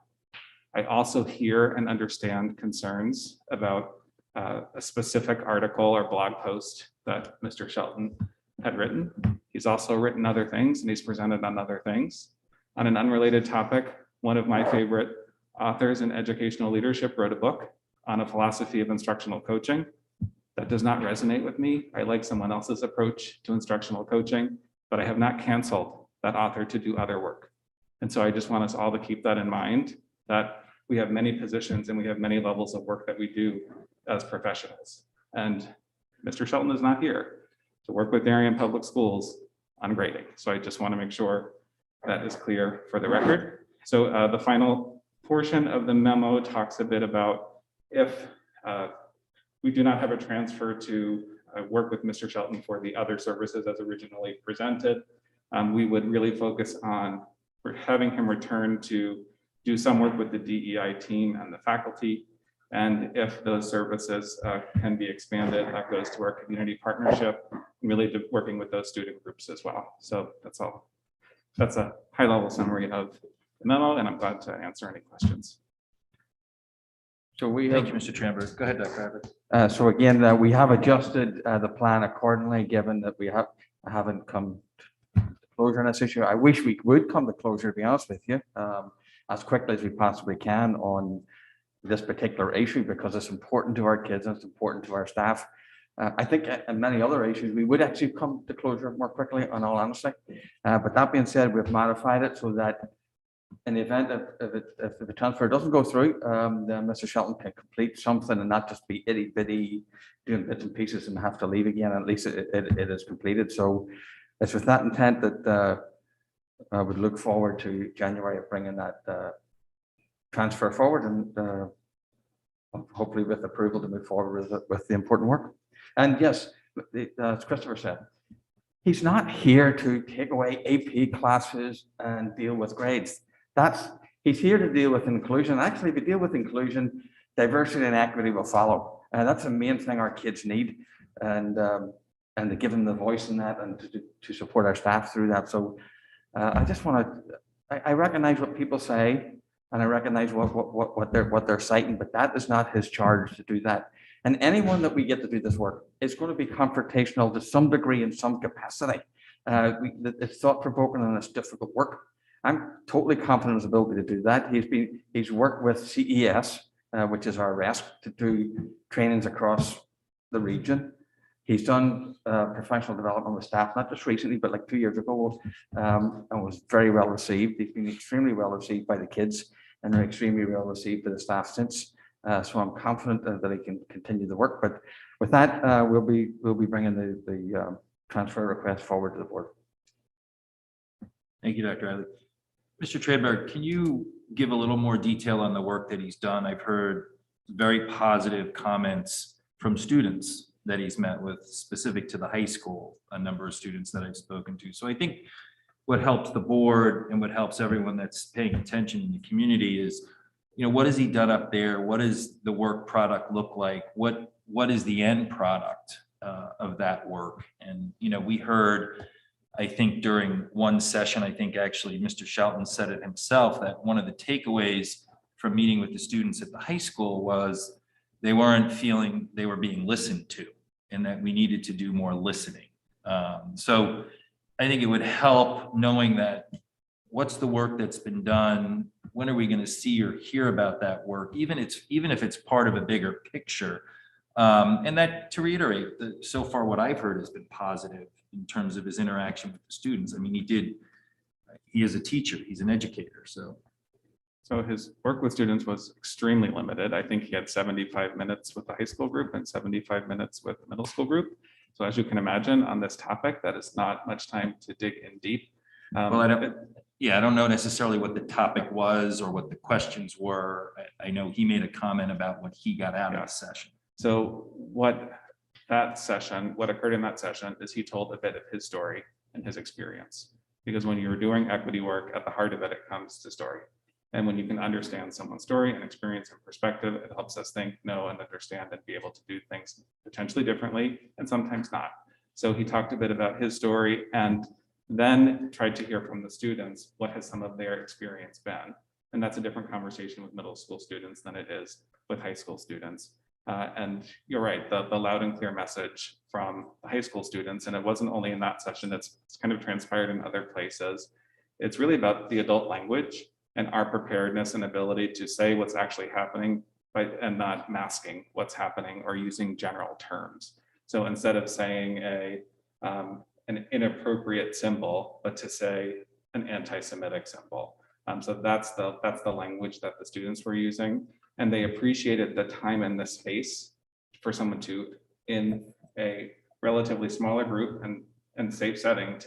I also hear and understand concerns about a specific article or blog post that Mr. Shelton had written. He's also written other things and he's presented on other things. On an unrelated topic, one of my favorite authors in educational leadership wrote a book on a philosophy of instructional coaching. That does not resonate with me. I like someone else's approach to instructional coaching, but I have not canceled that author to do other work. And so I just want us all to keep that in mind, that we have many positions and we have many levels of work that we do as professionals. And Mr. Shelton is not here to work with Darien Public Schools on grading. So I just want to make sure that is clear for the record. So the final portion of the memo talks a bit about if we do not have a transfer to work with Mr. Shelton for the other services as originally presented, we would really focus on having him return to do some work with the DEI team and the faculty. And if those services can be expanded, that goes to our community partnership, and really working with those student groups as well. So that's all. That's a high level summary of the memo, and I'm glad to answer any questions. So we Thank have, you, Mr. Tranberg. Go ahead, Dr. Abbott. so again, we have adjusted the plan accordingly, given that we haven't come to closure on this issue. I wish we would come to closure, to be honest with you, as quickly as we possibly can on this particular issue, because it's important to our kids and it's important to our staff. I think in many other issues, we would actually come to closure more quickly, in all honesty. But that being said, we've modified it so that in the event if the transfer doesn't go through, then Mr. Shelton can complete something and not just be itty bitty doing bits and pieces and have to leave again. At least it is completed. So it's with that intent that I would look forward to January of bringing that transfer forward and hopefully with approval to move forward with the important work. And yes, as Christopher said, he's not here to take away AP classes and deal with grades. He's here to deal with inclusion. Actually, if we deal with inclusion, diversity and equity will follow. And that's the main thing our kids need. And to give them the voice in that and to support our staff through that. So I just want to, I recognize what people say and I recognize what they're citing, but that is not his charge to do that. And anyone that we get to do this work is going to be confrontational to some degree in some capacity. It's thought-provoking and it's difficult work. I'm totally confident in his ability to do that. He's worked with CES, which is our RESC, to do trainings across the region. He's done professional development with staff, not just recently, but like 2 years ago, and was very well received. He's been extremely well received by the kids and they're extremely well received by the staff since. So I'm confident that he can continue the work. But with that, we'll be bringing the transfer request forward to the board. Thank you, Dr. Riley. Mr. Tranberg, can you give a little more detail on the work that he's done? I've heard very positive comments from students that he's met with specific to the high school, a number of students that I've spoken to. So I think what helps the board and what helps everyone that's paying attention in the community is, what has he done up there? What does the work product look like? What is the end product of that work? And, we heard, I think during one session, I think actually Mr. Shelton said it himself, that one of the takeaways from meeting with the students at the high school was they weren't feeling they were being listened to and that we needed to do more listening. So I think it would help knowing that what's the work that's been done? When are we going to see or hear about that work? Even if it's part of a bigger picture. And that, to reiterate, so far what I've heard has been positive in terms of his interaction with the students. I mean, he is a teacher, he's an educator, so. So his work with students was extremely limited. I think he had 75 minutes with the high school group and 75 minutes with the middle school group. So as you can imagine on this topic, that is not much time to dig in deep. Well, I don't know necessarily what the topic was or what the questions were. I know he made a comment about what he got out of the session. So what occurred in that session is he told a bit of his story and his experience. Because when you're doing equity work, at the heart of it, it comes to story. And when you can understand someone's story and experience and perspective, it helps us think, know, and understand and be able to do things potentially differently and sometimes not. So he talked a bit about his story and then tried to hear from the students, what has some of their experience been? And that's a different conversation with middle school students than it is with high school students. And you're right, the loud and clear message from the high school students, and it wasn't only in that session, it's kind of transpired in other places. It's really about the adult language and our preparedness and ability to say what's actually happening, and not masking what's happening or using general terms. So instead of saying an inappropriate symbol, but to say an anti-Semitic symbol. So that's the language that the students were using. And they appreciated the time and the space for someone to, in a relatively smaller group and safe setting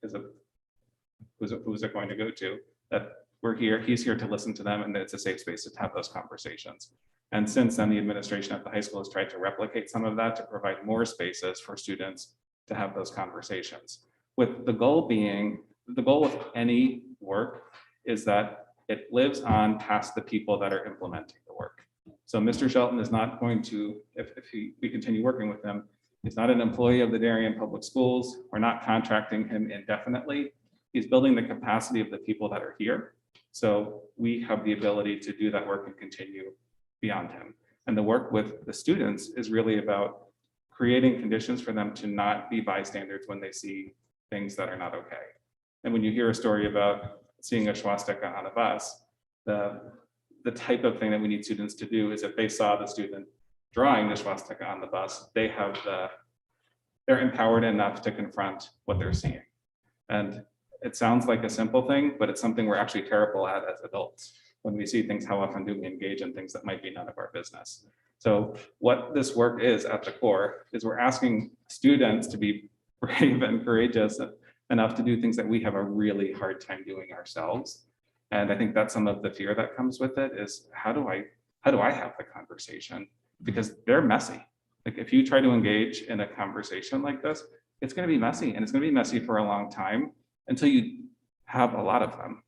who's it going to go to, that we're here, he's here to listen to them, and it's a safe space to have those conversations. And since then, the administration at the high school has tried to replicate some of that to provide more spaces for students to have those conversations. With the goal with any work is that it lives on past the people that are implementing the work. So Mr. Shelton is not going to, if we continue working with him, he's not an employee of the Darien Public Schools. We're not contracting him indefinitely. He's building the capacity of the people that are here. So we have the ability to do that work and continue beyond him. And the work with the students is really about creating conditions for them to not be bystanders when they see things that are not okay. And when you hear a story about seeing a swastika on a bus, the type of thing that we need students to do is if they saw the student drawing the swastika on the bus, they're empowered enough to confront what they're seeing. And it sounds like a simple thing, but it's something we're actually terrible at as adults. When we see things, how often do we engage in things that might be none of our business? So what this work is at the core is we're asking students to be brave and courageous enough to do things that we have a really hard time doing ourselves. And I think that's some of the fear that comes with it is how do I have the conversation? Because they're messy. Like if you try to engage in a conversation like this, it's going to be messy, and it's going to be messy for a long time until you have a lot of them.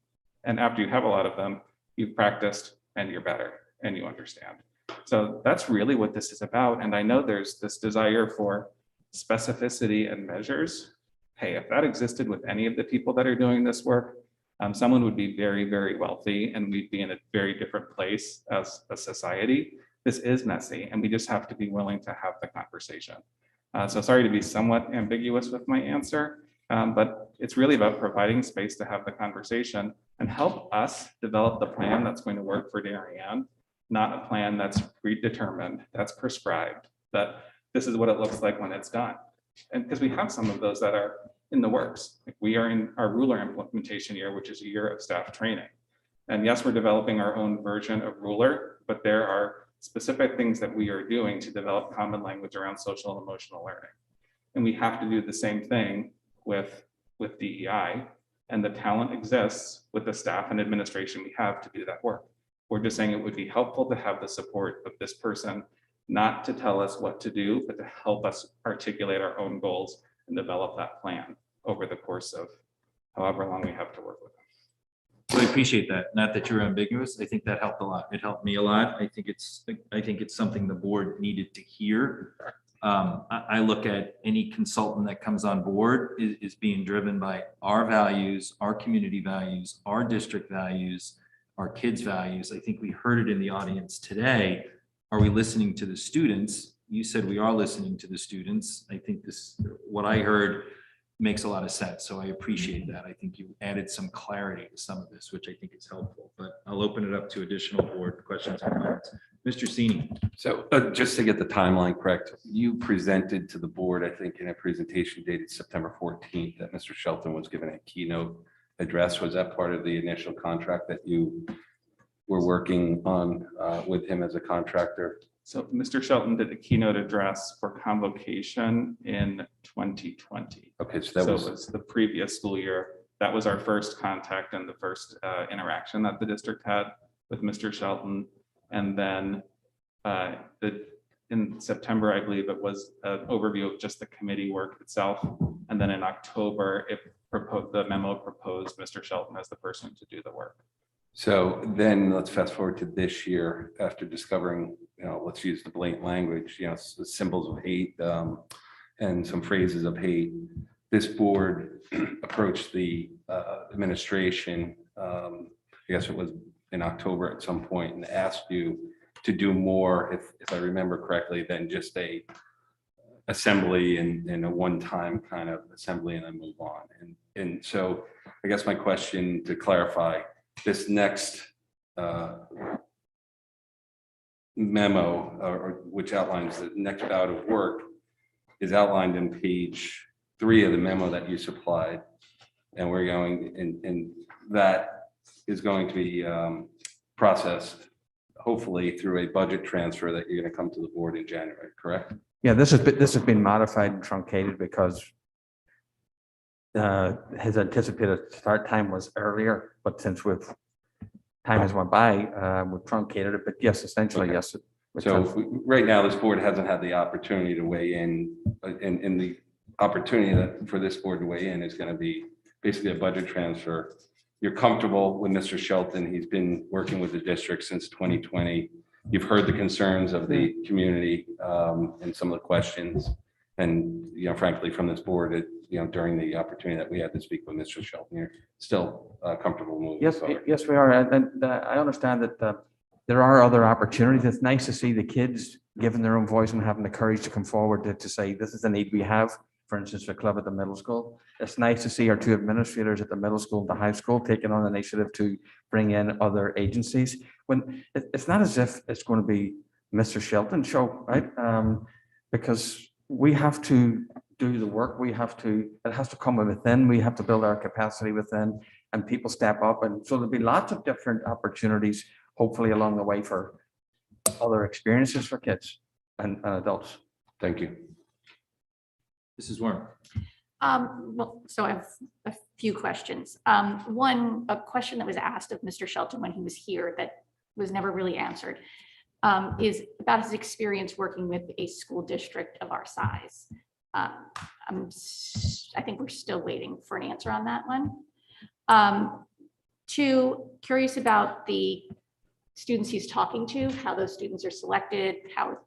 And after you have a lot of them, you've practiced and you're better and you understand. So that's really what this is about. And I know there's this desire for specificity and measures. Hey, if that existed with any of the people that are doing this work, someone would be very, very wealthy and we'd be in a very different place as a society. This is messy and we just have to be willing to have the conversation. So sorry to be somewhat ambiguous with my answer, but it's really about providing space to have the conversation and help us develop the plan that's going to work for Darien, not a plan that's predetermined, that's prescribed, that this is what it looks like when it's done. And because we have some of those that are in the works. Like we are in our ruler implementation year, which is a year of staff training. And yes, we're developing our own version of ruler, but there are specific things that we are doing to develop common language around social and emotional learning. And we have to do the same thing with DEI, and the talent exists with the staff and administration we have to do that work. We're just saying it would be helpful to have the support of this person, not to tell us what to do, but to help us articulate our own goals and develop that plan over the course of however long we have to work with them. So I appreciate that. Not that you're ambiguous. I think that helped a lot. It helped me a lot. I think it's something the board needed to hear. I look at any consultant that comes on board is being driven by our values, our community values, our district values, our kids' values. I think we heard it in the audience today. Are we listening to the students? You said we are listening to the students. I think what I heard makes a lot of sense. So I appreciate that. I think you added some clarity to some of this, which I think is helpful, but I'll open it up to additional board questions or comments. Mr. Sini. So just to get the timeline correct, you presented to the board, I think in a presentation dated September 14th, that Mr. Shelton was given a keynote address. Was that part of the initial contract that you were working on with him as a contractor? So Mr. Shelton did a keynote address for convocation in 2020. Okay, so that it was the previous school year. That was our first contact and the first interaction that the district had with Mr. Shelton. And then in September, I believe it was an overview of just the committee work itself. And then in October, the memo proposed Mr. Shelton as the person to do the work. So then let's fast forward to this year after discovering, let's use the blatant language, symbols of hate and some phrases of hate. This board approached the administration, I guess it was in October at some point, and asked you to do more, if I remember correctly, than just a assembly and a one-time kind of assembly and then move on. And so I guess my question to clarify, this next memo, or which outlines the next bout of work, is outlined in page 3 of the memo that you supplied, and we're going, and that is going to be processed hopefully through a budget transfer that you're going to come to the board in January, correct? Yeah, this has been modified and truncated because his anticipated start time was earlier, but since time has went by, we've truncated it, but yes, essentially, Okay. yes. So right now, this board hasn't had the opportunity to weigh in, and the opportunity for this board to weigh in is going to be basically a budget transfer. You're comfortable with Mr. Shelton. He's been working with the district since 2020. You've heard the concerns of the community and some of the questions. And, frankly, from this board, during the opportunity that we had to speak with Mr. Shelton, you're still comfortable moving Yes, forward. yes, we are. And I understand that there are other opportunities. It's nice to see the kids giving their own voice and having the courage to come forward to say, this is the need we have. For instance, the club at the middle school. It's nice to see our two administrators at the middle school and the high school taking on the initiative to bring in other agencies. When it's not as if it's going to be Mr. Shelton's show, right? Because we have to do the work. It has to come within. We have to build our capacity within, and people step up. And so there'll be lots of different opportunities, hopefully along the way, for other experiences for kids and adults. Thank you. Mrs. Warren. Well, so I have a few questions. One, a question that was asked of Mr. Shelton when he was here that was never really answered, is about his experience working with a school district of our size. I think we're still waiting for an answer on that one. Two, curious about the students he's talking to, how those students are selected, how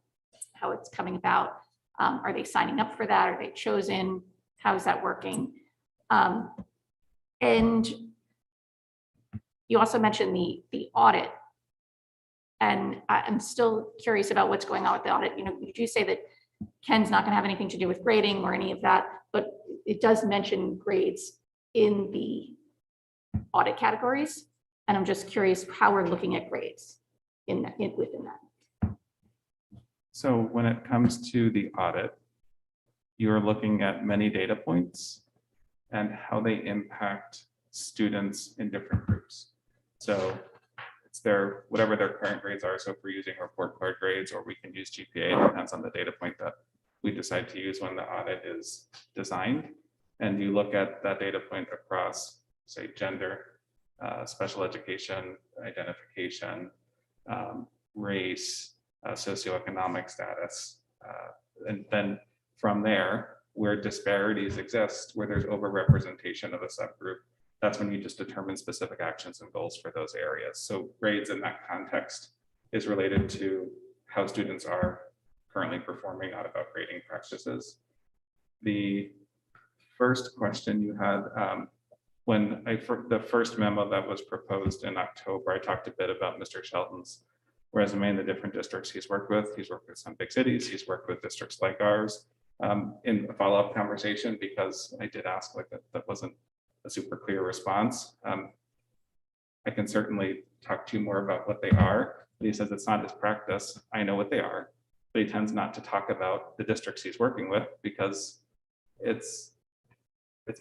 it's coming about. Are they signing up for that? Are they chosen? How is that working? And you also mentioned the audit. And I'm still curious about what's going on with the audit. You know, you do say that Ken's not going to have anything to do with grading or any of that, but it does mention grades in the audit categories. And I'm just curious how we're looking at grades within that. So when it comes to the audit, you're looking at many data points and how they impact students in different groups. So it's whatever their current grades are. So if we're using report card grades, or we can use GPA, it depends on the data point that we decide to use when the audit is designed. And you look at that data point across, say, gender, special education, identification, race, socioeconomic status. And then from there, where disparities exist, where there's overrepresentation of a subgroup, that's when you just determine specific actions and goals for those areas. So grades in that context is related to how students are currently performing, not about grading practices. The first question you had, when the first memo that was proposed in October, I talked a bit about Mr. Shelton's resume and the different districts he's worked with. He's worked with some big cities. He's worked with districts like ours. In a follow-up conversation, because I did ask, like, that wasn't a super clear response. I can certainly talk to you more about what they are, but he says it's not his practice. I know what they are, but he tends not to talk about the districts he's working with because it's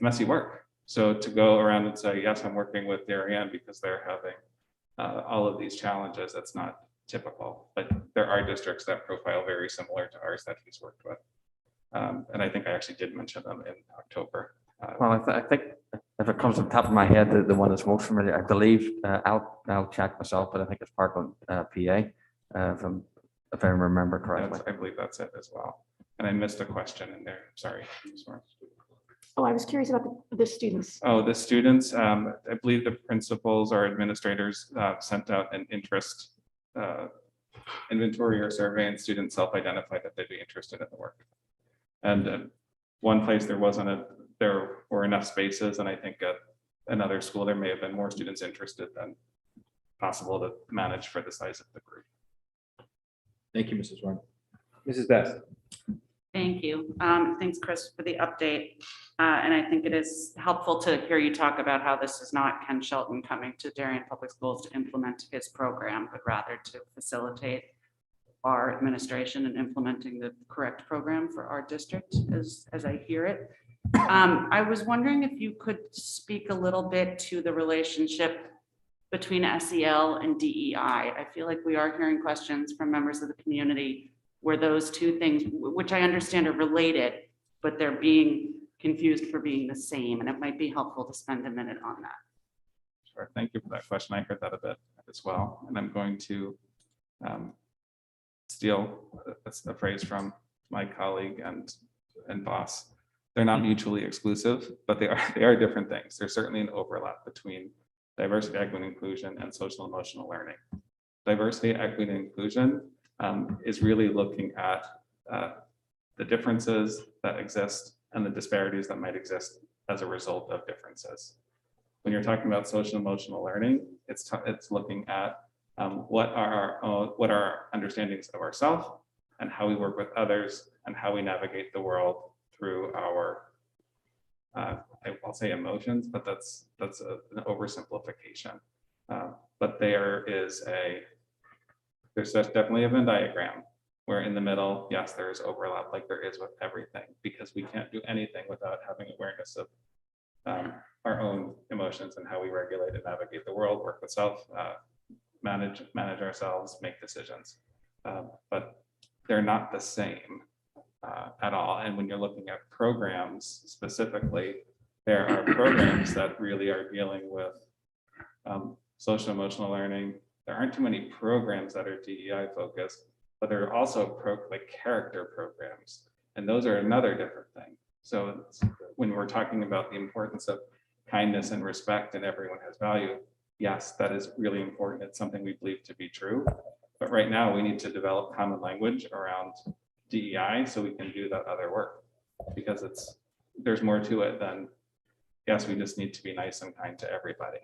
messy work. So to go around and say, yes, I'm working with Darien because they're having all of these challenges, that's not typical, but there are districts that profile very similar to ours that he's worked with. And I think I actually did mention them in October. Well, I think if it comes to the top of my head, the one that's most familiar, I believe, I'll check myself, but I think it's Parkland, PA, if I remember correctly. I believe that's it as well. And I missed a question in there. Sorry. Oh, I was curious about the students. Oh, the students, I believe the principals or administrators sent out an interest inventory or survey, and students self-identified that they'd be interested in the work. And one place there were enough spaces, and I think at another school there may have been more students interested than possible to manage for the size of the group. Thank you, Mrs. Warren. Mrs. Best. Thank you. Thanks, Chris, for the update. And I think it is helpful to hear you talk about how this is not Ken Shelton coming to Darien Public Schools to implement his program, but rather to facilitate our administration in implementing the correct program for our district, as I hear it. I was wondering if you could speak a little bit to the relationship between SEL and DEI. I feel like we are hearing questions from members of the community where those two things, which I understand are related, but they're being confused for being the same. And it might be helpful to spend a minute on that. Sure. Thank you for that question. I heard that a bit as well. And I'm going to steal a phrase from my colleague and boss. They're not mutually exclusive, but they are different things. There's certainly an overlap between diversity, equity, and inclusion and social emotional learning. Diversity, equity, and inclusion is really looking at the differences that exist and the disparities that might exist as a result of differences. When you're talking about social emotional learning, it's looking at what are our understandings of ourselves and how we work with others and how we navigate the world through our, I'll say emotions, but that's an oversimplification. But there's definitely a Venn diagram where in the middle, yes, there is overlap like there is with everything, because we can't do anything without having awareness of our own emotions and how we regulate and navigate the world, work with self, manage ourselves, make decisions. But they're not the same at all. And when you're looking at programs specifically, there are programs that really are dealing with social emotional learning. There aren't too many programs that are DEI focused, but there are also like character programs. And those are another different thing. So when we're talking about the importance of kindness and respect and everyone has value, yes, that is really important. It's something we believe to be true. But right now we need to develop common language around DEI so we can do that other work, because there's more to it than, yes, we just need to be nice and kind to everybody.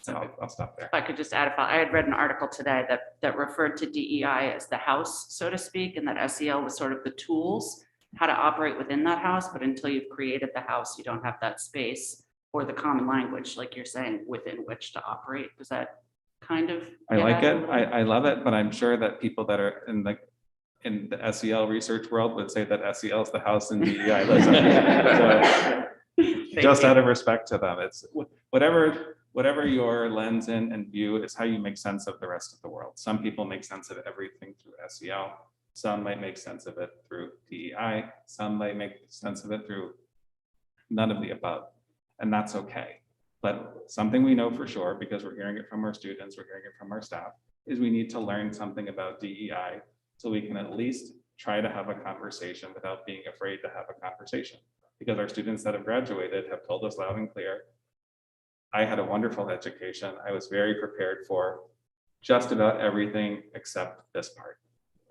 So I'll stop there. If I could just add, I had read an article today that referred to DEI as the house, so to speak, and that SEL was sort of the tools, how to operate within that house. But until you've created the house, you don't have that space or the common language, like you're saying, within which to operate. Does that kind of? I like it. I love it, but I'm sure that people that are in the SEL research world would say that SEL is the house and DEI lives in. So just out of respect to them, it's whatever your lens and view is how you make sense of the rest of the world. Some people make sense of everything through SEL. Some might make sense of it through DEI. Some might make sense of it through none of the above. And that's okay. But something we know for sure, because we're hearing it from our students, we're hearing it from our staff, is we need to learn something about DEI so we can at least try to have a conversation without being afraid to have a conversation. Because our students that have graduated have told us loud and clear, I had a wonderful education. I was very prepared for just about everything except this part.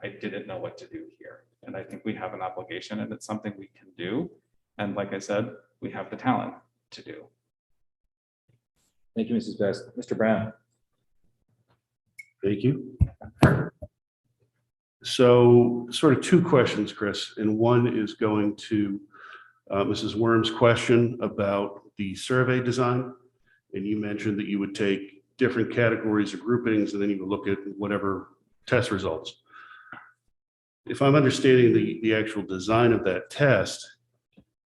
I didn't know what to do here. And I think we have an obligation, and it's something we can do. And like I said, we have the talent to do. Thank you, Mrs. Best. Mr. Brown. Thank you. So sort of two questions, Chris, and one is going to Mrs. Worm's question about the survey design. And you mentioned that you would take different categories or groupings, and then you would look at whatever test results. If I'm understanding the actual design of that test,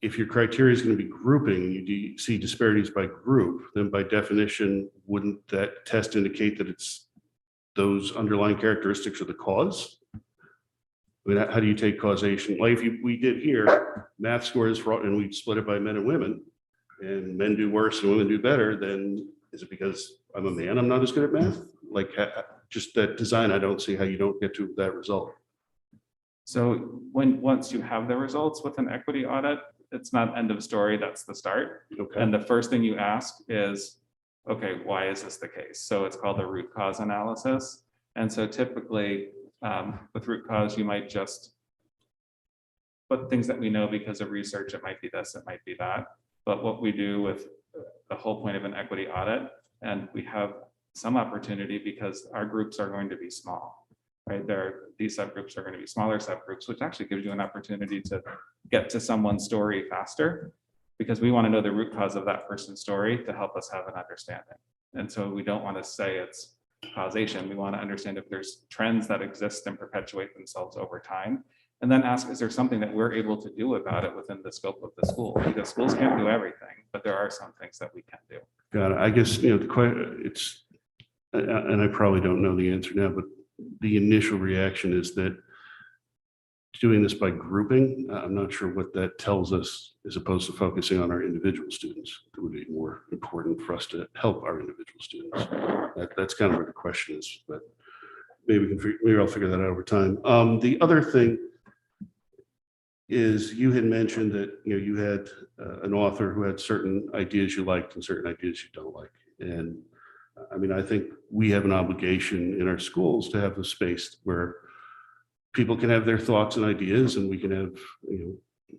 if your criteria is going to be grouping and you see disparities by group, then by definition, wouldn't that test indicate that it's those underlying characteristics are the cause? I mean, how do you take causation? Like we did here, math scores and we split it by men and women, and men do worse and women do better, then is it because I'm a man, I'm not as good at math? Like just that design, I don't see how you don't get to that result. So once you have the results with an equity audit, it's not end of story, that's the start. Okay. And the first thing you ask is, okay, why is this the case? So it's called the root cause analysis. And so typically with root cause, you might just put things that we know because of research, it might be this, it might be that. But what we do with the whole point of an equity audit, and we have some opportunity because our groups are going to be small, right? These subgroups are going to be smaller subgroups, which actually gives you an opportunity to get to someone's story faster, because we want to know the root cause of that person's story to help us have an understanding. And so we don't want to say it's causation. We want to understand if there's trends that exist and perpetuate themselves over time. And then ask, is there something that we're able to do about it within the scope of the school? Because schools can't do everything, but there are some things that we can do. Got it. I guess, the question, it's, and I probably don't know the answer now, but the initial reaction is that doing this by grouping, I'm not sure what that tells us as opposed to focusing on our individual students. It would be more important for us to help our individual students. That's kind of where the question is, but maybe I'll figure that out over time. The other thing is you had mentioned that you had an author who had certain ideas you liked and certain ideas you don't like. And I mean, I think we have an obligation in our schools to have a space where people can have their thoughts and ideas, and we can have,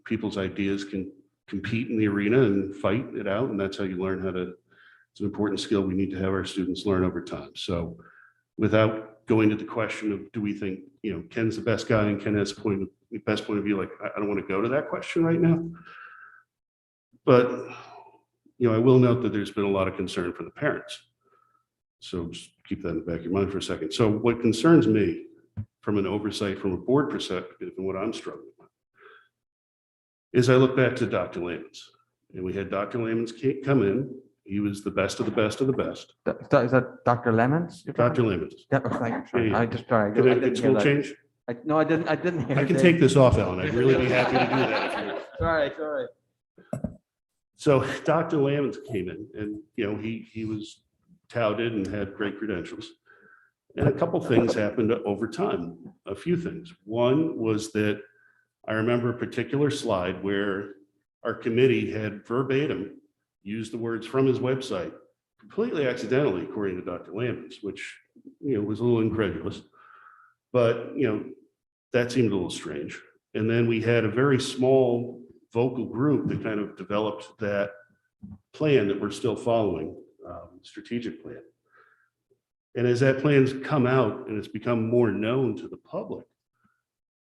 people's ideas can compete in the arena and fight it out. And that's how you learn how to It's an important skill we need to have our students learn over time. So without going to the question of, do we think, Ken's the best guy and Ken has the best point of view, like, I don't want to go to that question right now. But, I will note that there's been a lot of concern for the parents. So just keep that in the back of your mind for a second. So what concerns me from an oversight, from a board perspective, and what I'm struggling with, is I look back to Dr. Lamons, and we had Dr. Lamons come in. He was the best of the best of the best. Is that Dr. Lemons? Dr. Lemons. Yeah, oh, thank you. Sorry. Yeah. I just tried. Can I get school change? No, I didn't hear I can that. take this off, Ellen. I'd really be happy to do that. If you- Sorry. So Dr. Lamons came in and, he was touted and had great credentials. And a couple things happened over time, a few things. One was that I remember a particular slide where our committee had verbatim used the words from his website, completely accidentally, according to Dr. Lamons, which, was a little incredulous. But, that seemed a little strange. And then we had a very small vocal group that kind of developed that plan that we're still following, strategic plan. And as that plan's come out and it's become more known to the public,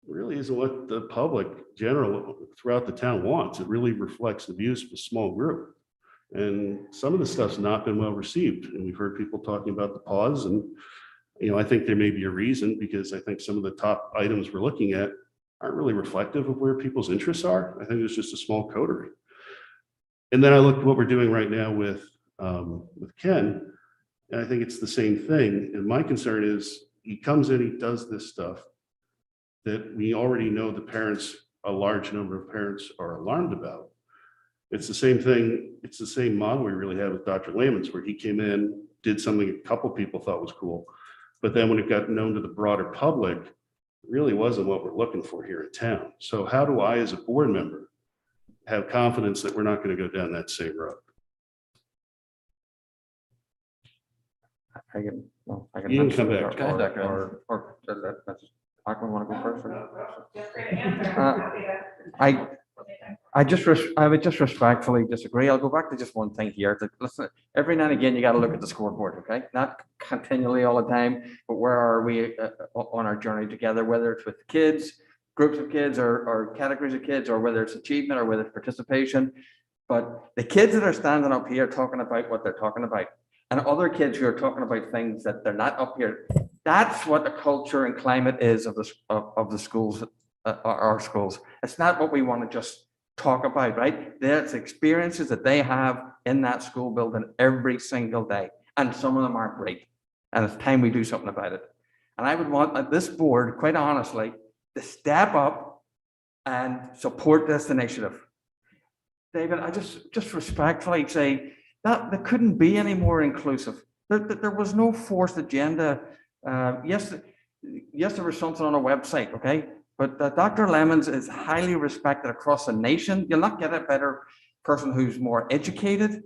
it really isn't what the public general throughout the town wants. It really reflects the views of a small group. And some of the stuff's not been well received. And we've heard people talking about the pause. And, I think there may be a reason, because I think some of the top items we're looking at aren't really reflective of where people's interests are. I think it's just a small coterie. And then I look at what we're doing right now with Ken, and I think it's the same thing. And my concern is he comes in, he does this stuff that we already know the parents, a large number of parents are alarmed about. It's the same thing. It's the same model we really had with Dr. Lamons, where he came in, did something a couple people thought was cool. But then when it got known to the broader public, it really wasn't what we're looking for here in town. So how do I, as a board member, have confidence that we're not going to go down that same road? I can You can come back. Or I want to go first. I would just respectfully disagree. I'll go back to just one thing here. Listen, every now and again, you got to look at the scoreboard, okay? Not continually all the time, but where are we on our journey together, whether it's with kids, groups of kids, or categories of kids, or whether it's achievement or whether it's participation. But the kids that are standing up here talking about what they're talking about, and other kids who are talking about things that they're not up here, that's what the culture and climate is of the schools, our schools. It's not what we want to just talk about, right? There's experiences that they have in that school building every single day, and some of them aren't great. And it's time we do something about it. And I would want this board, quite honestly, to step up and support this initiative. David, I just respectfully say that there couldn't be any more inclusive. There was no forced agenda. Yes, there was something on a website, okay? But Dr. Lemons is highly respected across the nation. You'll not get a better person who's more educated,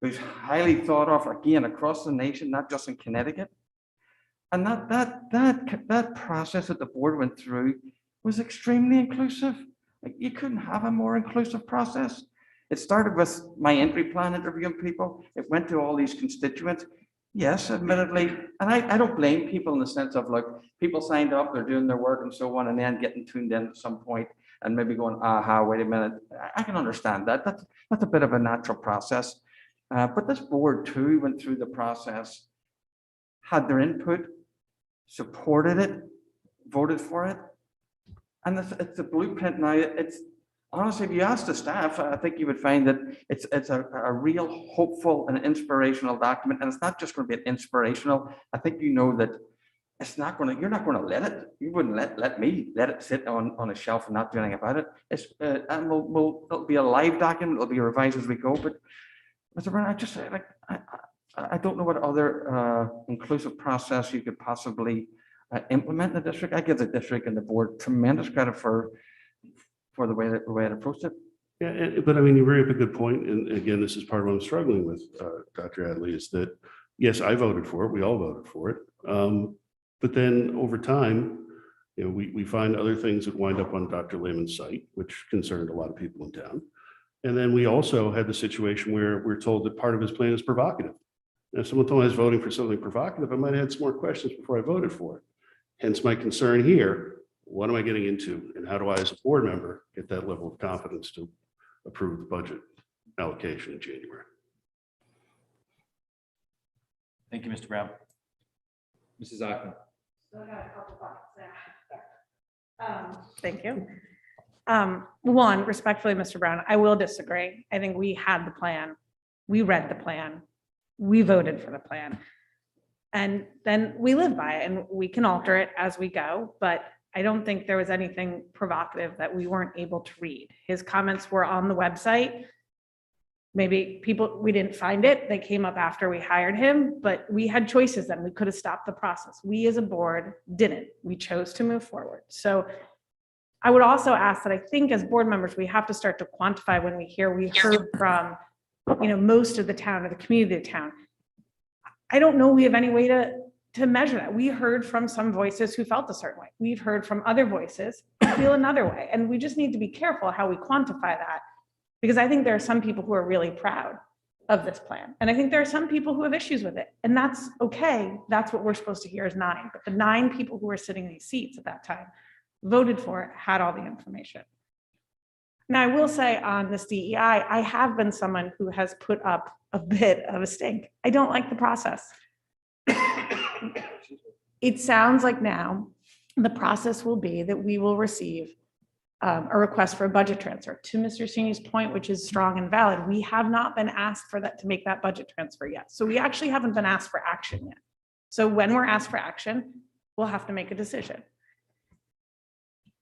who's highly thought of, again, across the nation, not just in Connecticut. And that process that the board went through was extremely inclusive. Like, you couldn't have a more inclusive process. It started with my entry plan interviewing people. It went to all these constituents. Yes, admittedly, and I don't blame people in the sense of, like, people signed up, they're doing their work and so on, and then getting tuned in at some point and maybe going, aha, wait a minute. I can understand that. That's a bit of a natural process. But this board too went through the process, had their input, supported it, voted for it. And it's a blueprint now. It's honestly, if you ask the staff, I think you would find that it's a real hopeful and inspirational document. And it's not just going to be an inspirational. I think you know that it's not going to, you're not going to let it. You wouldn't let me let it sit on a shelf and not do anything about it. It's and it'll be a live document. It'll be revised as we go. But Mr. Brown, I just say, like, I don't know what other inclusive process you could possibly implement in the district. I give the district and the board tremendous credit for the way it approached it. Yeah, but I mean, you bring up a good point. And again, this is part of what I'm struggling with, Dr. Adley, is that, yes, I voted for it. We all voted for it. But then over time, we find other things that wind up on Dr. Lehman's site, which concerned a lot of people in town. And then we also had the situation where we're told that part of his plan is provocative. And if someone told me I was voting for something provocative, I might have had some more questions before I voted for it. Hence my concern here, what am I getting into? And how do I, as a board member, get that level of confidence to approve the budget allocation in January? Thank you, Mr. Brown. Mrs. Ackman. Thank you. One, respectfully, Mr. Brown, I will disagree. I think we had the plan. We read the plan. We voted for the plan. And then we live by it, and we can alter it as we go, but I don't think there was anything provocative that we weren't able to read. His comments were on the website. Maybe we didn't find it. They came up after we hired him, but we had choices then. We could have stopped the process. We as a board didn't. We chose to move forward. So I would also ask that I think as board members, we have to start to quantify when we heard from, most of the town or the community of the town. I don't know we have any way to measure that. We heard from some voices who felt a certain way. We've heard from other voices who feel another way. And we just need to be careful how we quantify that. Because I think there are some people who are really proud of this plan. And I think there are some people who have issues with it. And that's okay. That's what we're supposed to hear as 9. But the 9 people who were sitting in these seats at that time voted for it, had all the information. Now, I will say on this DEI, I have been someone who has put up a bit of a stink. I don't like the process. It sounds like now the process will be that we will receive a request for a budget transfer. To Mr. Sini's point, which is strong and valid, we have not been asked for that to make that budget transfer yet. So we actually haven't been asked for action yet. So when we're asked for action, we'll have to make a decision.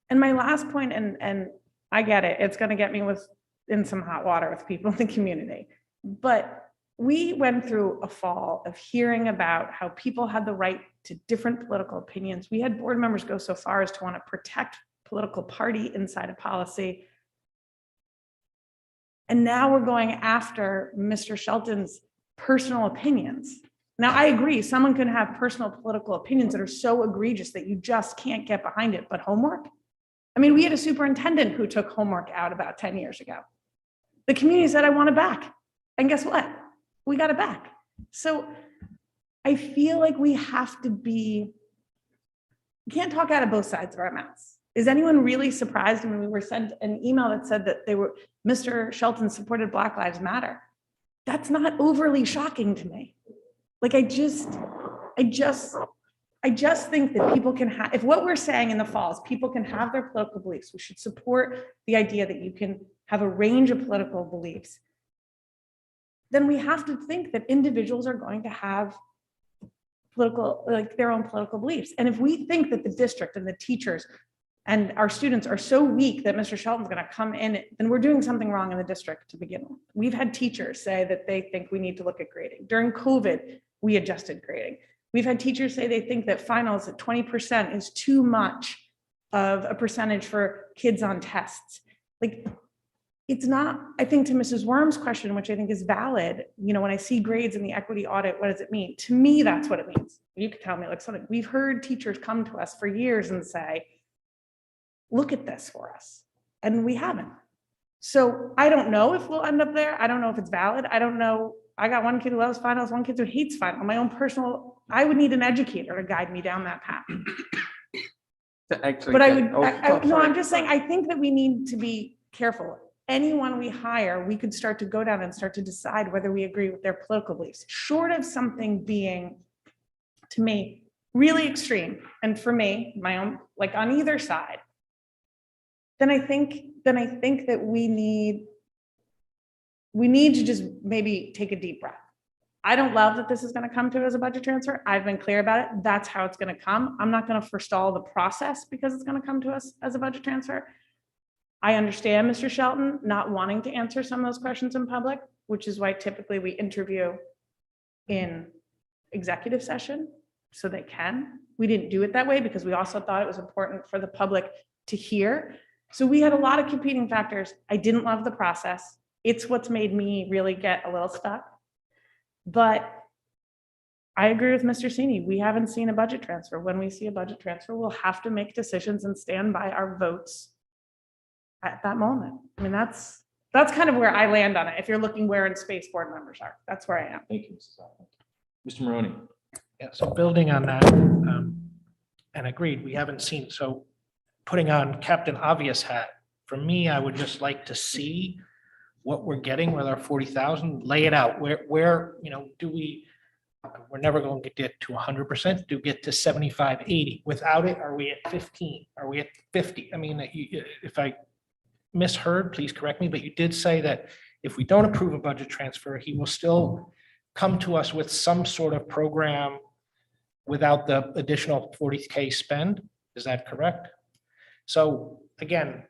And my last point, and I get it, it's going to get me in some hot water with people in the community, but we went through a fall of hearing about how people had the right to different political opinions. We had board members go so far as to want to protect political party inside a policy. And now we're going after Mr. Shelton's personal opinions. Now, I agree, someone can have personal political opinions that are so egregious that you just can't get behind it, but homework? I mean, we had a superintendent who took homework out about 10 years ago. The community said, I want it back. And guess what? We got it back. So I feel like we have to we can't talk out of both sides of our mouths. Is anyone really surprised when we were sent an email that said that Mr. Shelton supported Black Lives Matter? That's not overly shocking to me. Like, I just think that people can have, if what we're saying in the fall is people can have their political beliefs, we should support the idea that you can have a range of political beliefs, then we have to think that individuals are going to have their own political beliefs. And if we think that the district and the teachers and our students are so weak that Mr. Shelton's going to come in, then we're doing something wrong in the district to begin with. We've had teachers say that they think we need to look at grading. During COVID, we adjusted grading. We've had teachers say they think that finals at 20% is too much of a percentage for kids on tests. Like, it's not, I think, to Mrs. Worm's question, which I think is valid, when I see grades in the equity audit, what does it mean? To me, that's what it means. You could tell me like something. We've heard teachers come to us for years and say, look at this for us. And we haven't. So I don't know if we'll end up there. I don't know if it's valid. I don't know. I got one kid who loves finals, one kid who hates finals. My own personal, I would need an educator to guide me down that path. But I'm just saying, I think that we need to be careful. Anyone we hire, we could start to go down and start to decide whether we agree with their political beliefs, short of something being, to me, really extreme. And for me, my own, like on either side, then I think that we need to just maybe take a deep breath. I don't love that this is going to come to it as a budget transfer. I've been clear about it. That's how it's going to come. I'm not going to forestall the process because it's going to come to us as a budget transfer. I understand Mr. Shelton not wanting to answer some of those questions in public, which is why typically we interview in executive session so they can. We didn't do it that way because we also thought it was important for the public to hear. So we had a lot of competing factors. I didn't love the process. It's what's made me really get a little stuck. But I agree with Mr. Sini. We haven't seen a budget transfer. When we see a budget transfer, we'll have to make decisions and stand by our votes at that moment. I mean, that's that's kind of where I land on it. If you're looking where in space board members are, that's where I am. Thank you, Mrs. Hoffman. Mr. Maroney. Yeah, so building on that, and agreed, we haven't seen, so putting on Captain Obvious hat, for me, I would just like to see what we're getting with our 40,000, lay it out, where, do we're never going to get to 100%, do get to 75, 80. Without it, are we at 15? Are we at 50? I mean, if I misheard, please correct me, but you did say that if we don't approve a budget transfer, he will still come to us with some sort of program without the additional 40K spend. Is that correct? So again,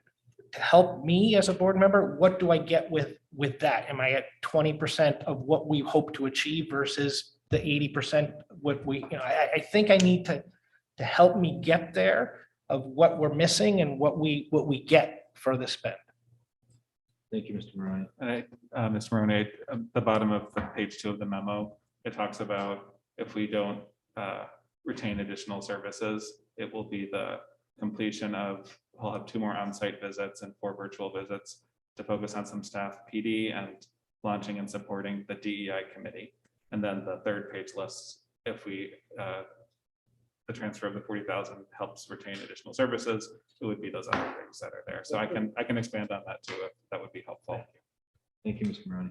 to help me as a board member, what do I get with that? Am I at 20% of what we hope to achieve versus the 80% what we, I think I need to help me get there of what we're missing and what we get for the spend. Thank you, Mr. Maroney. Mr. Maroney, at the bottom of the page 2 of the memo, it talks about if we don't retain additional services, it will be the completion of, we'll have 2 more on-site visits and 4 virtual visits to focus on some staff PD and launching and supporting the DEI committee. And then the 3rd page lists if we, the transfer of the 40,000 helps retain additional services, it would be those other things that are there. So I can expand on that too, if that would be helpful. Thank you, Mr. Maroney.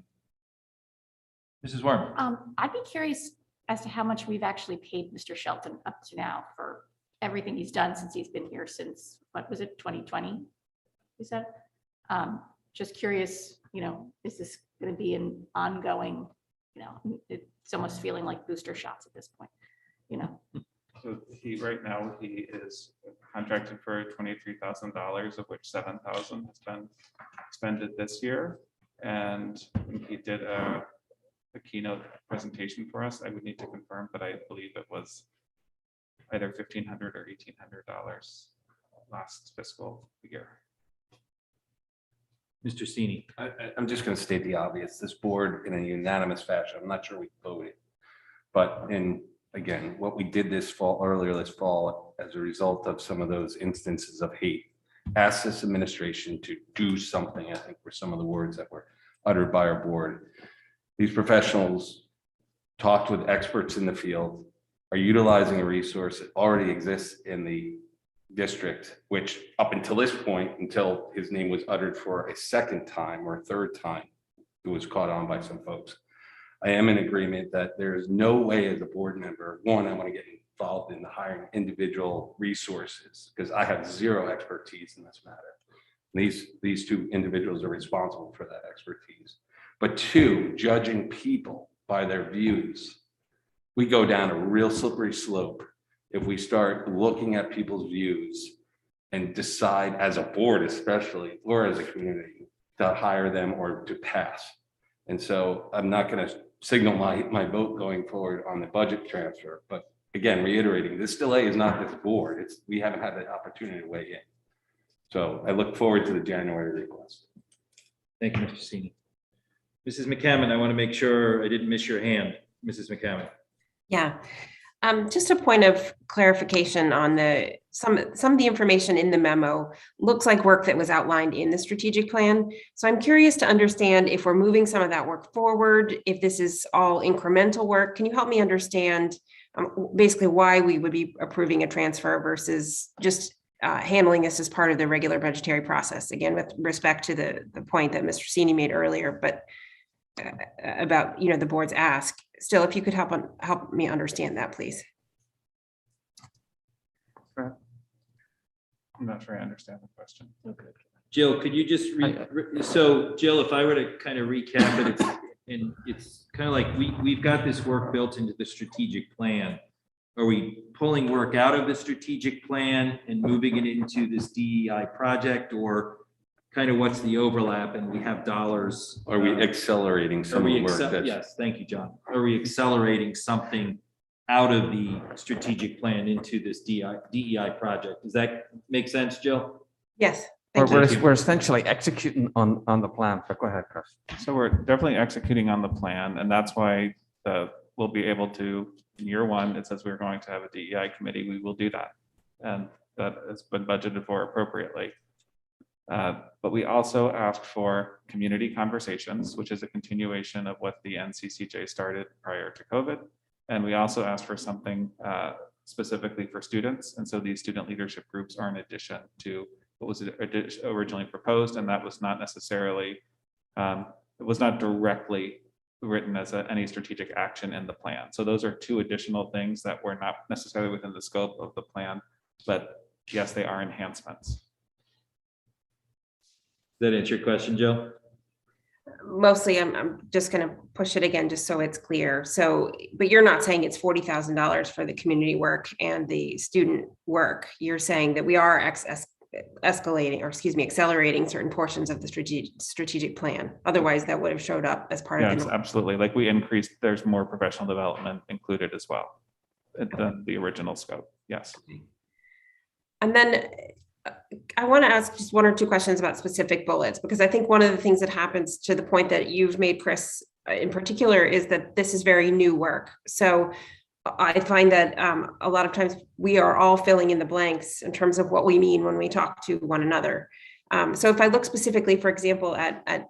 Mrs. Worm. I'd be curious as to how much we've actually paid Mr. Shelton up to now for everything he's done since he's been here since, what was it, 2020? You said? Just curious, is this going to be an ongoing, it's almost feeling like booster shots at this point, So right now he is contracted for $23,000, of which $7,000 has been expended this year. And he did a keynote presentation for us. I would need to confirm, but I believe it was either $1,500 or $1,800 last fiscal year. Mr. Cini. I'm just going to state the obvious. This board, in a unanimous fashion, I'm not sure we voted, but again, what we did earlier this fall, as a result of some of those instances of hate, asked this administration to do something. I think were some of the words that were uttered by our board. These professionals talked with experts in the field, are utilizing a resource that already exists in the district, which up until this point, until his name was uttered for a 2nd time or a 3rd time, it was caught on by some folks. I am in agreement that there is no way as a board member, one, I want to get involved in the hiring individual resources because I have 0 expertise in this matter. These 2 individuals are responsible for that expertise. But 2, judging people by their views, we go down a real slippery slope if we start looking at people's views and decide as a board especially, or as a community, to hire them or to pass. And so I'm not going to signal my vote going forward on the budget transfer. But again, reiterating, this delay is not this board. We haven't had the opportunity to weigh in. So I look forward to the January request. Thank you, Mr. Cini. Mrs. McCammon, I want to make sure I didn't miss your hand. Mrs. McCammon. Yeah. Just a point of clarification on some of the information in the memo looks like work that was outlined in the strategic plan. So I'm curious to understand if we're moving some of that work forward, if this is all incremental work. Can you help me understand basically why we would be approving a transfer versus just handling this as part of the regular budgetary process? Again, with respect to the point that Mr. Cini made earlier, but about the board's ask. Still, if you could help me understand that, please. I'm not sure I understand the question. Okay. Jill, could you just so Jill, if I were to kind of recap it, it's kind of like we've got this work built into the strategic plan. Are we pulling work out of the strategic plan and moving it into this DEI project, or kind of what's the overlap and we have dollars? Are we accelerating some of the work? Yes, thank you, John. Are we accelerating something out of the strategic plan into this DEI project? Does that make sense, Jill? Yes. We're essentially executing on the plan, but go ahead, Chris. So we're definitely executing on the plan, and that's why we'll be able to, in year 1, it says we're going to have a DEI committee. We will do that, and that has been budgeted for appropriately. But we also asked for community conversations, which is a continuation of what the NCCJ started prior to COVID. And we also asked for something specifically for students. And so these student leadership groups are in addition to what was originally proposed. And that was not necessarily, it was not directly written as any strategic action in the plan. So those are two additional things that were not necessarily within the scope of the plan, but yes, they are enhancements. Does that answer your question, Jill? Mostly, I'm just going to push it again, just so it's clear. So, but you're not saying it's $40,000 for the community work and the student work. You're saying that we are accelerating certain portions of the strategic plan. Otherwise, that would have showed up as part of Yes, absolutely. Like we increased, there's more professional development included as well than the original scope. Yes. And then I want to ask just one or two questions about specific bullets, because I think one of the things that happens, to the point that you've made, Chris, in particular, is that this is very new work. So I find that a lot of times we are all filling in the blanks in terms of what we mean when we talk to one another. So if I look specifically, for example, at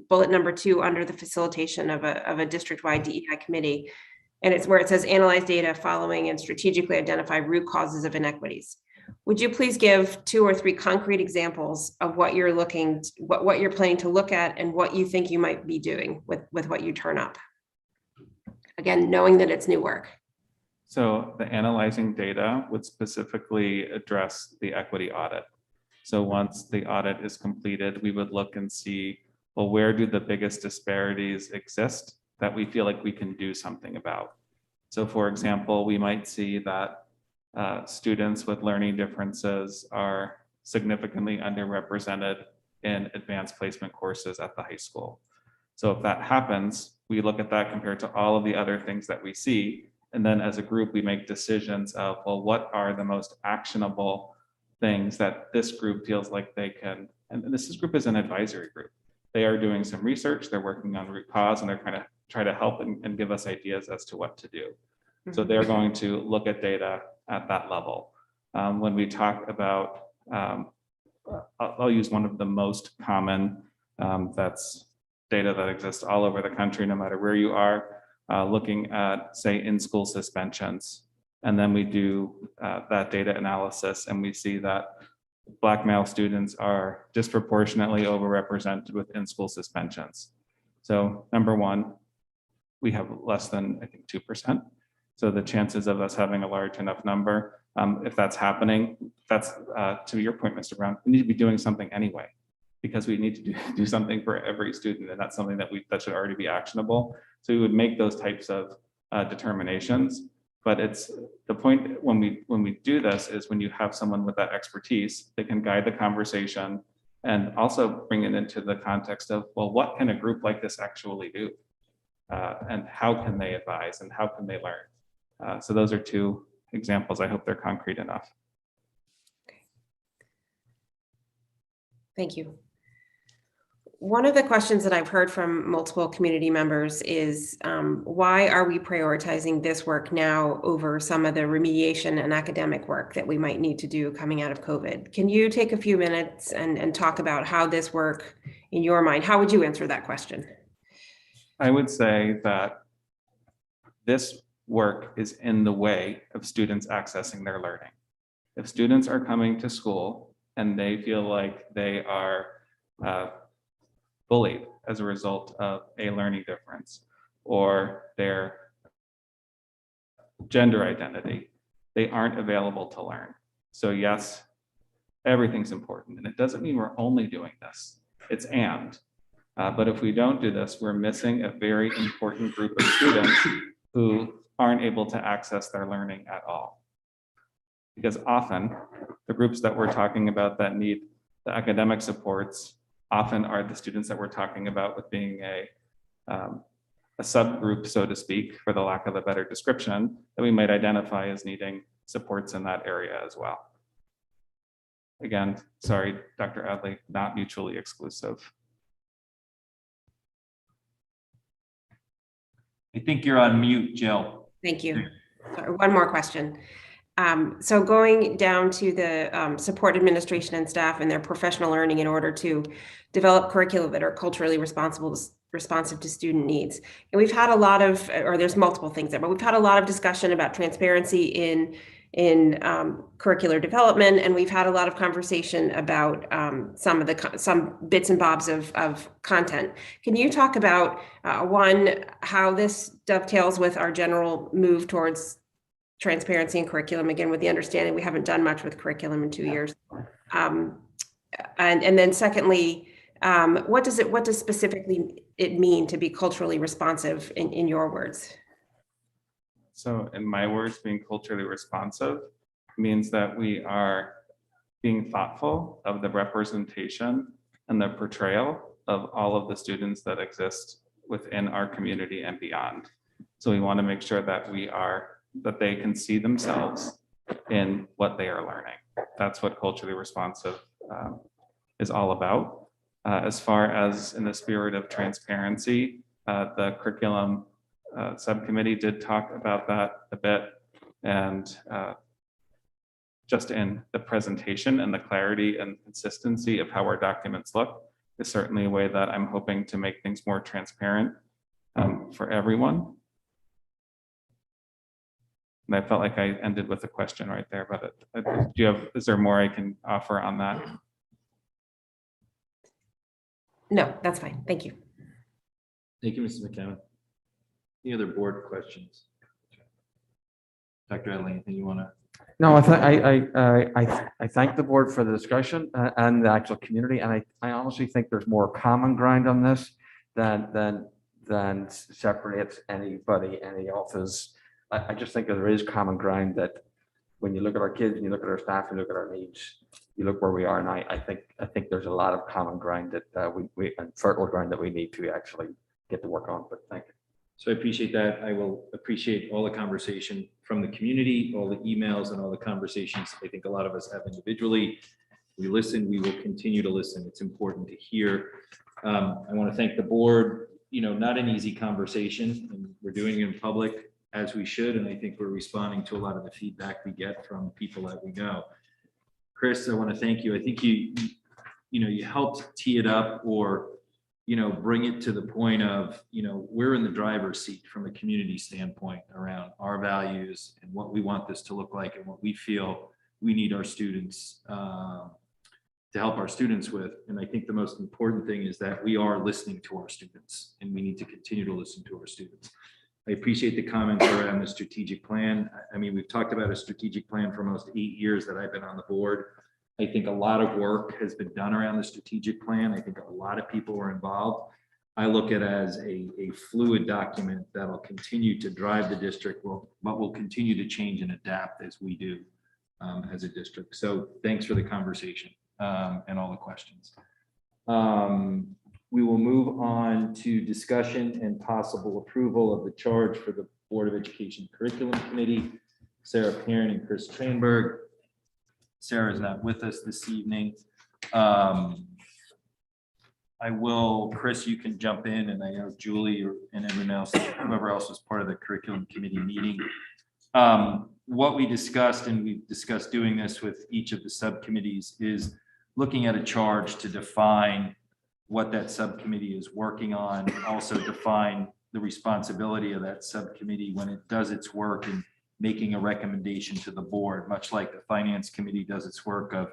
bullet number 2 under the facilitation of a district-wide DEI committee, and it's where it says analyze data following and strategically identify root causes of inequities. Would you please give 2 or 3 concrete examples of what you're what you're planning to look at and what you think you might be doing with what you turn up? Again, knowing that it's new work. So the analyzing data would specifically address the equity audit. So once the audit is completed, we would look and see, well, where do the biggest disparities exist that we feel like we can do something about? So for example, we might see that students with learning differences are significantly underrepresented in advanced placement courses at the high school. So if that happens, we look at that compared to all of the other things that we see. And then as a group, we make decisions of, well, what are the most actionable things that this group feels like they can, and this group is an advisory group. They are doing some research, they're working on root cause, and they're kind of try to help and give us ideas as to what to do. So they're going to look at data at that level. When we talk about, I'll use one of the most common, that's data that exists all over the country, no matter where you are, looking at, say, in-school suspensions. And then we do that data analysis, and we see that Black male students are disproportionately overrepresented with in-school suspensions. So number one, we have less than, I think, 2%. So the chances of us having a large enough number, if that's happening, that's to your point, Mr. Brown, we need to be doing something anyway, because we need to do something for every student, and that's something that that should already be actionable. So we would make those types of determinations. But it's the point when we do this is when you have someone with that expertise, they can guide the conversation and also bring it into the context of, well, what can a group like this actually do? And how can they advise and how can they learn? So those are 2 examples. I hope they're concrete enough. Thank you. One of the questions that I've heard from multiple community members is why are we prioritizing this work now over some of the remediation and academic work that we might need to do coming out of COVID? Can you take a few minutes and talk about how this work, in your mind, how would you answer that question? I would say that this work is in the way of students accessing their learning. If students are coming to school and they feel like they are bullied as a result of a learning difference or their gender identity, they aren't available to learn. So yes, everything's important. And it doesn't mean we're only doing this. It's but if we don't do this, we're missing a very important group of students who aren't able to access their learning at all. Because often the groups that we're talking about that need the academic supports often are the students that we're talking about with being a subgroup, so to speak, for the lack of a better description, that we might identify as needing supports in that area as well. Again, sorry, Dr. Adley, not mutually exclusive. I think you're on mute, Jill. Thank you. Sorry, one more question. So going down to the support administration and staff and their professional learning in order to develop curricula that are culturally responsive to student needs. And we've had a lot of, or there's multiple things there, but we've had a lot of discussion about transparency in curricular development, and we've had a lot of conversation about some bits and bobs of content. Can you talk about one, how this dovetails with our general move towards transparency in curriculum, again with the understanding we haven't done much with curriculum in 2 years, and then secondly, what does specifically it mean to be culturally responsive in your words? So in my words, being culturally responsive means that we are being thoughtful of the representation and the portrayal of all of the students that exist within our community and beyond. So we want to make sure that that they can see themselves in what they are learning. That's what culturally responsive is all about. As far as in the spirit of transparency, the curriculum subcommittee did talk about that a bit, and just in the presentation and the clarity and consistency of how our documents look is certainly a way that I'm hoping to make things more transparent for everyone. And I felt like I ended with a question right there, but is there more I can offer on that? No, that's fine. Thank you. Thank you, Mrs. McCammon. Any other board questions? Dr. Adley, anything you want to? No, I thank the board for the discussion and the actual community, and I honestly think there's more common ground on this than separates anybody, any office. I just think that there is common ground that when you look at our kids and you look at our staff, you look at our needs, you look where we are, and I think there's a lot of common ground that we and fertile ground that we need to actually get to work on. But thank you. So I appreciate that. I will appreciate all the conversation from the community, all the emails and all the conversations I think a lot of us have individually. We listen, we will continue to listen. It's important to hear. I want to thank the board. Not an easy conversation, and we're doing it in public as we should. And I think we're responding to a lot of the feedback we get from people that we know. Chris, I want to thank you. I think you helped tee it up or bring it to the point of, we're in the driver's seat from a community standpoint around our values and what we want this to look like and what we feel we need our students to help our students with. And I think the most important thing is that we are listening to our students, and we need to continue to listen to our students. I appreciate the comments around the strategic plan. I mean, we've talked about a strategic plan for almost 8 years that I've been on the board. I think a lot of work has been done around the strategic plan. I think a lot of people were involved. I look at it as a fluid document that'll continue to drive the district, but will continue to change and adapt as we do as a district. So thanks for the conversation and all the questions. We will move on to discussion and possible approval of the charge for the Board of Education Curriculum Committee. Sarah Perrin and Chris Trainberg. Sarah is not with us this evening. Chris, you can jump in, and I know Julie and everyone else, whoever else was part of the curriculum committee meeting. What we discussed, and we've discussed doing this with each of the subcommittees, is looking at a charge to define what that subcommittee is working on, also define the responsibility of that subcommittee when it does its work and making a recommendation to the board, much like the finance committee does its work of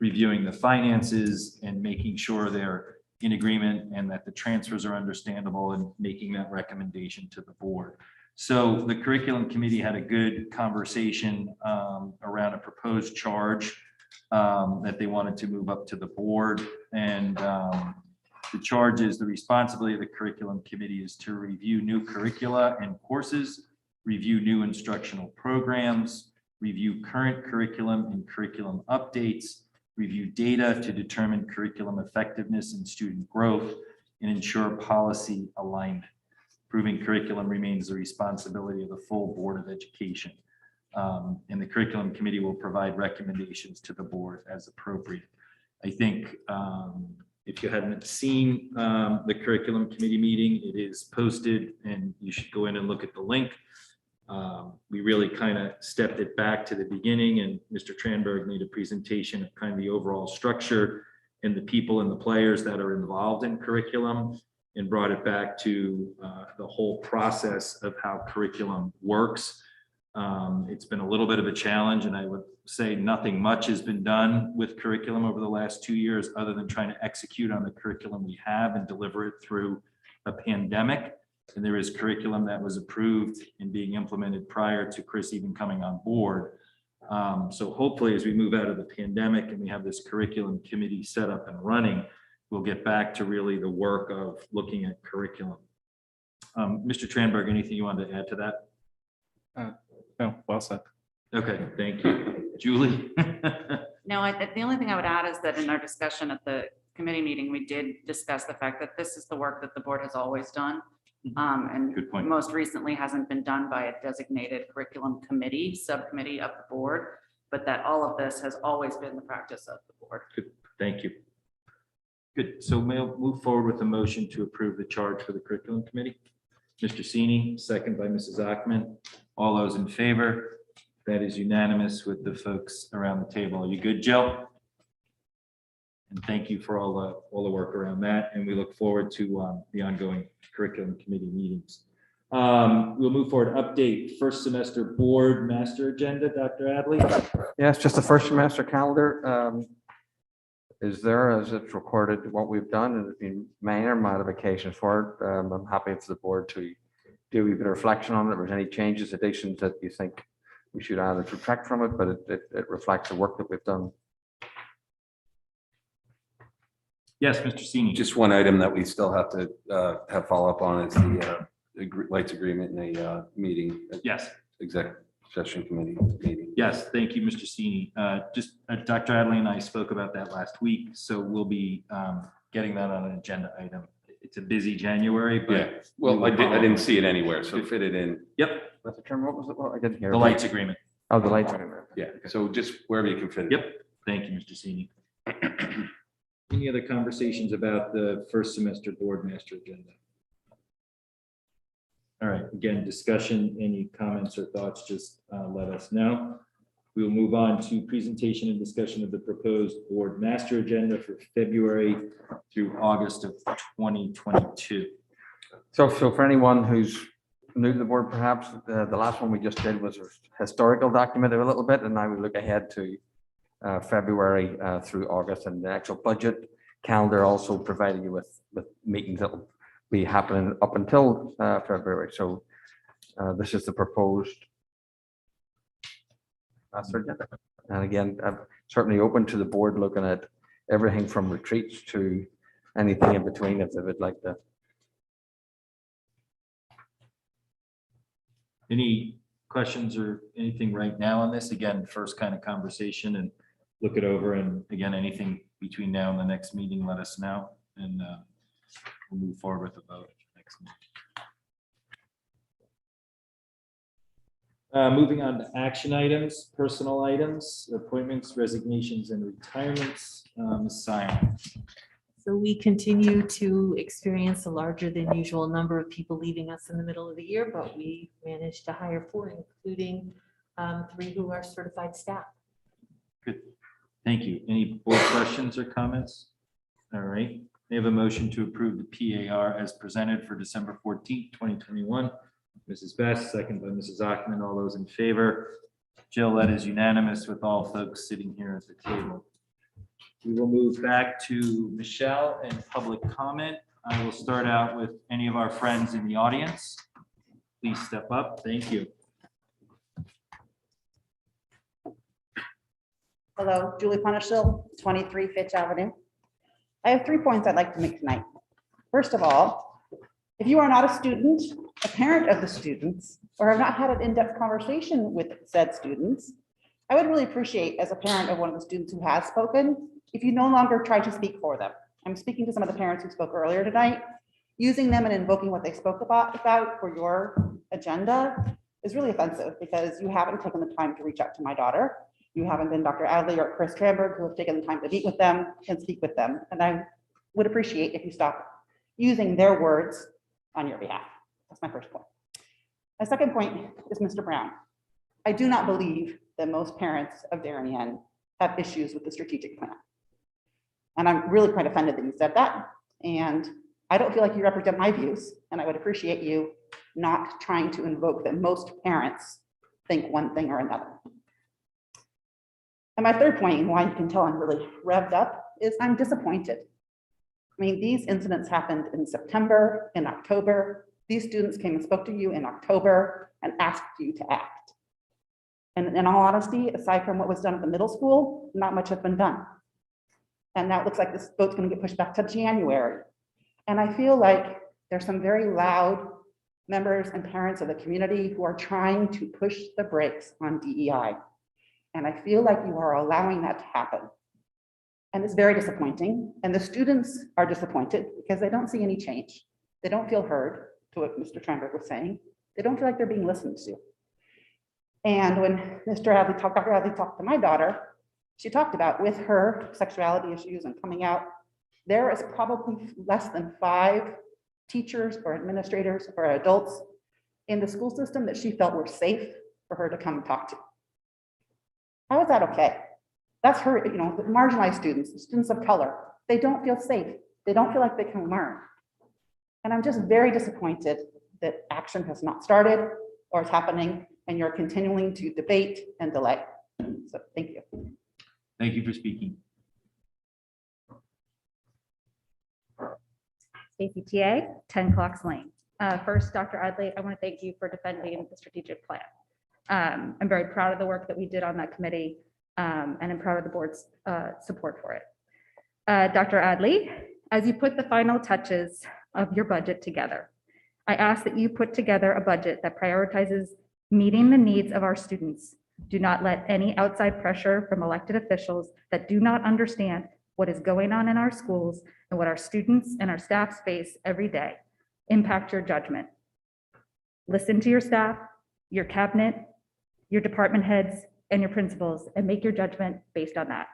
reviewing the finances and making sure they're in agreement and that the transfers are understandable and making that recommendation to the board. So the curriculum committee had a good conversation around a proposed charge that they wanted to move up to the board. And the charge is the responsibility of the curriculum committee is to review new curricula and courses, review new instructional programs, review current curriculum and curriculum updates, review data to determine curriculum effectiveness and student growth, and ensure policy alignment. Approving curriculum remains the responsibility of the full Board of Education. And the curriculum committee will provide recommendations to the board as appropriate. I think if you haven't seen the curriculum committee meeting, it is posted and you should go in and look at the link. We really kind of stepped it back to the beginning, and Mr. Tranberg made a presentation of kind of the overall structure and the people and the players that are involved in curriculum, and brought it back to the whole process of how curriculum works. It's been a little bit of a challenge, and I would say nothing much has been done with curriculum over the last 2 years other than trying to execute on the curriculum we have and deliver it through a pandemic. And there is curriculum that was approved and being implemented prior to Chris even coming on board. So hopefully as we move out of the pandemic and we have this curriculum committee set up and running, we'll get back to really the work of looking at curriculum. Mr. Tranberg, anything you wanted to add to that? No, well said. Okay, thank you. Julie? No, the only thing I would add is that in our discussion at the committee meeting, we did discuss the fact that this is the work that the board has always done. And Good point. most recently hasn't been done by a designated curriculum committee, subcommittee of the board, but that all of this has always been the practice of the board. Good, thank you. Good, so we'll move forward with a motion to approve the charge for the curriculum committee. Mr. Sini, second by Mrs. Ackman. All those in favor? That is unanimous with the folks around the table. Are you good, Jill? And thank you for all the work around that. And we look forward to the ongoing curriculum committee meetings. We'll move forward. Update first semester board master agenda, Dr. Adley. Yes, just the first semester calendar is there as it's recorded what we've done, and there's been minor modifications for it. I'm happy for the board to do a bit of reflection on it. If there's any changes, additions that you think we should add or subtract from it, but it reflects the work that we've done. Yes, Mr. Sini. Just one item that we still have to have follow-up on is the rights agreement in a meeting. Yes. Executive session committee meeting. Yes, thank you, Mr. Sini. Just Dr. Adley and I spoke about that last week, so we'll be getting that on an agenda item. It's a busy January, but Yeah, well, I didn't see it anywhere, so fit it in. Yep. What's the term? What was it? Well, I didn't hear. The lights agreement. Oh, the lights agreement. Yeah, so just wherever you can fit it. Yep. Thank you, Mr. Sini. Any other conversations about the first semester board master agenda? All right, again, discussion, any comments or thoughts, just let us know. We will move on to presentation and discussion of the proposed board master agenda for February through August of 2022. So for anyone who's new to the board, perhaps the last one we just did was a historical document a little bit, and now we look ahead to February through August, and the actual budget calendar also providing you with meetings that will be happening up until February. So this is the proposed master agenda. And again, I'm certainly open to the board looking at everything from retreats to anything in between if they would like to. Any questions or anything right now on this? Again, first kind of conversation, and look it over, and again, anything between now and the next meeting, let us know, and we'll move forward with the vote next meeting. Moving on to action items, personal items, appointments, resignations, and retirements. Ms. Simon. So we continue to experience a larger than usual number of people leaving us in the middle of the year, but we managed to hire 4, including 3 who are certified staff. Good. Thank you. Any board questions or comments? All right. They have a motion to approve the PAR as presented for December 14th, 2021. Mrs. Best, second by Mrs. Ackman. All those in favor? Jill, that is unanimous with all folks sitting here at the table. We will move back to Michelle and public comment. I will start out with any of our friends in the audience. Please step up. Thank you. Hello, Julie Punishville, 23 Fitch Avenue. I have 3 points I'd like to make tonight. First of all, if you are not a student, a parent of the students, or have not had an in-depth conversation with said students, I would really appreciate, as a parent of one of the students who has spoken, if you no longer try to speak for them. I'm speaking to some of the parents who spoke earlier tonight. Using them and invoking what they spoke about for your agenda is really offensive, because you haven't taken the time to reach out to my daughter. You haven't been Dr. Adley or Chris Tranberg, who have taken the time to meet with them and speak with them. And I would appreciate if you stop using their words on your behalf. That's my first point. My second point is Mr. Brown. I do not believe that most parents of Darien have issues with the strategic plan. And I'm really quite offended that you said that. And I don't feel like you represent my views, and I would appreciate you not trying to invoke that most parents think one thing or another. And my third point, and why you can tell I'm really revved up, is I'm disappointed. I mean, these incidents happened in September, in October. These students came and spoke to you in October and asked you to act. And in all honesty, aside from what was done at the middle school, not much has been done. And now it looks like this vote's going to get pushed back to January. And I feel like there's some very loud members and parents of the community who are trying to push the brakes on DEI. And I feel like you are allowing that to happen. And it's very disappointing. And the students are disappointed because they don't see any change. They don't feel heard, to what Mr. Trenberg was saying. They don't feel like they're being listened to. And when Dr. Adley talked to my daughter, she talked about with her sexuality issues and coming out, there is probably less than 5 teachers or administrators or adults in the school system that she felt were safe for her to come and talk to. How is that okay? That's her, the marginalized students, students of color. They don't feel safe. They don't feel like they can learn. And I'm just very disappointed that action has not started or is happening, and you're continuing to debate and delay. So thank you. Thank you for speaking. Stacey TA, 10 Clocks Lane. First, Dr. Adley, I want to thank you for defending the strategic plan. I'm very proud of the work that we did on that committee, and I'm proud of the board's support for it. Dr. Adley, as you put the final touches of your budget together, I ask that you put together a budget that prioritizes meeting the needs of our students. Do not let any outside pressure from elected officials that do not understand what is going on in our schools and what our students and our staff face every day impact your judgment. Listen to your staff, your cabinet, your department heads, and your principals, and make your judgment based on that.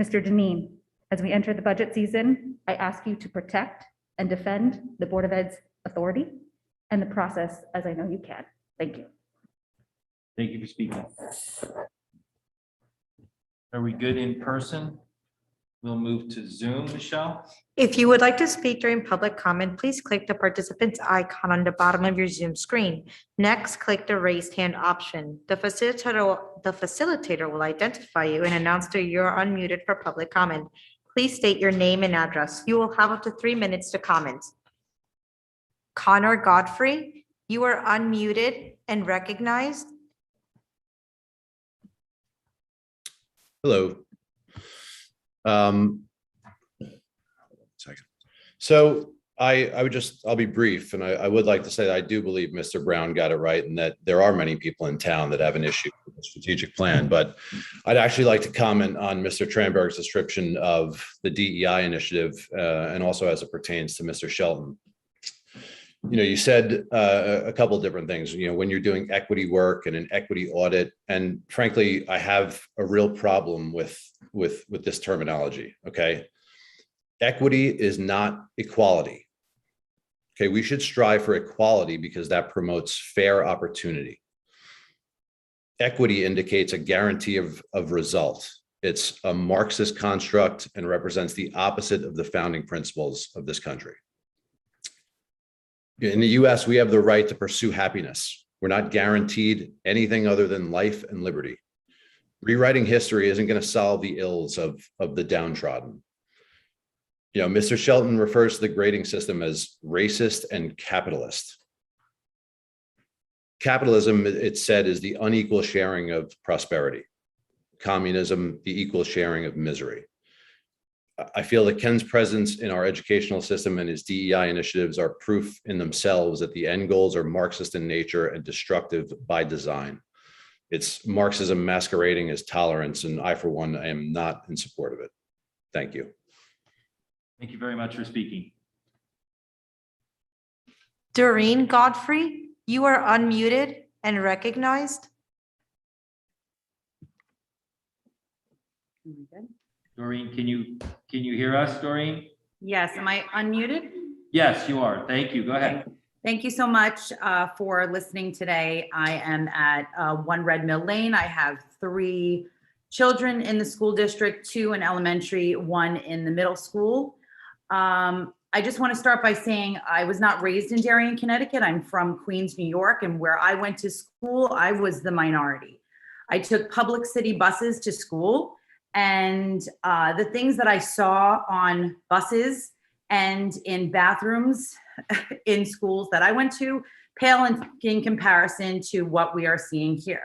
Mr. Deneen, as we enter the budget season, I ask you to protect and defend the Board of Ed's authority and the process as I know you can. Thank you. Thank you for speaking. Are we good in person? We'll move to Zoom, Michelle. If you would like to speak during public comment, please click the participant's icon on the bottom of your Zoom screen. Next, click the raised hand option. The facilitator will identify you and announce that you're unmuted for public comment. Please state your name and address. You will have up to 3 minutes to comment. Connor Godfrey, you are unmuted and recognized. Hello. Second. So I'll be brief, and I would like to say that I do believe Mr. Brown got it right, and that there are many people in town that have an issue with the strategic plan. But I'd actually like to comment on Mr. Tranberg's description of the DEI initiative, and also as it pertains to Mr. Shelton. You said a couple of different things, when you're doing equity work and an equity audit, and frankly, I have a real problem with this terminology, okay? Equity is not equality. Okay, we should strive for equality because that promotes fair opportunity. Equity indicates a guarantee of result. It's a Marxist construct and represents the opposite of the founding principles of this country. In the US, we have the right to pursue happiness. We're not guaranteed anything other than life and liberty. Rewriting history isn't going to solve the ills of the downtrodden. Mr. Shelton refers to the grading system as racist and capitalist. Capitalism, it's said, is the unequal sharing of prosperity. Communism, the equal sharing of misery. I feel that Ken's presence in our educational system and his DEI initiatives are proof in themselves that the end goals are Marxist in nature and destructive by design. It's Marxism masquerading as tolerance, and I, for one, am not in support of it. Thank you. Thank you very much for speaking. Doreen Godfrey, you are unmuted and recognized. Doreen, can you hear us, Doreen? Yes, am I unmuted? Yes, you are. Thank you. Go ahead. Thank you so much for listening today. I am at 1 Red Mill Lane. I have 3 children in the school district, 2 in elementary, 1 in the middle school. I just want to start by saying I was not raised in Darien, Connecticut. I'm from Queens, New York, and where I went to school, I was the minority. I took public city buses to school, and the things that I saw on buses and in bathrooms in schools that I went to pale in comparison to what we are seeing here.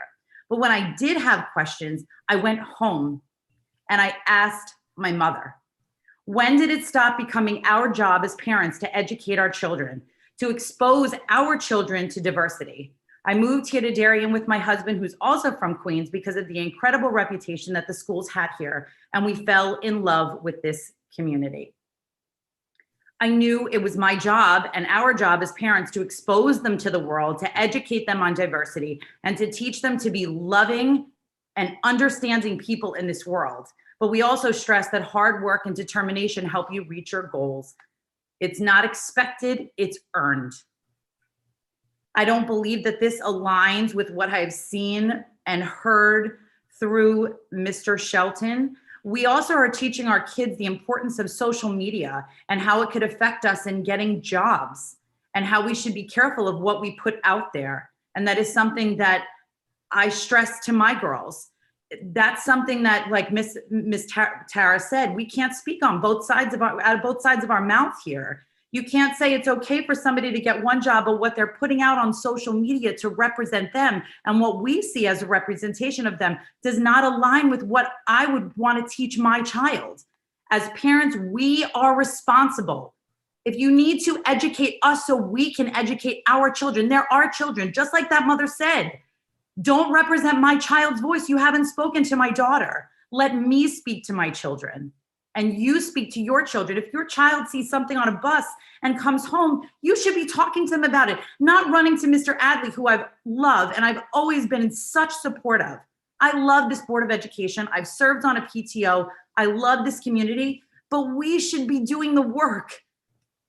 But when I did have questions, I went home and I asked my mother, when did it stop becoming our job as parents to educate our children, to expose our children to diversity? I moved here to Darien with my husband, who's also from Queens, because of the incredible reputation that the schools had here, and we fell in love with this community. I knew it was my job and our job as parents to expose them to the world, to educate them on diversity, and to teach them to be loving and understanding people in this world. But we also stress that hard work and determination help you reach your goals. It's not expected, it's earned. I don't believe that this aligns with what I've seen and heard through Mr. Shelton. We also are teaching our kids the importance of social media and how it could affect us in getting jobs, and how we should be careful of what we put out there. And that is something that I stress to my girls. That's something that, like Miss Tara said, we can't speak on both sides of our mouth here. You can't say it's okay for somebody to get one job, but what they're putting out on social media to represent them and what we see as a representation of them does not align with what I would want to teach my child. As parents, we are responsible. If you need to educate us so we can educate our children, they're our children, just like that mother said. Don't represent my child's voice. You haven't spoken to my daughter. Let me speak to my children. And you speak to your children. If your child sees something on a bus and comes home, you should be talking to them about it, not running to Mr. Adley, who I've loved and I've always been in such support of. I love this Board of Education. I've served on a PTO. I love this community, but we should be doing the work.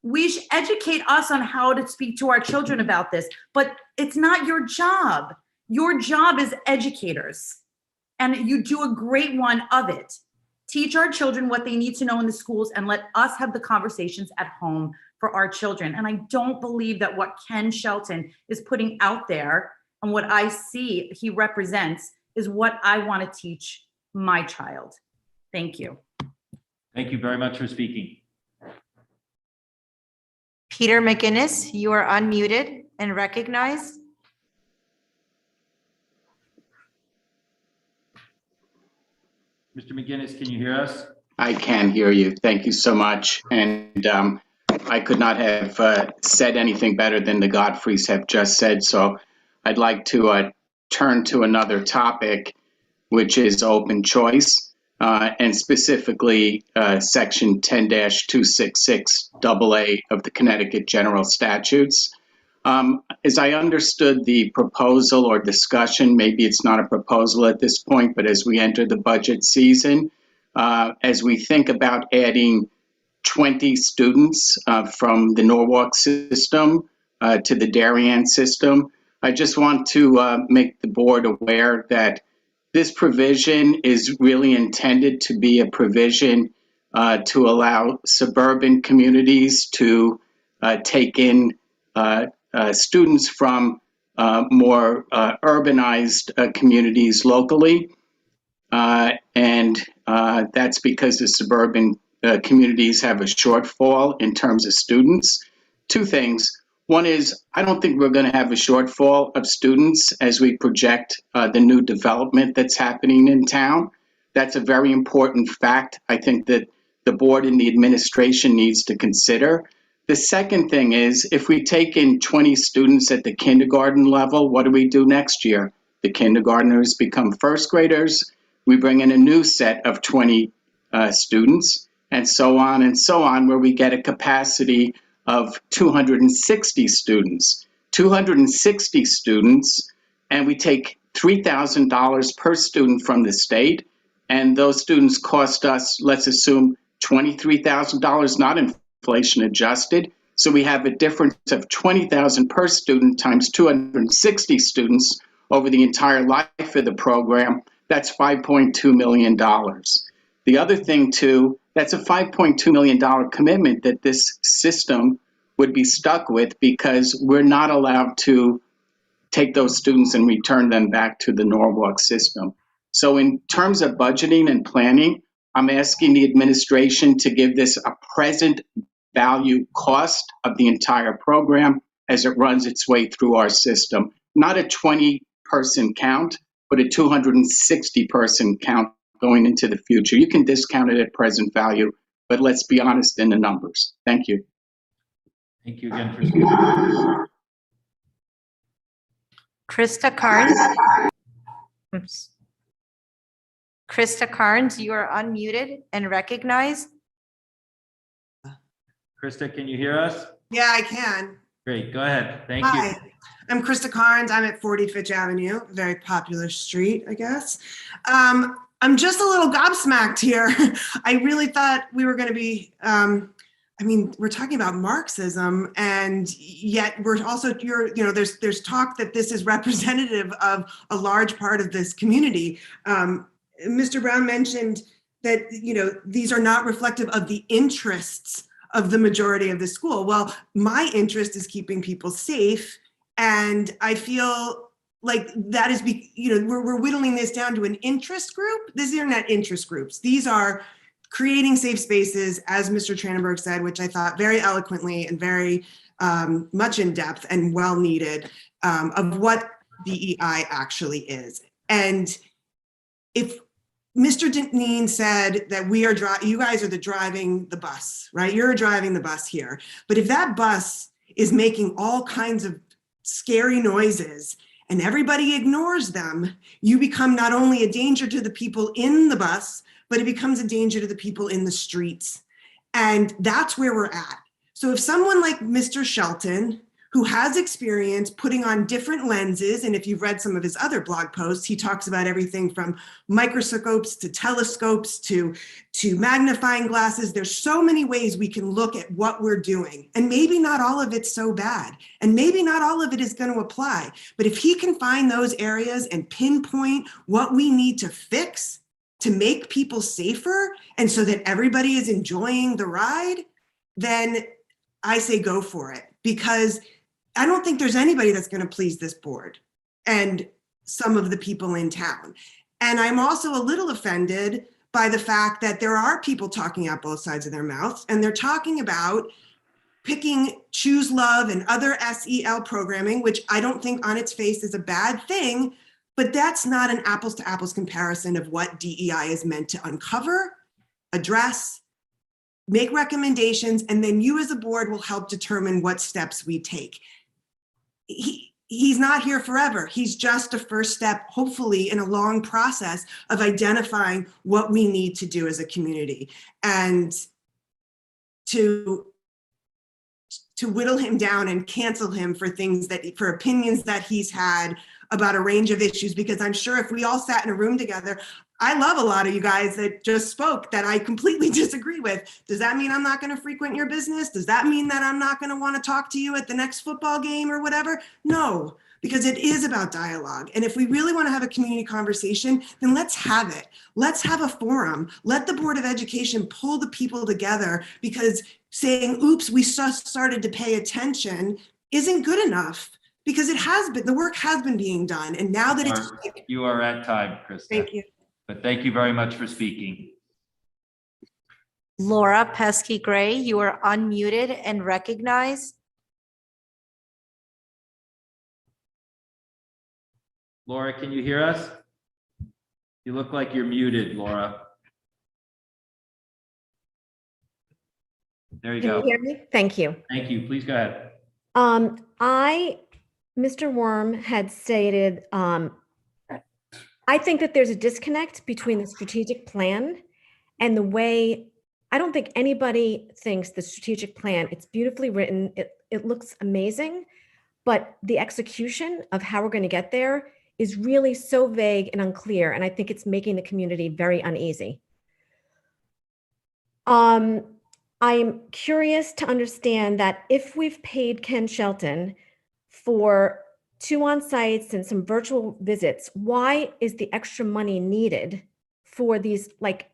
We should educate us on how to speak to our children about this, but it's not your job. Your job is educators, and you do a great one of it. Teach our children what they need to know in the schools and let us have the conversations at home for our children. And I don't believe that what Ken Shelton is putting out there and what I see he represents is what I want to teach my child. Thank you. Thank you very much for speaking. Peter Mcginnis, you are unmuted and recognized. Mr. Mcginnis, can you hear us? I can hear you. Thank you so much. And I could not have said anything better than the Godfreys have just said. So I'd like to turn to another topic, which is open choice, and specifically Section 10-266 AA of the Connecticut General Statutes. As I understood the proposal or discussion, maybe it's not a proposal at this point, but as we enter the budget season, as we think about adding 20 students from the Norwalk system to the Darien system, I just want to make the board aware that this provision is really intended to be a provision to allow suburban communities to take in students from more urbanized communities locally. And that's because the suburban communities have a shortfall in terms of students. Two things. One is, I don't think we're going to have a shortfall of students as we project the new development that's happening in town. That's a very important fact I think that the board and the administration needs to consider. The second thing is, if we take in 20 students at the kindergarten level, what do we do next year? The kindergartners become first graders. We bring in a new set of 20 students, and so on, where we get a capacity of 260 students. 260 students, and we take $3,000 per student from the state, and those students cost us, let's assume, $23,000, not inflation adjusted. So we have a difference of 20,000 per student times 260 students over the entire life of the program. That's $5.2 million. The other thing too, that's a $5.2 million commitment that this system would be stuck with because we're not allowed to take those students and return them back to the Norwalk system. So in terms of budgeting and planning, I'm asking the administration to give this a present value cost of the entire program as it runs its way through our system. Not a 20-person count, but a 260-person count going into the future. You can discount it at present value, but let's be honest in the numbers. Thank you. Thank you again for speaking. Krista Carnes. Oops. Krista Carnes, you are unmuted and recognized. Krista, can you hear us? Yeah, I can. Great, go ahead. Thank you. Hi, I'm Krista Carnes. I'm at 40 Fitch Avenue, a very popular street, I guess. I'm just a little gobsmacked here. I really thought we were going to be, I mean, we're talking about Marxism, and yet we're also, there's talk that this is representative of a large part of this community. Mr. Brown mentioned that, these are not reflective of the interests of the majority of the school. Well, my interest is keeping people safe. And I feel like that is, we're whittling this down to an interest group. These are not interest groups. These are creating safe spaces, as Mr. Tranenberg said, which I thought very eloquently and very much in depth and well needed, of what DEI actually is. And if Mr. Deneen said that you guys are driving the bus, right? You're driving the bus here. But if that bus is making all kinds of scary noises and everybody ignores them, you become not only a danger to the people in the bus, but it becomes a danger to the people in the streets. And that's where we're at. So if someone like Mr. Shelton, who has experience putting on different lenses, and if you've read some of his other blog posts, he talks about everything from microscopes to telescopes to magnifying glasses. There's so many ways we can look at what we're doing. And maybe not all of it's so bad. And maybe not all of it is going to apply. But if he can find those areas and pinpoint what we need to fix to make people safer and so that everybody is enjoying the ride, then I say go for it. Because I don't think there's anybody that's going to please this board and some of the people in town. And I'm also a little offended by the fact that there are people talking out both sides of their mouths, and they're talking about picking Choose Love and other SEL programming, which I don't think on its face is a bad thing, but that's not an apples to apples comparison of what DEI is meant to uncover, address, make recommendations, and then you as a board will help determine what steps we take. He's not here forever. He's just a first step, hopefully, in a long process of identifying what we need to do as a community. And to whittle him down and cancel him for opinions that he's had about a range of issues, because I'm sure if we all sat in a room together, I love a lot of you guys that just spoke that I completely disagree with. Does that mean I'm not going to frequent your business? Does that mean that I'm not going to want to talk to you at the next football game or whatever? No, because it is about dialogue. And if we really want to have a community conversation, then let's have it. Let's have a forum. Let the Board of Education pull the people together, because saying, oops, we started to pay attention isn't good enough, because it has been, the work has been being done. And now that You are at time, Krista. Thank you. But thank you very much for speaking. Laura Pesky Gray, you are unmuted and recognized. Laura, can you hear us? You look like you're muted, Laura. There you go. Can you hear me? Thank you. Thank you. Please go ahead. Mr. Worm had stated, I think that there's a disconnect between the strategic plan and the way, I don't think anybody thinks the strategic plan, it's beautifully written, it looks amazing, but the execution of how we're going to get there is really so vague and unclear, and I think it's making the community very uneasy. I'm curious to understand that if we've paid Ken Shelton for 2 on-sites and some virtual visits, why is the extra money needed for these like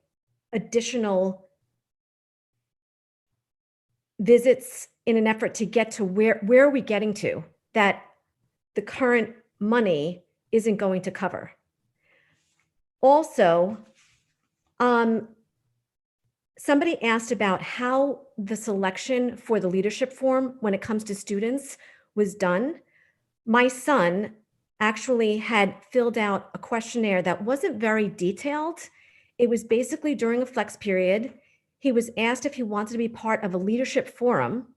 additional visits in an effort to get to where are we getting to that the current money isn't going to cover? Also, somebody asked about how the selection for the leadership forum when it comes to students was done. My son actually had filled out a questionnaire that wasn't very detailed. It was basically during a flex period. He was asked if he wanted to be part of a leadership forum.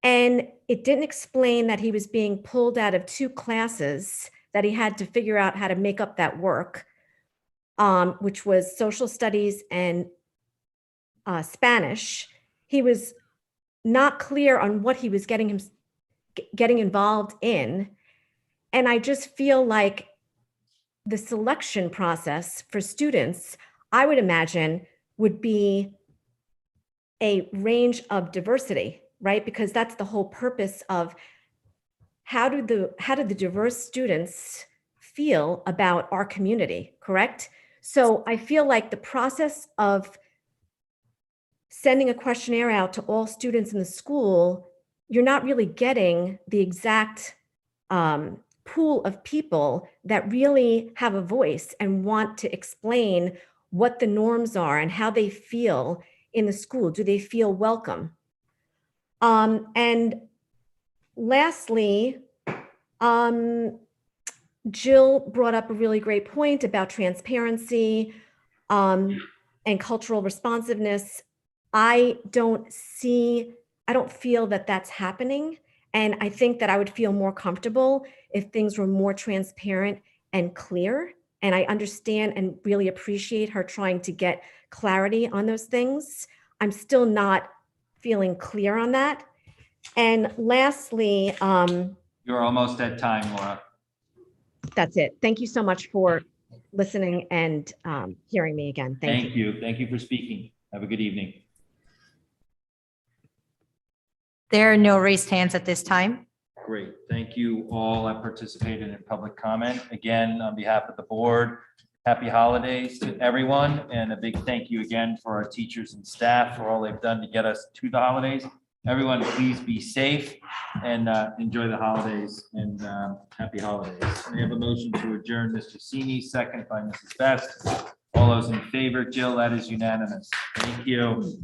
And it didn't explain that he was being pulled out of 2 classes that he had to figure out how to make up that work, which was social studies and Spanish. He was not clear on what he was getting involved in. And I just feel like the selection process for students, I would imagine, would be a range of diversity, right? Because that's the whole purpose of how do the diverse students feel about our community, correct? So I feel like the process of sending a questionnaire out to all students in the school, you're not really getting the exact pool of people that really have a voice and want to explain what the norms are and how they feel in the school. Do they feel welcome? And lastly, Jill brought up a really great point about transparency and cultural responsiveness. I don't feel that that's happening. And I think that I would feel more comfortable if things were more transparent and clear. And I understand and really appreciate her trying to get clarity on those things. I'm still not feeling clear on that. And lastly, You're almost at time, Laura. that's it. Thank you so much for listening and hearing me again. Thank you. Thank you for speaking. Have a good evening. There are no raised hands at this time. Great. Thank you all that participated in public comment. Again, on behalf of the board, happy holidays to everyone. And a big thank you again for our teachers and staff for all they've done to get us to the holidays. Everyone, please be safe and enjoy the holidays and happy holidays. We have a motion to adjourn. Mr. Sini, second by Mrs. Best. All those in favor, Jill, that is unanimous. Thank you.